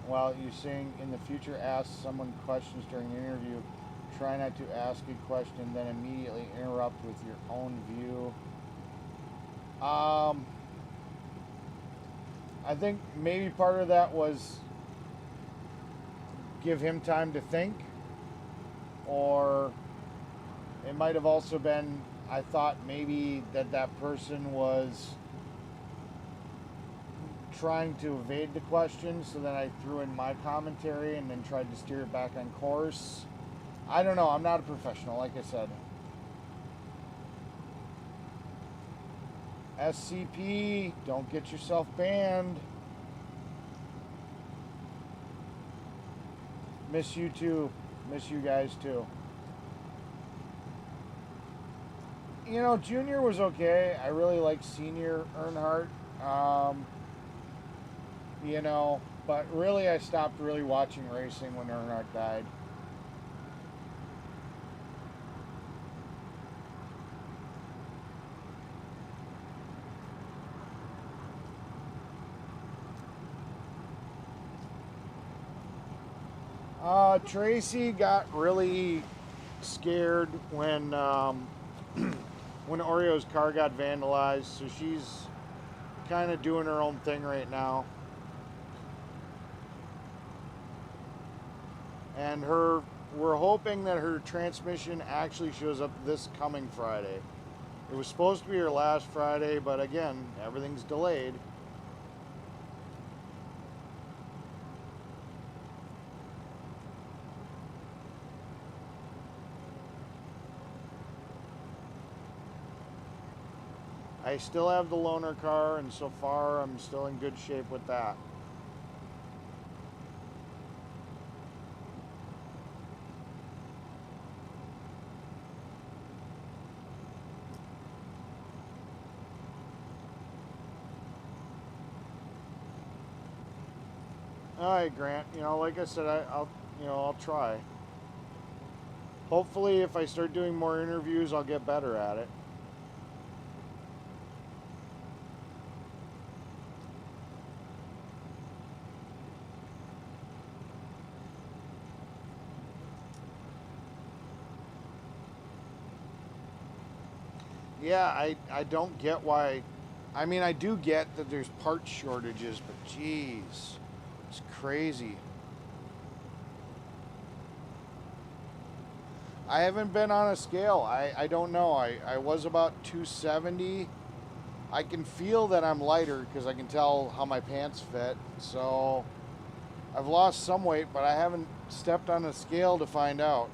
well, you're saying in the future ask someone questions during an interview. Try not to ask a question, then immediately interrupt with your own view. I think maybe part of that was give him time to think, or it might have also been I thought maybe that person was trying to evade the question, so then I threw in my commentary and then tried to steer it back on course. I don't know. I'm not a professional, like I said. SCP, don't get yourself banned. Miss you too. Miss you guys too. Junior was okay. I really liked Senior Earnhardt. you know. But really, I stopped really watching racing when Earnhardt died. Tracy got really scared when when Oreo's car got vandalized, so she's kind of doing her own thing right now. And we're hoping that her transmission actually shows up this coming Friday. It was supposed to be her last Friday, but again, everything's delayed. I still have the loaner car, and so far I'm still in good shape with that. All right, Grant. You know, like I said, I'll try. Hopefully, if I start doing more interviews, I'll get better at it. Yeah, I don't get why. I mean, I do get that there's part shortages, but geez, it's crazy. I haven't been on a scale. I don't know. I was about 270. I can feel that I'm lighter because I can tell how my pants fit. So I've lost some weight, but I haven't stepped on a scale to find out.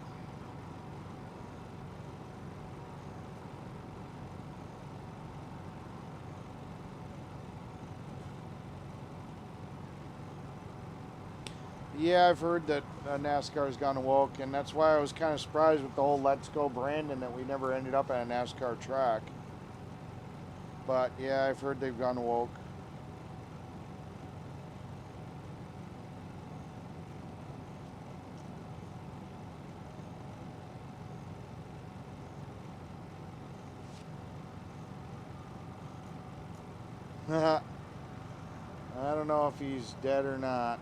Yeah, I've heard that NASCAR's gone woke, and that's why I was kind of surprised with the whole Let's Go Brandon that we never ended up at a NASCAR track. But yeah, I've heard they've gone woke. I don't know if he's dead or not.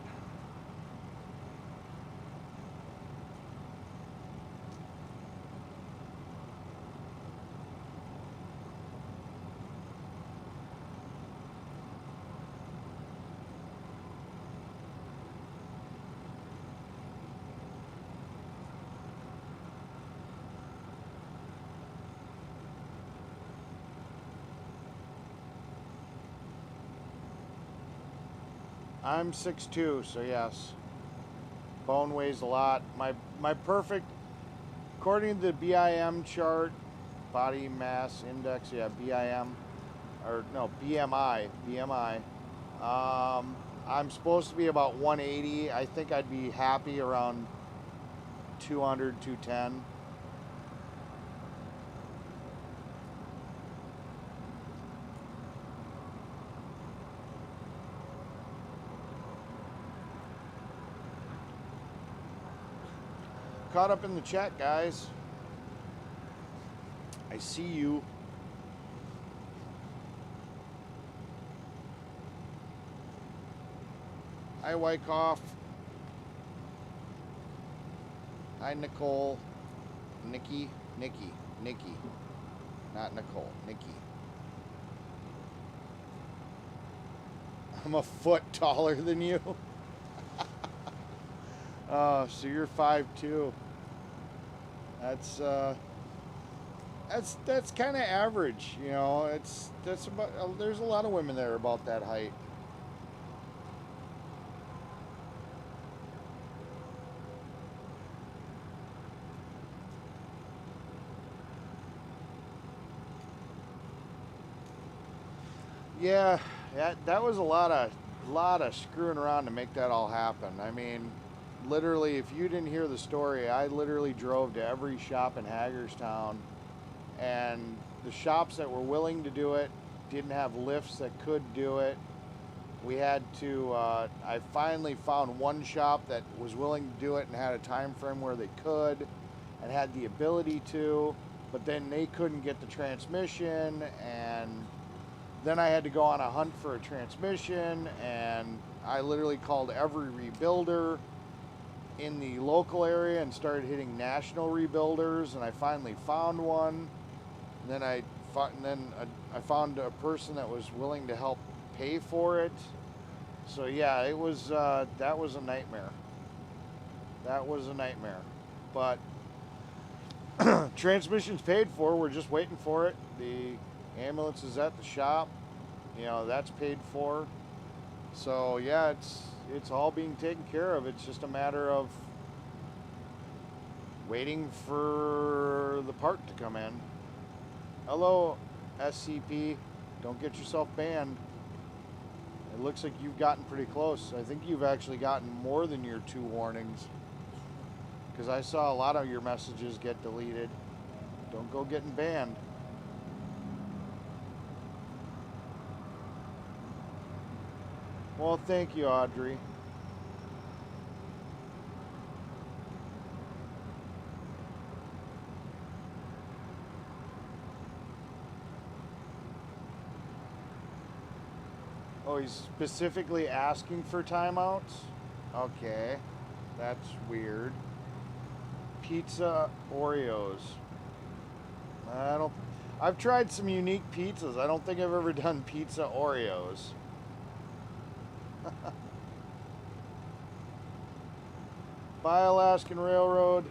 I'm 6'2", so yes. Bone weighs a lot. My perfect, according to the BIM chart, body mass index, yeah, BIM, or no, BMI. I'm supposed to be about 180. I think I'd be happy around 200, 210. Caught up in the chat, guys. I see you. Hi, Wyckoff. Hi, Nicole. Nikki. Not Nicole, Nikki. I'm a foot taller than you. Oh, so you're 5'2". That's kind of average, you know. That's about. There's a lot of women that are about that height. Yeah, that was a lot of screwing around to make that all happen. I mean, literally, if you didn't hear the story, I literally drove to every shop in Hagerstown, and the shops that were willing to do it didn't have lifts that could do it. we had to, I finally found one shop that was willing to do it and had a time frame where they could and had the ability to, but then they couldn't get the transmission, and then I had to go on a hunt for a transmission, and I literally called every rebuilder in the local area and started hitting national rebuilders, and I finally found one. And then I found a person that was willing to help pay for it. So yeah, it was that was a nightmare. That was a nightmare. But transmission's paid for. We're just waiting for it. The ambulance is at the shop. You know, that's paid for. So yeah, it's all being taken care of. It's just a matter of waiting for the part to come in. Hello, SCP. Don't get yourself banned. It looks like you've gotten pretty close. I think you've actually gotten more than your 2 warnings, because I saw a lot of your messages get deleted. Don't go getting banned. Well, thank you, Audrey. Oh, he's specifically asking for timeouts? Okay, that's weird. Pizza Oreos. I've tried some unique pizzas. I don't think I've ever done pizza Oreos. Bye, Alaskan Railroad.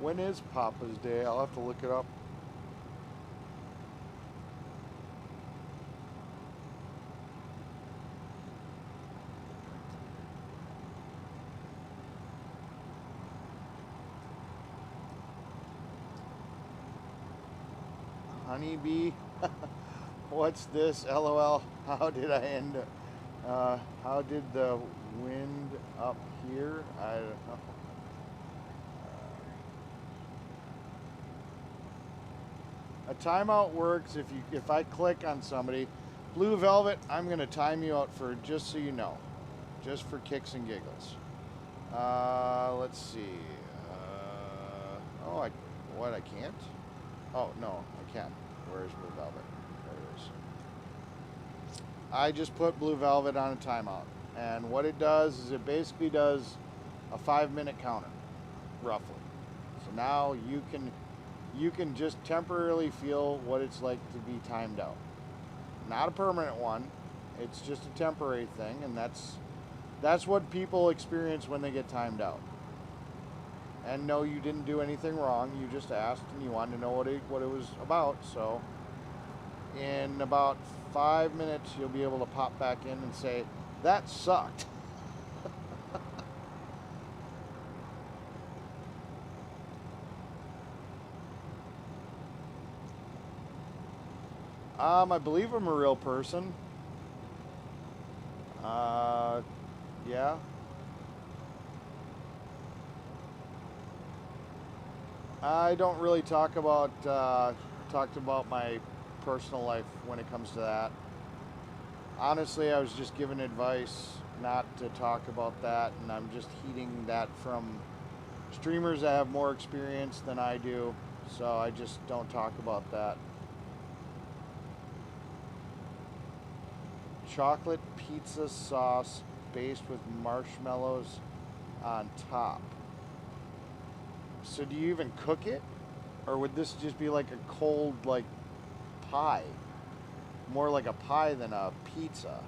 When is Papa's Day? I'll have to look it up. Honeybee? What's this? LOL. How did I end up? How did the wind up here? I don't know. A timeout works if I click on somebody. Blue Velvet, I'm going to time you out for, just so you know, just for kicks and giggles. Let's see. I can't? Oh, no, I can. Where is Blue Velvet? There it is. I just put Blue Velvet on a timeout. And what it does is it basically does a 5-minute counter, roughly. So now you can just temporarily feel what it's like to be timed out. Not a permanent one. It's just a temporary thing, and that's what people experience when they get timed out. And no, you didn't do anything wrong. You just asked and you wanted to know what it was about. So in about 5 minutes, you'll be able to pop back in and say, that sucked. I believe I'm a real person. Yeah. I don't really talk about my personal life when it comes to that. Honestly, I was just given advice not to talk about that, and I'm just heeding that from streamers that have more experience than I do, so I just don't talk about that. Chocolate pizza sauce based with marshmallows on top. So do you even cook it? Or would this just be like a cold, like, pie? More like a pie than a pizza.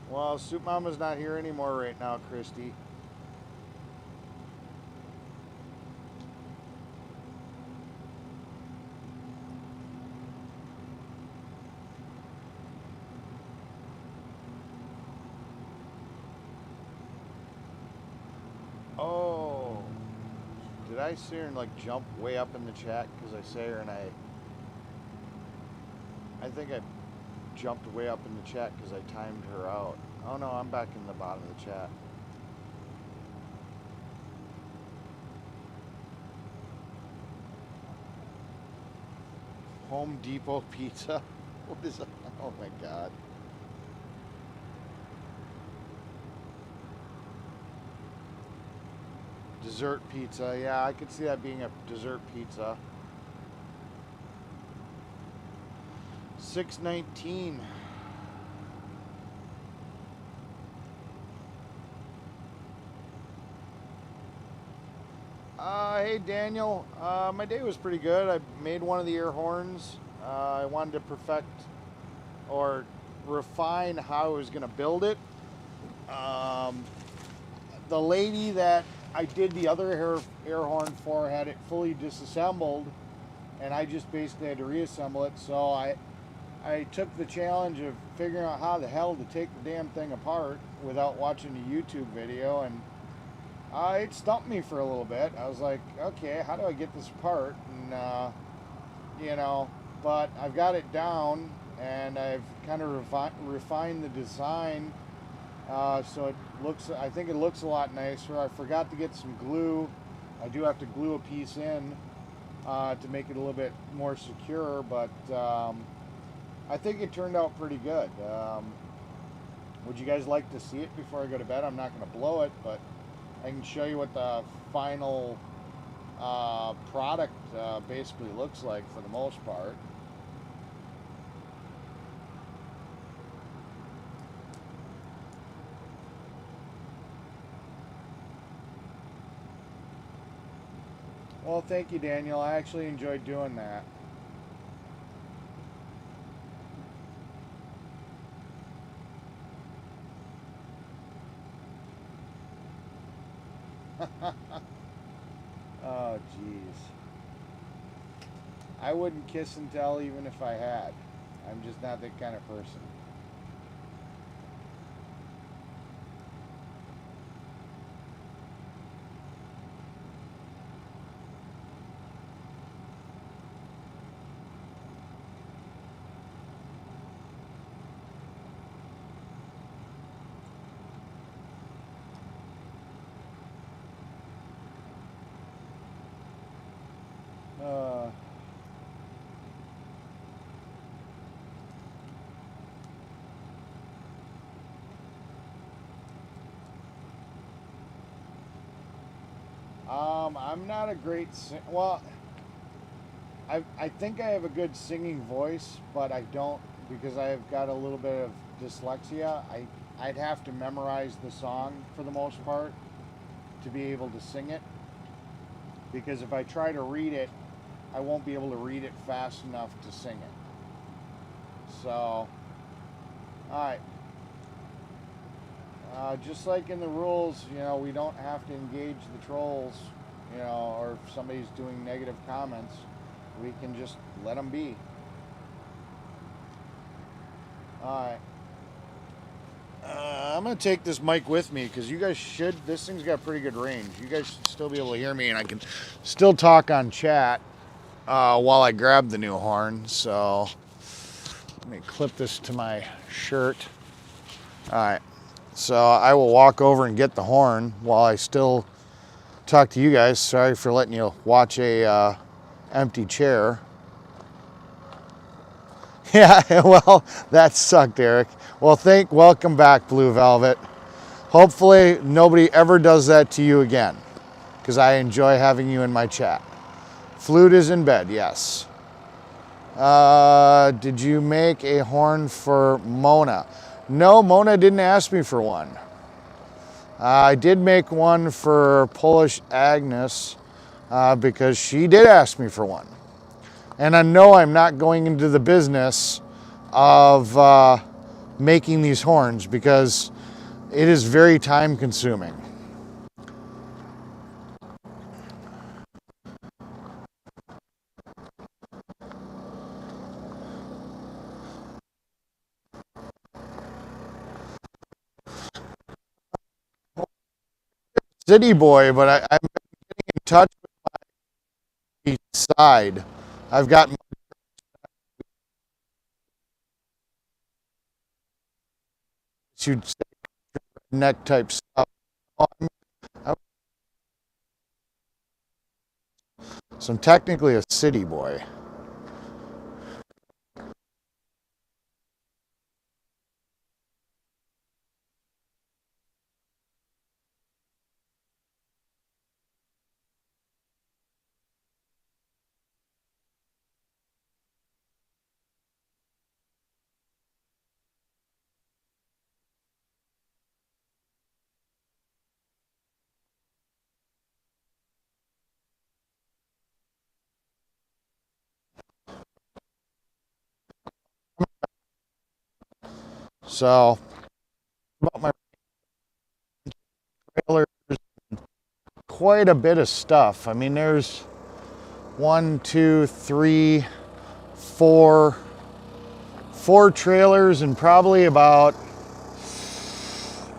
Well, Soup Mama's not here anymore right now, Christy. Did I sit here and like jump way up in the chat because I say her and I think I jumped way up in the chat because I timed her out. Oh no, I'm back in the bottom of the chat. Home Depot pizza. What is that? Oh my God. Dessert pizza. Yeah, I could see that being a dessert pizza. 619. Hey Daniel, my day was pretty good. I made one of the air horns. I wanted to perfect or refine how I was going to build it. The lady that I did the other air horn for had it fully disassembled, and I just basically had to reassemble it. So I took the challenge of figuring out how the hell to take the damn thing apart without watching a YouTube video, and it stumped me for a little bit. I was like, okay, how do I get this apart? And you know, but I've got it down, and I've kind of refined the design, so it looks, I think it looks a lot nicer. I forgot to get some glue. I do have to glue a piece in to make it a little bit more secure, but I think it turned out pretty good. Would you guys like to see it before I go to bed? I'm not going to blow it, but I can show you what the final product basically looks like for the most part. Well, thank you, Daniel. I actually enjoyed doing that. Oh, jeez. I wouldn't kiss and tell even if I had. I'm just not that kind of person. I'm not a great well, I think I have a good singing voice, but I don't, because I've got a little bit of dyslexia. I'd have to memorize the song for the most part to be able to sing it, because if I try to read it, I won't be able to read it fast enough to sing it. So, alright. Just like in the rules, you know, we don't have to engage the trolls, you know, or if somebody's doing negative comments, we can just let them be. Alright. I'm going to take this mic with me because you guys should, this thing's got pretty good range. You guys should still be able to hear me, and I can still talk on chat while I grab the new horn. So let me clip this to my shirt. Alright. So I will walk over and get the horn while I still talk to you guys. Sorry for letting you watch a empty chair. Yeah, well, that sucked, Eric. Well, welcome back, Blue Velvet. Hopefully nobody ever does that to you again, because I enjoy having you in my chat. Flute is in bed, yes. Did you make a horn for Mona? No, Mona didn't ask me for one. I did make one for Polish Agnes because she did ask me for one. And I know I'm not going into the business of making these horns because it is very time consuming. City boy, but I've been getting in touch with side. I've got you'd say neck type stuff. So I'm technically a city boy. So about my trailer, quite a bit of stuff. I mean, there's 1, 2, 3, 4 trailers and probably about,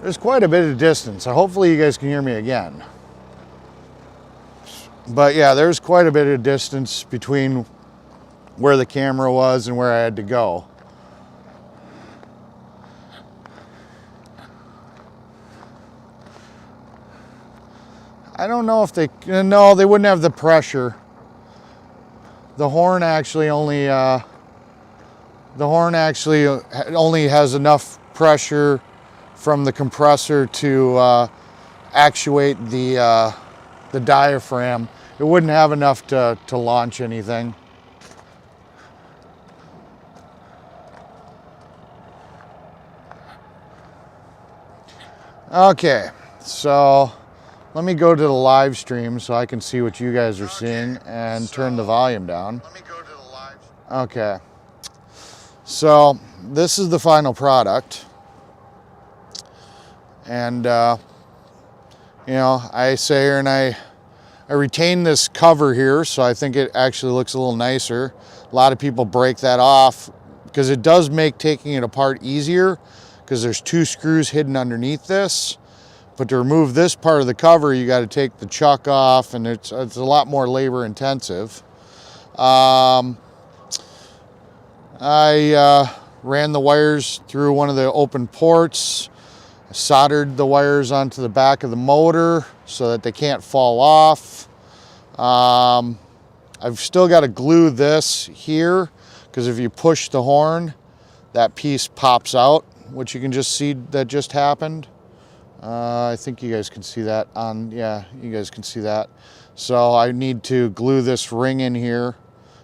there's quite a bit of distance. So hopefully you guys can hear me again. But yeah, there's quite a bit of distance between where the camera was and where I had to go. I don't know if no, they wouldn't have the pressure. The horn actually only has enough pressure from the compressor to actuate the diaphragm. It wouldn't have enough to launch anything. Okay, so let me go to the live stream so I can see what you guys are seeing and turn the volume down. Let me go to the live stream. Okay. So this is the final product. And, you know, I say here and I retain this cover here, so I think it actually looks a little nicer. A lot of people break that off because it does make taking it apart easier because there's 2 screws hidden underneath this. But to remove this part of the cover, you got to take the chuck off, and it's a lot more labor intensive. I ran the wires through one of the open ports. I soldered the wires onto the back of the motor so that they can't fall off. I've still got to glue this here because if you push the horn, that piece pops out, which you can just see that just happened. I think you guys can see that yeah, you guys can see that. So I need to glue this ring in here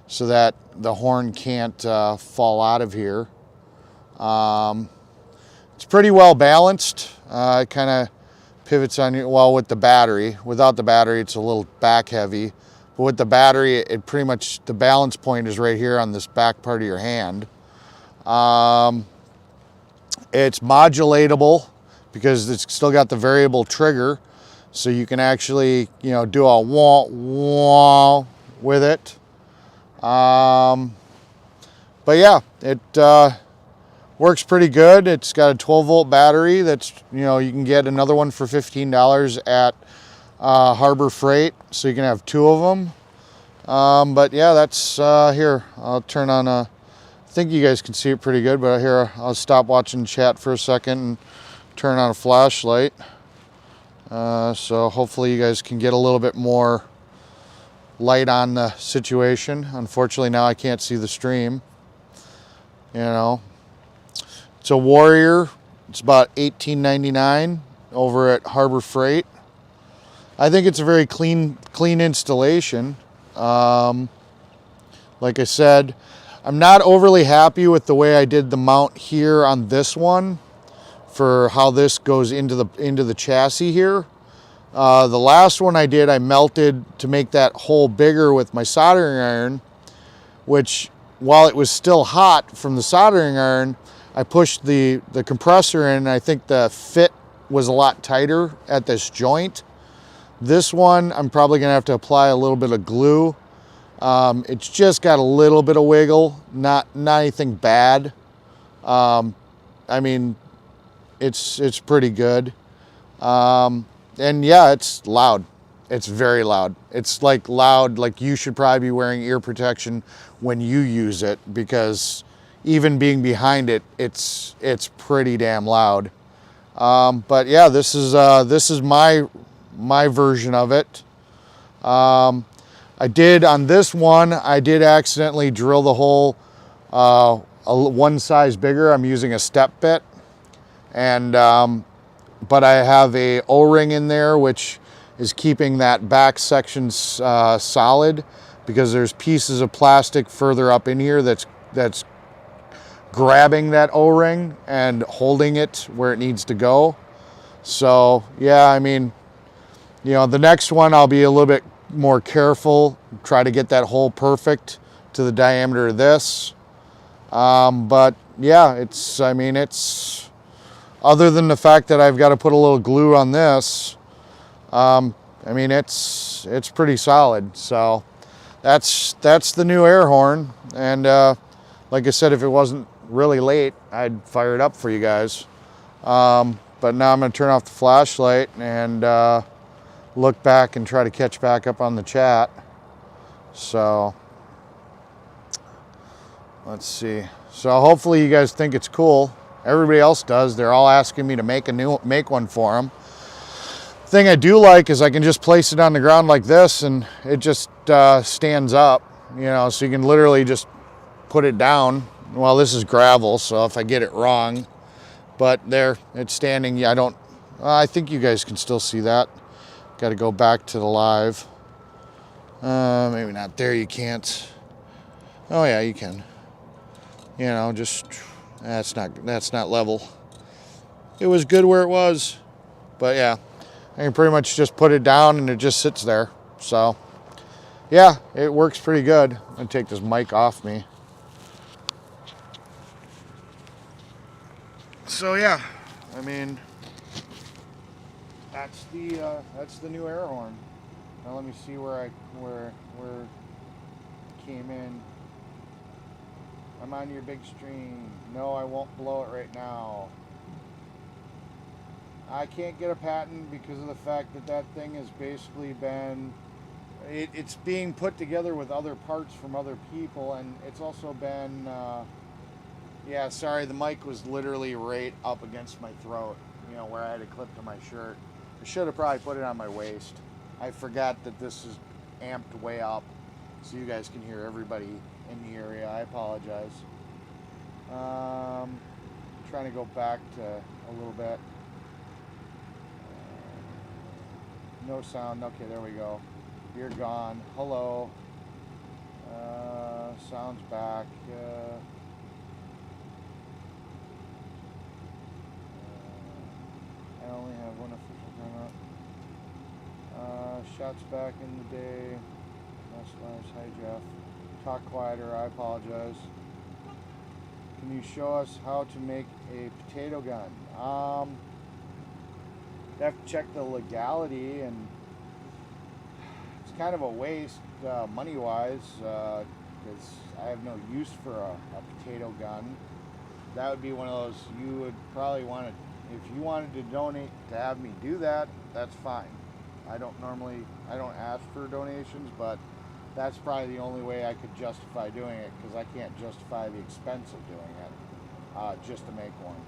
so that the horn can't fall out of here. It's pretty well balanced. It kind of pivots on you, well, with the battery. Without the battery, it's a little back heavy. But with the battery, it pretty much, the balance point is right here on this back part of your hand. It's modulatable, because it's still got the variable trigger, so you can actually, you know, do a wah wah with it. But yeah, it works pretty good. It's got a 12-volt battery that's, you know, you can get another one for $15 at Harbor Freight, so you can have 2 of them. But yeah, that's here. I'll turn on I think you guys can see it pretty good, but here I'll stop watching chat for a second and turn on a flashlight. So hopefully you guys can get a little bit more light on the situation. Unfortunately, now I can't see the stream. You know, it's a Warrior. It's about $18.99 over at Harbor Freight. I think it's a very clean installation. Like I said, I'm not overly happy with the way I did the mount here on this one, for how this goes into the chassis here. The last one I did, I melted to make that hole bigger with my soldering iron, which, while it was still hot from the soldering iron, I pushed the compressor in, and I think the fit was a lot tighter at this joint. This one, I'm probably gonna have to apply a little bit of glue. It's just got a little bit of wiggle, not anything bad. I mean, it's pretty good. And yeah, it's loud. It's very loud. It's like loud, like you should probably be wearing ear protection when you use it, because even being behind it, it's pretty damn loud. But yeah, this is my version of it. I did on this one, I did accidentally drill the hole one size bigger. I'm using a step bit, and but I have a O-ring in there which is keeping that back section solid, because there's pieces of plastic further up in here that's grabbing that O-ring and holding it where it needs to go. So yeah, I mean, you know, the next one I'll be a little bit more careful, try to get that hole perfect to the diameter of this. But yeah, it's other than the fact that I've got to put a little glue on this, I mean, it's pretty solid. So that's the new air horn. And like I said, if it wasn't really late, I'd fire it up for you guys. But now I'm going to turn off the flashlight and look back and try to catch back up on the chat. So let's see. So hopefully you guys think it's cool. Everybody else does. They're all asking me to make one for them. Thing I do like is I can just place it on the ground like this, and it just stands up. You know, so you can literally just put it down. Well, this is gravel, so if I get it wrong, but there, it's standing. I think you guys can still see that. Got to go back to the live. Maybe not there. You can't. Oh yeah, you can. You know, just that's not level. It was good where it was, but yeah, I can pretty much just put it down and it just sits there. So yeah, it works pretty good. I'm gonna take this mic off me. So yeah, I mean, that's the new air horn. Now let me see where it came in. I'm on your big screen. No, I won't blow it right now. I can't get a patent because of the fact that thing has basically been, it's being put together with other parts from other people, and it's also been, yeah, sorry, the mic was literally right up against my throat, you know, where I had it clipped to my shirt. I should have probably put it on my waist. I forgot that this is amped way up so you guys can hear everybody in the area. I apologize. Trying to go back to a little bit. No sound. Okay, there we go. You're gone. Hello. Sound's back. I only have one official timeout. Shots back in the day. Hi Jeff. Talk quieter. I apologize. Can you show us how to make a potato gun? You have to check the legality, and it's kind of a waste money-wise, because I have no use for a potato gun. That would be one of those you would probably want to, if you wanted to donate to have me do that, that's fine. I don't ask for donations, but that's probably the only way I could justify doing it, because I can't justify the expense of doing it just to make one.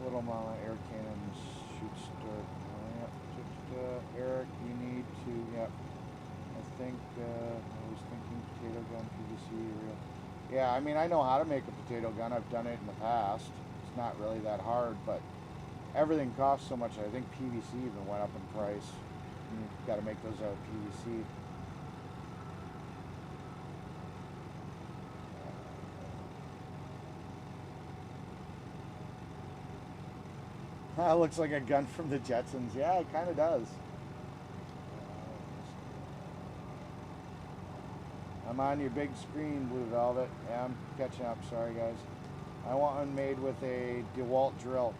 Little Mama air cannons shoot start. Eric, you need to. Yep. I think I was thinking potato gun PVC. Real. Yeah, I mean, I know how to make a potato gun. I've done it in the past. It's not really that hard, but everything costs so much. I think PVC even went up in price. You've got to make those out of PVC. Looks like a gun from the Jetsons. Yeah, it kind of does. I'm on your big screen, Blue Velvet. Yeah, I'm catching up. Sorry, guys. I want one made with a DeWalt drill.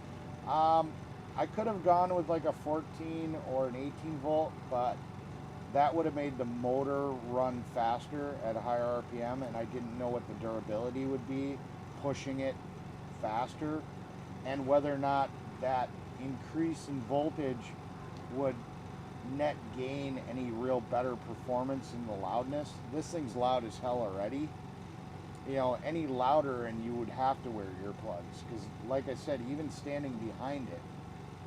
I could have gone with like a 14 or an 18 volt, but that would have made the motor run faster at a higher RPM, and I didn't know what the durability would be pushing it faster, and whether or not that increase in voltage would net gain any real better performance in the loudness. This thing's loud as hell already. You know, any louder and you would have to wear earplugs, because like I said, even standing behind it,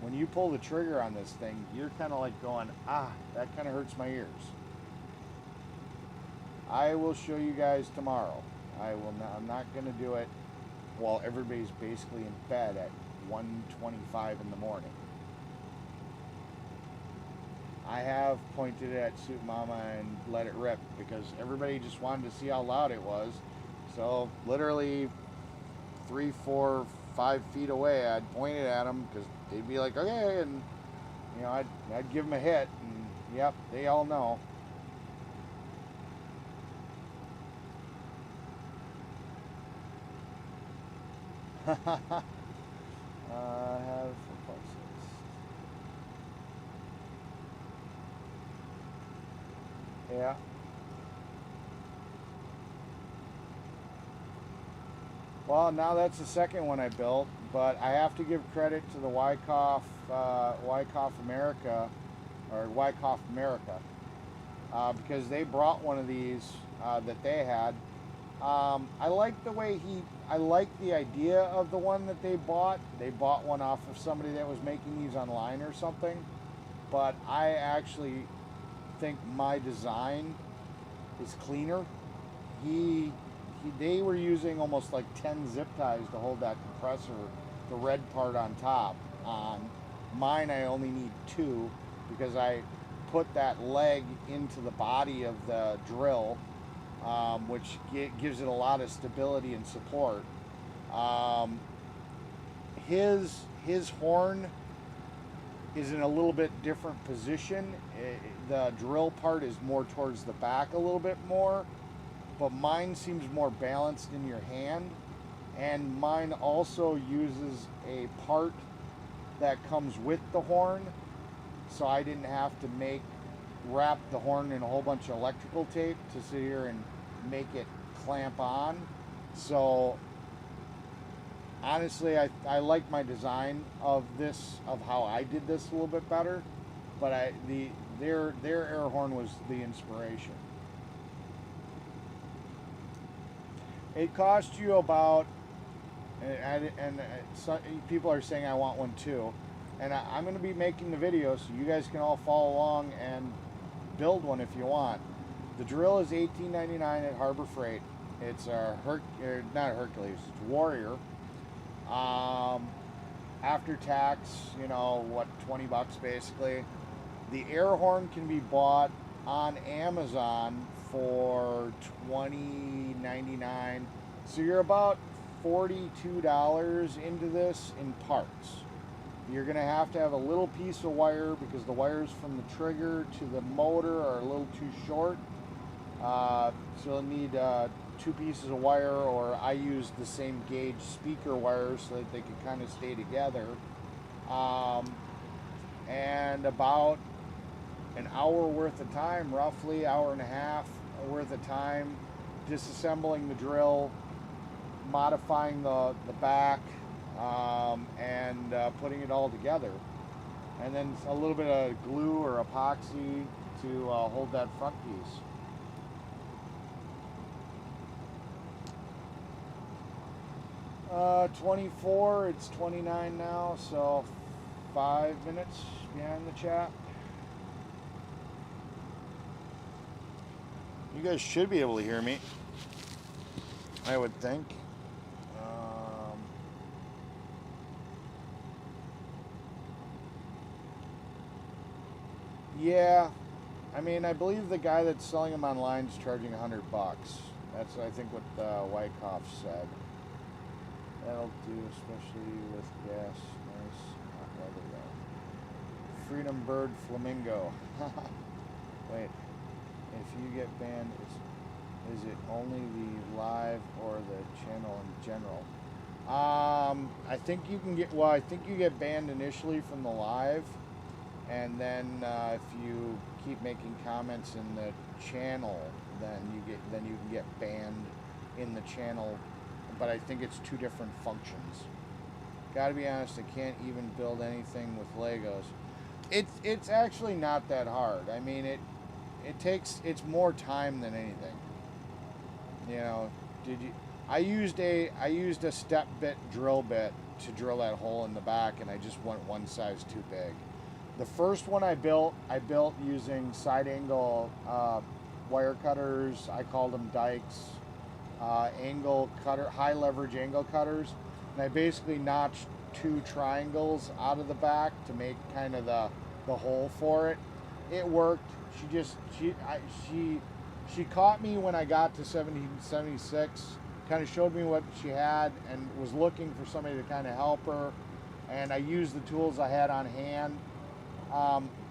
when you pull the trigger on this thing, you're kind of like going, ah, that kind of hurts my ears. I will show you guys tomorrow. I'm not going to do it while everybody's basically in bed at 1:25 in the morning. I have pointed it at Suit Mama and let it rip because everybody just wanted to see how loud it was. So literally 3, 4, 5 feet away, I'd point it at them because they'd be like, okay, and you know, I'd give them a hit, and yep, they all know. Have yeah. Well, now that's the second one I built, but I have to give credit to the Wyckoff America, or Wyckoff America, because they brought one of these that they had. I like the way I like the idea of the one that they bought. They bought one off of somebody that was making these online or something, but I actually think my design is cleaner. They were using almost like 10 zip ties to hold that compressor, the red part on top, on. Mine I only need 2 because I put that leg into the body of the drill, which gives it a lot of stability and support. His horn is in a little bit different position. The drill part is more towards the back a little bit more, but mine seems more balanced in your hand, and mine also uses a part that comes with the horn, so I didn't have to wrap the horn in a whole bunch of electrical tape to sit here and make it clamp on. So honestly, I like my design of how I did this a little bit better, but their air horn was the inspiration. It cost you about, and some people are saying I want one too, and I'm going to be making the video so you guys can all follow along and build one if you want. The drill is $18.99 at Harbor Freight. It's a not a Hercules, it's Warrior. After tax, you know what, 20 bucks basically. The air horn can be bought on Amazon for $20.99. So you're about $42 into this in parts. You're going to have a little piece of wire because the wires from the trigger to the motor are a little too short. So you'll need 2 pieces of wire, or I use the same gauge speaker wires so that they can kind of stay together. And about an hour worth of time, roughly hour and a half worth of time, disassembling the drill, modifying the back, and putting it all together, and then a little bit of glue or epoxy to hold that front piece. $24, it's $29 now, so 5 minutes behind the chat. You guys should be able to hear me, I would think. Yeah, I mean, I believe the guy that's selling them online is charging $100. That's, I think, what Wyckoff said. That'll do, especially with gas. Nice hot weather though. Freedom Bird Flamingo. Wait, if you get banned, is it only the live or the channel in general? I think you can get, well, I think you get banned initially from the live, and then if you keep making comments in the channel, then you can get banned in the channel. But I think it's 2 different functions. Gotta be honest, I can't even build anything with Legos. It's actually not that hard. I mean, it's more time than anything. You know, I used a step bit drill bit to drill that hole in the back, and I just went one size too big. The first one I built using side angle wire cutters. I called them dikes, angle cutter, high leverage angle cutters, and I basically notched 2 triangles out of the back to make kind of the hole for it. It worked. She caught me when I got to 1776, kind of showed me what she had, and was looking for somebody to kind of help her. And I used the tools I had on hand.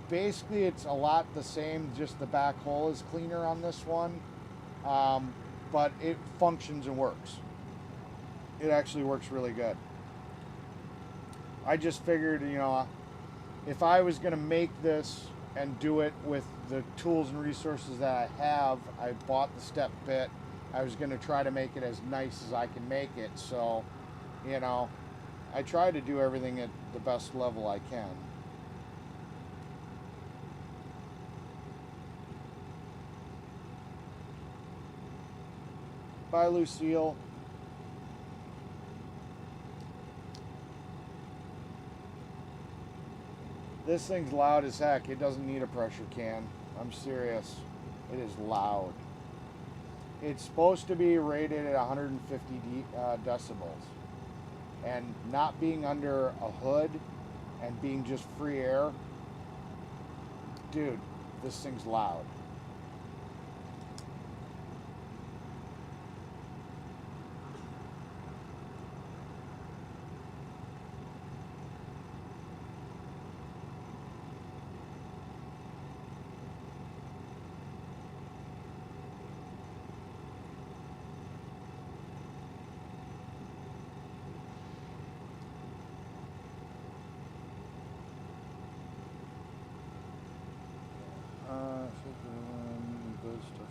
Basically, it's a lot the same, just the back hole is cleaner on this one. But it functions and works. It actually works really good. I just figured, you know, if I was going to make this and do it with the tools and resources that I have, I bought the step bit. I was going to try to make it as nice as I can make it. So, you know, I try to do everything at the best level I can. Bye, Lucille. This thing's loud as heck. It doesn't need a pressure can. I'm serious. It is loud. It's supposed to be rated at 150 decibels. And not being under a hood and being just free air, dude, this thing's loud. Those stuff.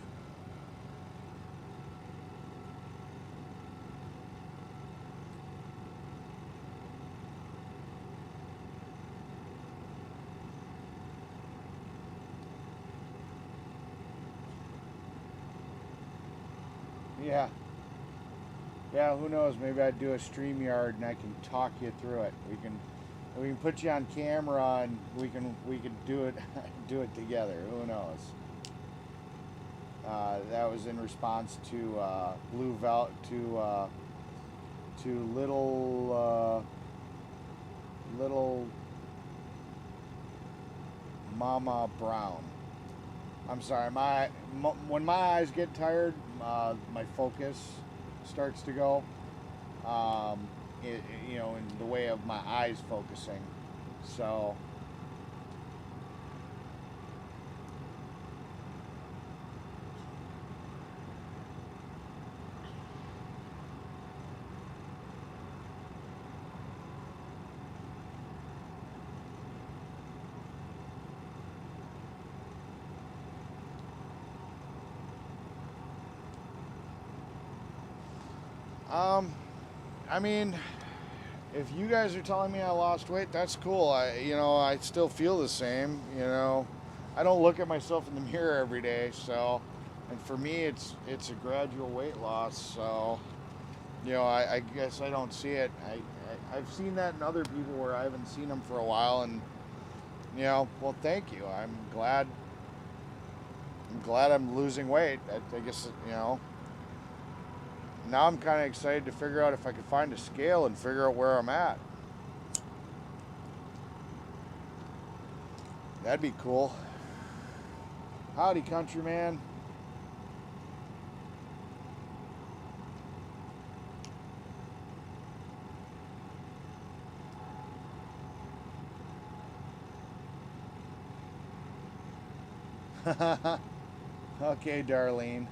Yeah, who knows? Maybe I'd do a StreamYard and I can talk you through it. We can put you on camera and we can do it do it together. Who knows? That was in response to little Mama Brown. I'm sorry, when my eyes get tired, my focus starts to go. You know, in the way of my eyes focusing. So. I mean, if you guys are telling me I lost weight, that's cool. I still feel the same. You know, I don't look at myself in the mirror every day. So, and for me, it's a gradual weight loss. So, you know, I guess I don't see it. I've seen that in other people where I haven't seen them for a while, and you know, well, thank you. I'm glad I'm losing weight. I guess, you know. Now I'm kind of excited to figure out if I can find a scale and figure out where I'm at. That'd be cool. Howdy, countryman. Okay, Darlene.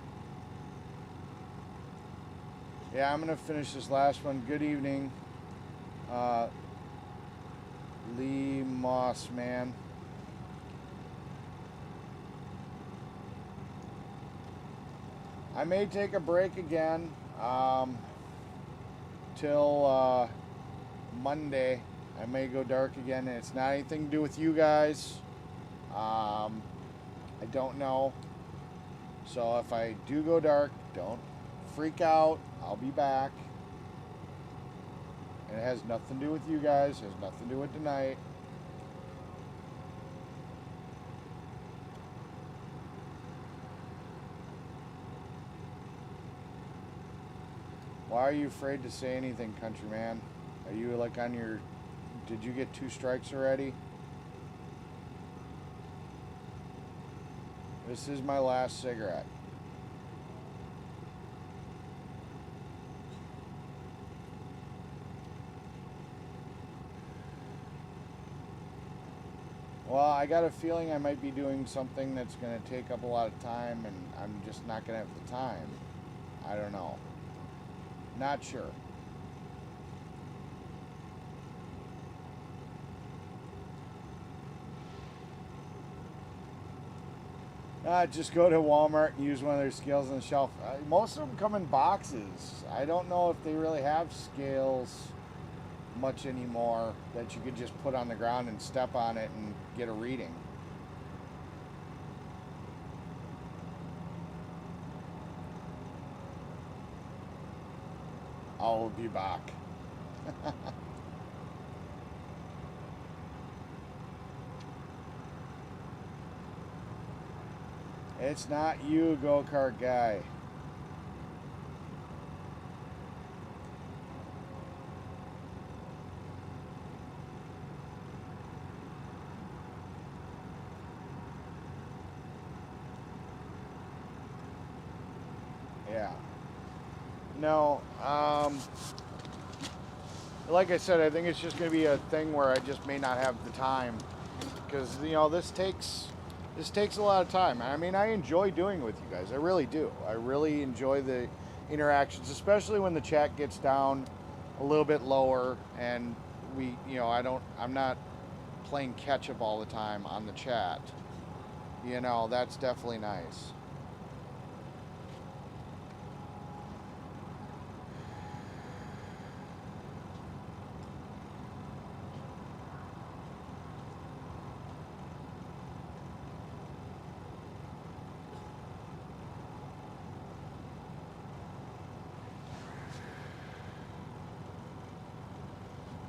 Yeah, I'm going to finish this last one. Good evening, Lee Moss, man. I may take a break again till Monday, I may go dark again, and it's not anything to do with you guys. I don't know. So if I do go dark, don't freak out. I'll be back. And it has nothing to do with you guys. It has nothing to do with tonight. Why are you afraid to say anything, countryman? Are you like on your... Did you get 2 strikes already? This is my last cigarette. Well, I got a feeling I might be doing something that's going to take up a lot of time, and I'm just not going to have the time. I don't know. Not sure. Just go to Walmart and use one of their scales on the shelf. Most of them come in boxes. I don't know if they really have scales much anymore that you could just put on the ground and step on it and get a reading. I'll be back. It's not you, go-kart guy. Yeah. No, like I said, I think it's just going to be a thing where I just may not have the time, because, you know, this takes a lot of time. I mean, I enjoy doing it with you guys. I really do. I really enjoy the interactions, especially when the chat gets down a little bit lower and we, you know, I'm not playing catch up all the time on the chat. You know, that's definitely nice.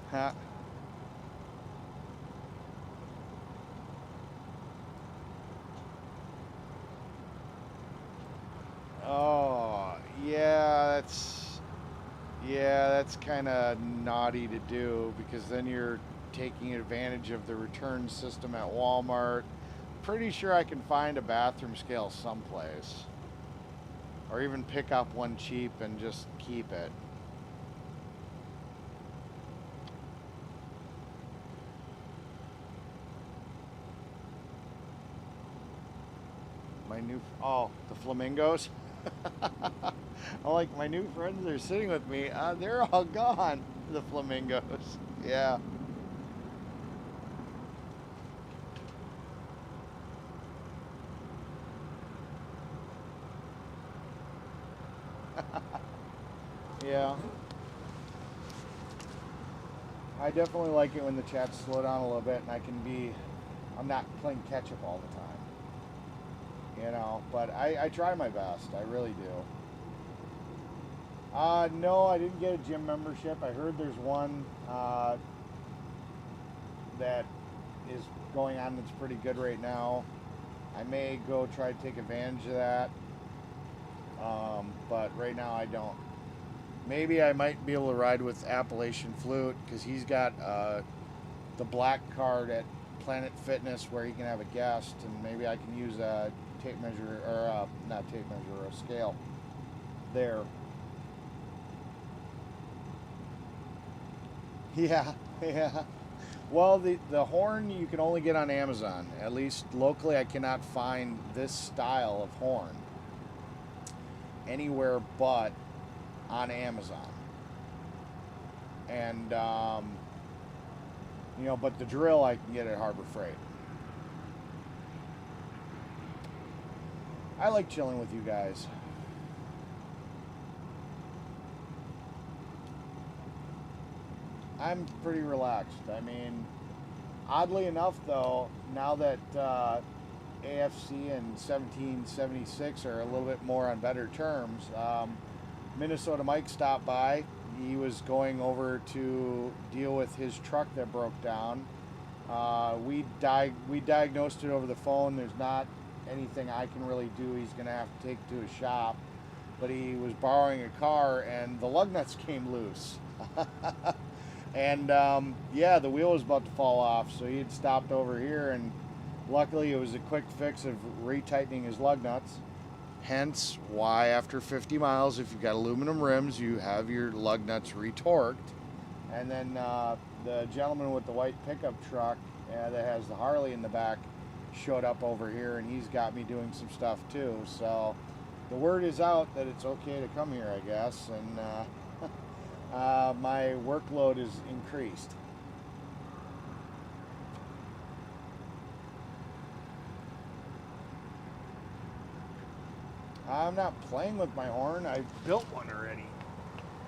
Huh. Oh, yeah, that's kind of naughty to do, because then you're taking advantage of the return system at Walmart. Pretty sure I can find a bathroom scale someplace, or even pick up one cheap and just keep it. The flamingos. I'm like, my new friends are sitting with me. They're all gone. The flamingos. Yeah. Yeah. I definitely like it when the chats slow down a little bit and I'm not playing catch up all the time. You know, but I try my best. I really do. No, I didn't get a gym membership. I heard there's one that is going on that's pretty good right now. I may go try to take advantage of that. But right now I don't. Maybe I might be able to ride with Appalachian Flute, because he's got the black card at Planet Fitness where he can have a guest, and maybe I can use a tape measure, or not tape measure, a scale there. Yeah, yeah. Well, the horn you can only get on Amazon. At least locally, I cannot find this style of horn anywhere but on Amazon. And you know, but the drill I can get at Harbor Freight. I like chilling with you guys. I'm pretty relaxed. I mean, oddly enough, though, now that AFC and 1776 are a little bit more on better terms, Minnesota Mike stopped by. He was going over to deal with his truck that broke down. We diagnosed it over the phone. There's not anything I can really do. He's going to have to take it to his shop. But he was borrowing a car, and the lug nuts came loose. And yeah, the wheel was about to fall off, so he had stopped over here, and luckily it was a quick fix of retightening his lug nuts. Hence why after 50 miles, if you've got aluminum rims, you have your lug nuts retorqued. And then the gentleman with the white pickup truck that has the Harley in the back showed up over here, and he's got me doing some stuff too. So the word is out that it's okay to come here, I guess, and my workload is increased. I'm not playing with my horn. I built one already.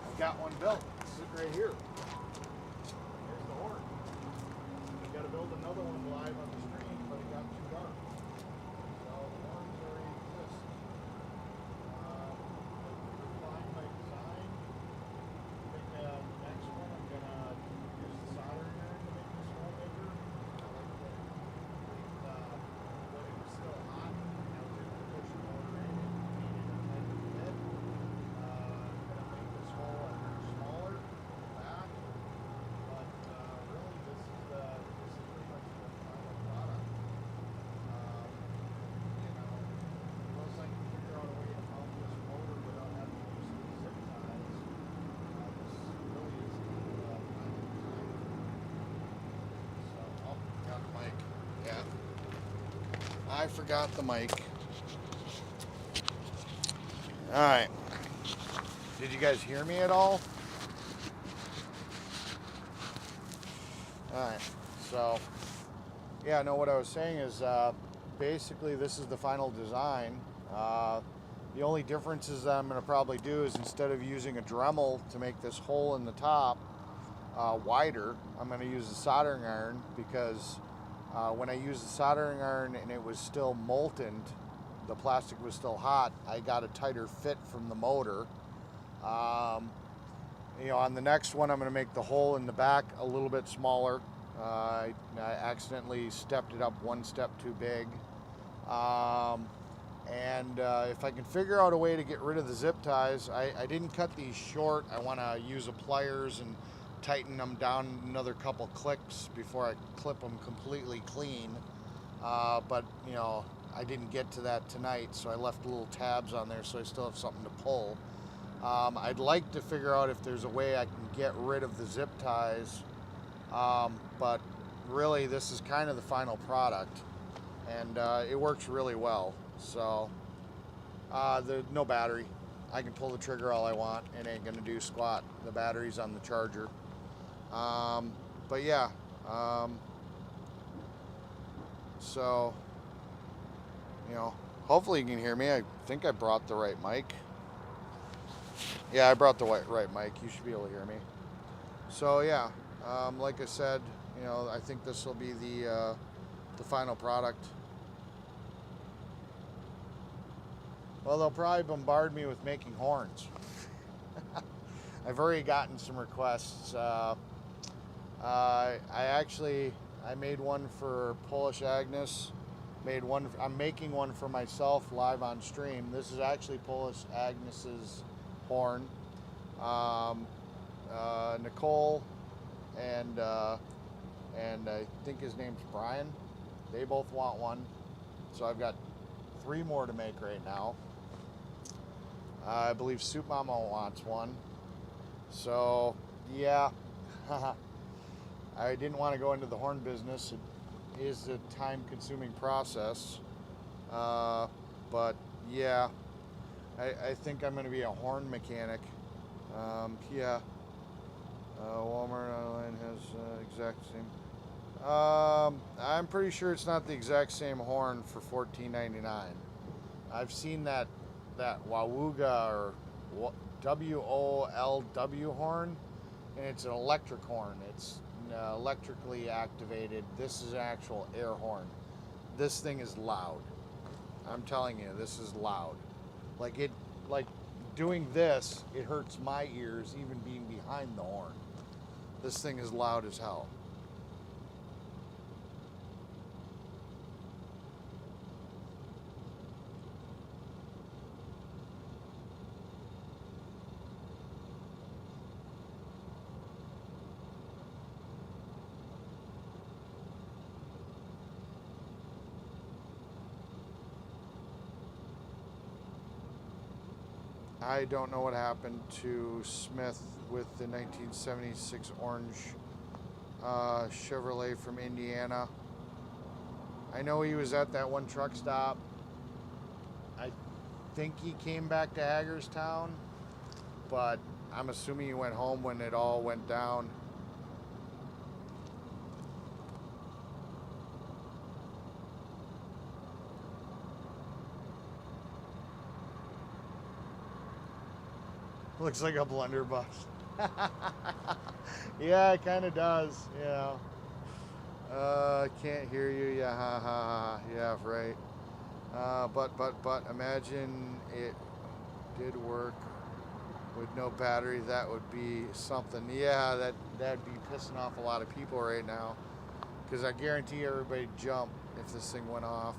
I've got one built. It's sitting right here. There's the horn. I've got to build another one live on the stream, but it got too dark. So the horns already exist. Refine my design. I think next one I'm going to use the soldering iron to make this horn bigger. I like that when it was still hot, I was able to push the motor in and paint it a type of bit. Gonna make this hole a little smaller in the back, but really this is pretty much the final product. You know, unless I can figure out a way to mount this motor without having to use the zip ties, this really is the final design. So, oh, got the mic. Yeah. I forgot the mic. All right. Did you guys hear me at all? All right. So, yeah, no, what I was saying is basically this is the final design. The only differences that I'm going to probably do is instead of using a Dremel to make this hole in the top wider, I'm going to use a soldering iron because when I used the soldering iron and it was still molten, the plastic was still hot, I got a tighter fit from the motor. You know, on the next one, I'm going to make the hole in the back a little bit smaller. I accidentally stepped it up one step too big. If I can figure out a way to get rid of the zip ties, I didn't cut these short. I want to use a pliers and tighten them down another couple clicks before I clip them completely clean. But, you know, I didn't get to that tonight, so I left little tabs on there so I still have something to pull. I'd like to figure out if there's a way I can get rid of the zip ties, but really this is kind of the final product, and it works really well. So no battery. I can pull the trigger all I want. It ain't gonna do squat. The battery's on the charger. But yeah, so you know, hopefully you can hear me. I think I brought the right mic. Yeah, I brought the right mic. You should be able to hear me. So yeah, like I said, you know, I think this will be the final product. Well, they'll probably bombard me with making horns. I've already gotten some requests. I made one for Polish Agnes. I'm making one for myself live on stream. This is actually Polish Agnes's horn. Nicole and I think his name's Brian. They both want one. So I've got 3 more to make right now. I believe Soup Mama wants one. So yeah, I didn't want to go into the horn business. It is a time-consuming process. But yeah, I think I'm going to be a horn mechanic. Yeah. Walmart online has exact same. I'm pretty sure it's not the exact same horn for $14.99. I've seen that Wawuga or WOLW horn, and it's an electric horn. It's electrically activated. This is an actual air horn. This thing is loud. I'm telling you, this is loud. Like doing this, it hurts my ears even being behind the horn. This thing is loud as hell. I don't know what happened to Smith with the 1976 orange Chevrolet from Indiana. I know he was at that one truck stop. I think he came back to Hagerstown, but I'm assuming he went home when it all went down. Looks like a blunderbuss. Yeah, it kind of does, you know. Can't hear you. Yeah, ha, ha, ha. Yeah, right. But imagine it did work with no battery. That would be something. Yeah, that'd be pissing off a lot of people right now, because I guarantee everybody'd jump if this thing went off.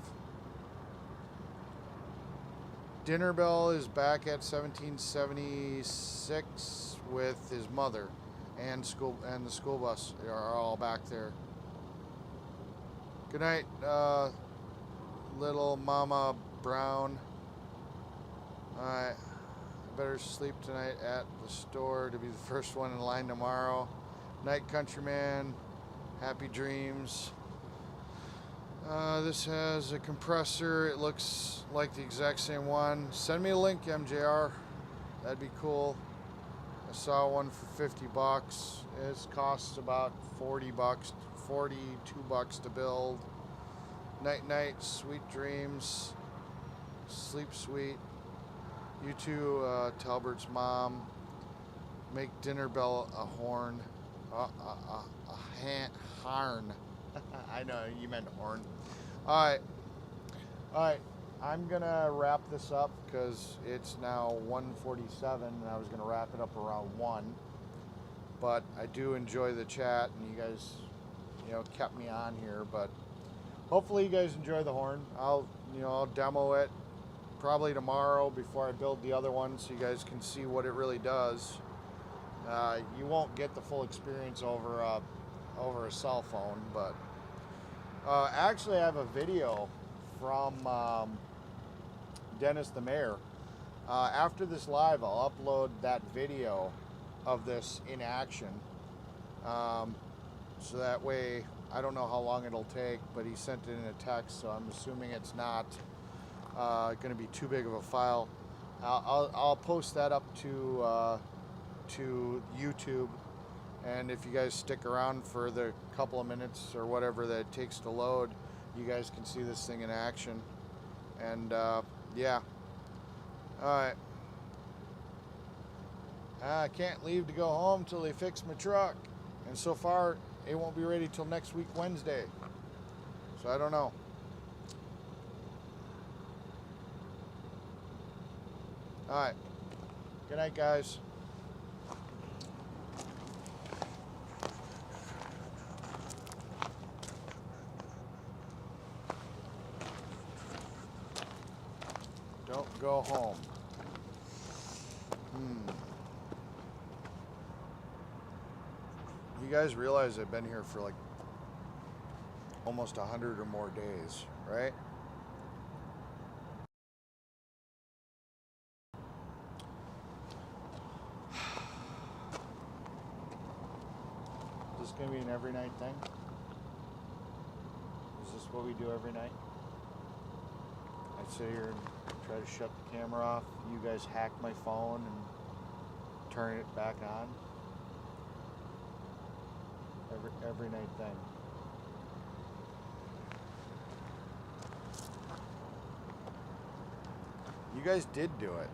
Dinner Bell is back at 1776 with his mother, and the school bus are all back there. Good night, little Mama Brown. Alright, I better sleep tonight at the store to be the first one in line tomorrow. Night, countryman. Happy dreams. This has a compressor. It looks like the exact same one. Send me a link, MJR. That'd be cool. I saw one for 50 bucks. It costs about 40 bucks, 42 bucks to build. Night, night, sweet dreams. Sleep sweet. You too, Talbert's mom. Make Dinner Bell a horn. Harn. I know you meant horn. All right. I'm gonna wrap this up because it's now 1:47, and I was gonna wrap it up around 1. But I do enjoy the chat, and you guys, kept me on here. But hopefully you guys enjoy the horn. I'll demo it probably tomorrow before I build the other one, so you guys can see what it really does. You won't get the full experience over a cell phone, but actually I have a video from Dennis the Mayor. After this live, I'll upload that video of this in action, so that way, I don't know how long it'll take, but he sent it in a text, so I'm assuming it's not going to be too big of a file. I'll post that up to YouTube. And if you guys stick around for the couple of minutes or whatever that it takes to load, you guys can see this thing in action. And yeah. Alright. I can't leave to go home till they fix my truck. And so far, it won't be ready till next week, Wednesday. So I don't know. Alright. Good night, guys. Don't go home. You guys realize I've been here for like almost 100 or more days, right? Is this gonna be an every night thing? Is this what we do every night? I sit here and try to shut the camera off. You guys hack my phone and turn it back on. Every night thing. You guys did do it.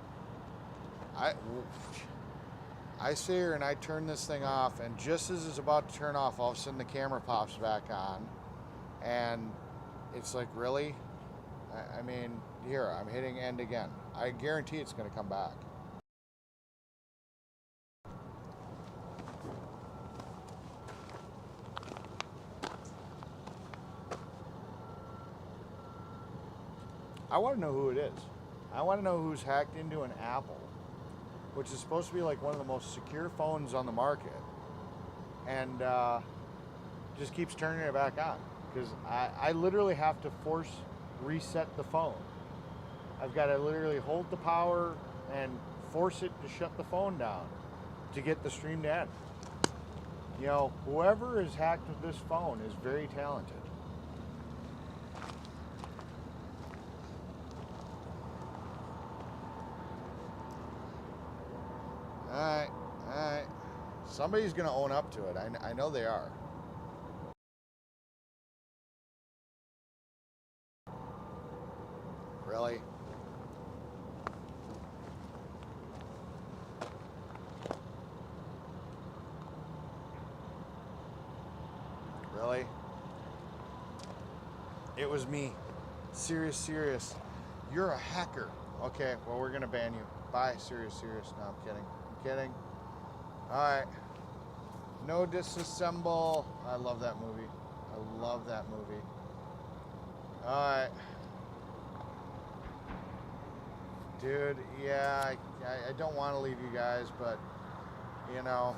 I sit here and I turn this thing off, and just as it's about to turn off, all of a sudden the camera pops back on, and it's like, really? I mean, here, I'm hitting end again. I guarantee it's going to come back. I want to know who it is. I want to know who's hacked into an Apple, which is supposed to be like one of the most secure phones on the market, and just keeps turning it back on. Because I literally have to force reset the phone. I've got to literally hold the power and force it to shut the phone down to get the stream to end. You know, whoever is hacked with this phone is very talented. Alright, alright. Somebody's going to own up to it. I know they are. Really? Really? It was me. Serious. You're a hacker. Okay, well, we're going to ban you. Bye, serious. No, I'm kidding. Alright. No Disassemble. I love that movie. Alright. Dude, yeah, I don't want to leave you guys, but, you know,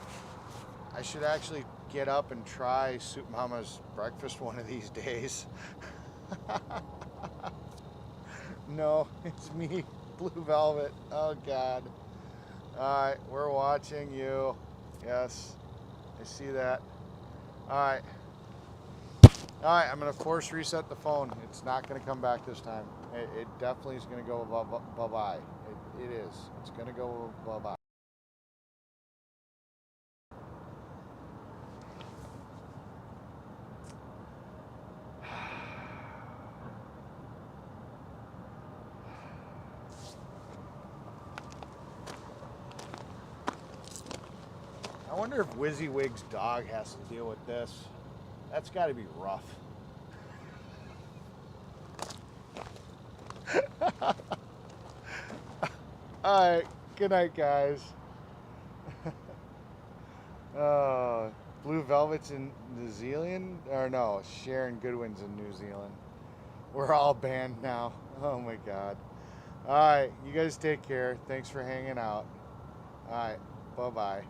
I should actually get up and try Soup Mama's breakfast one of these days. No, it's me, Blue Velvet. Oh, God. All right, we're watching you. Yes, I see that. All right, I'm going to force reset the phone. It's not going to come back this time. It definitely is going to go bye-bye. It is. It's going to go bye-bye. I wonder if WYSIWYG's dog has to deal with this. That's got to be rough. All right, good night, guys. Blue Velvet's in New Zealand? Or no, Sharon Goodwin's in New Zealand. We're all banned now. Oh my God. All right, you guys take care. Thanks for hanging out. All right, bye-bye.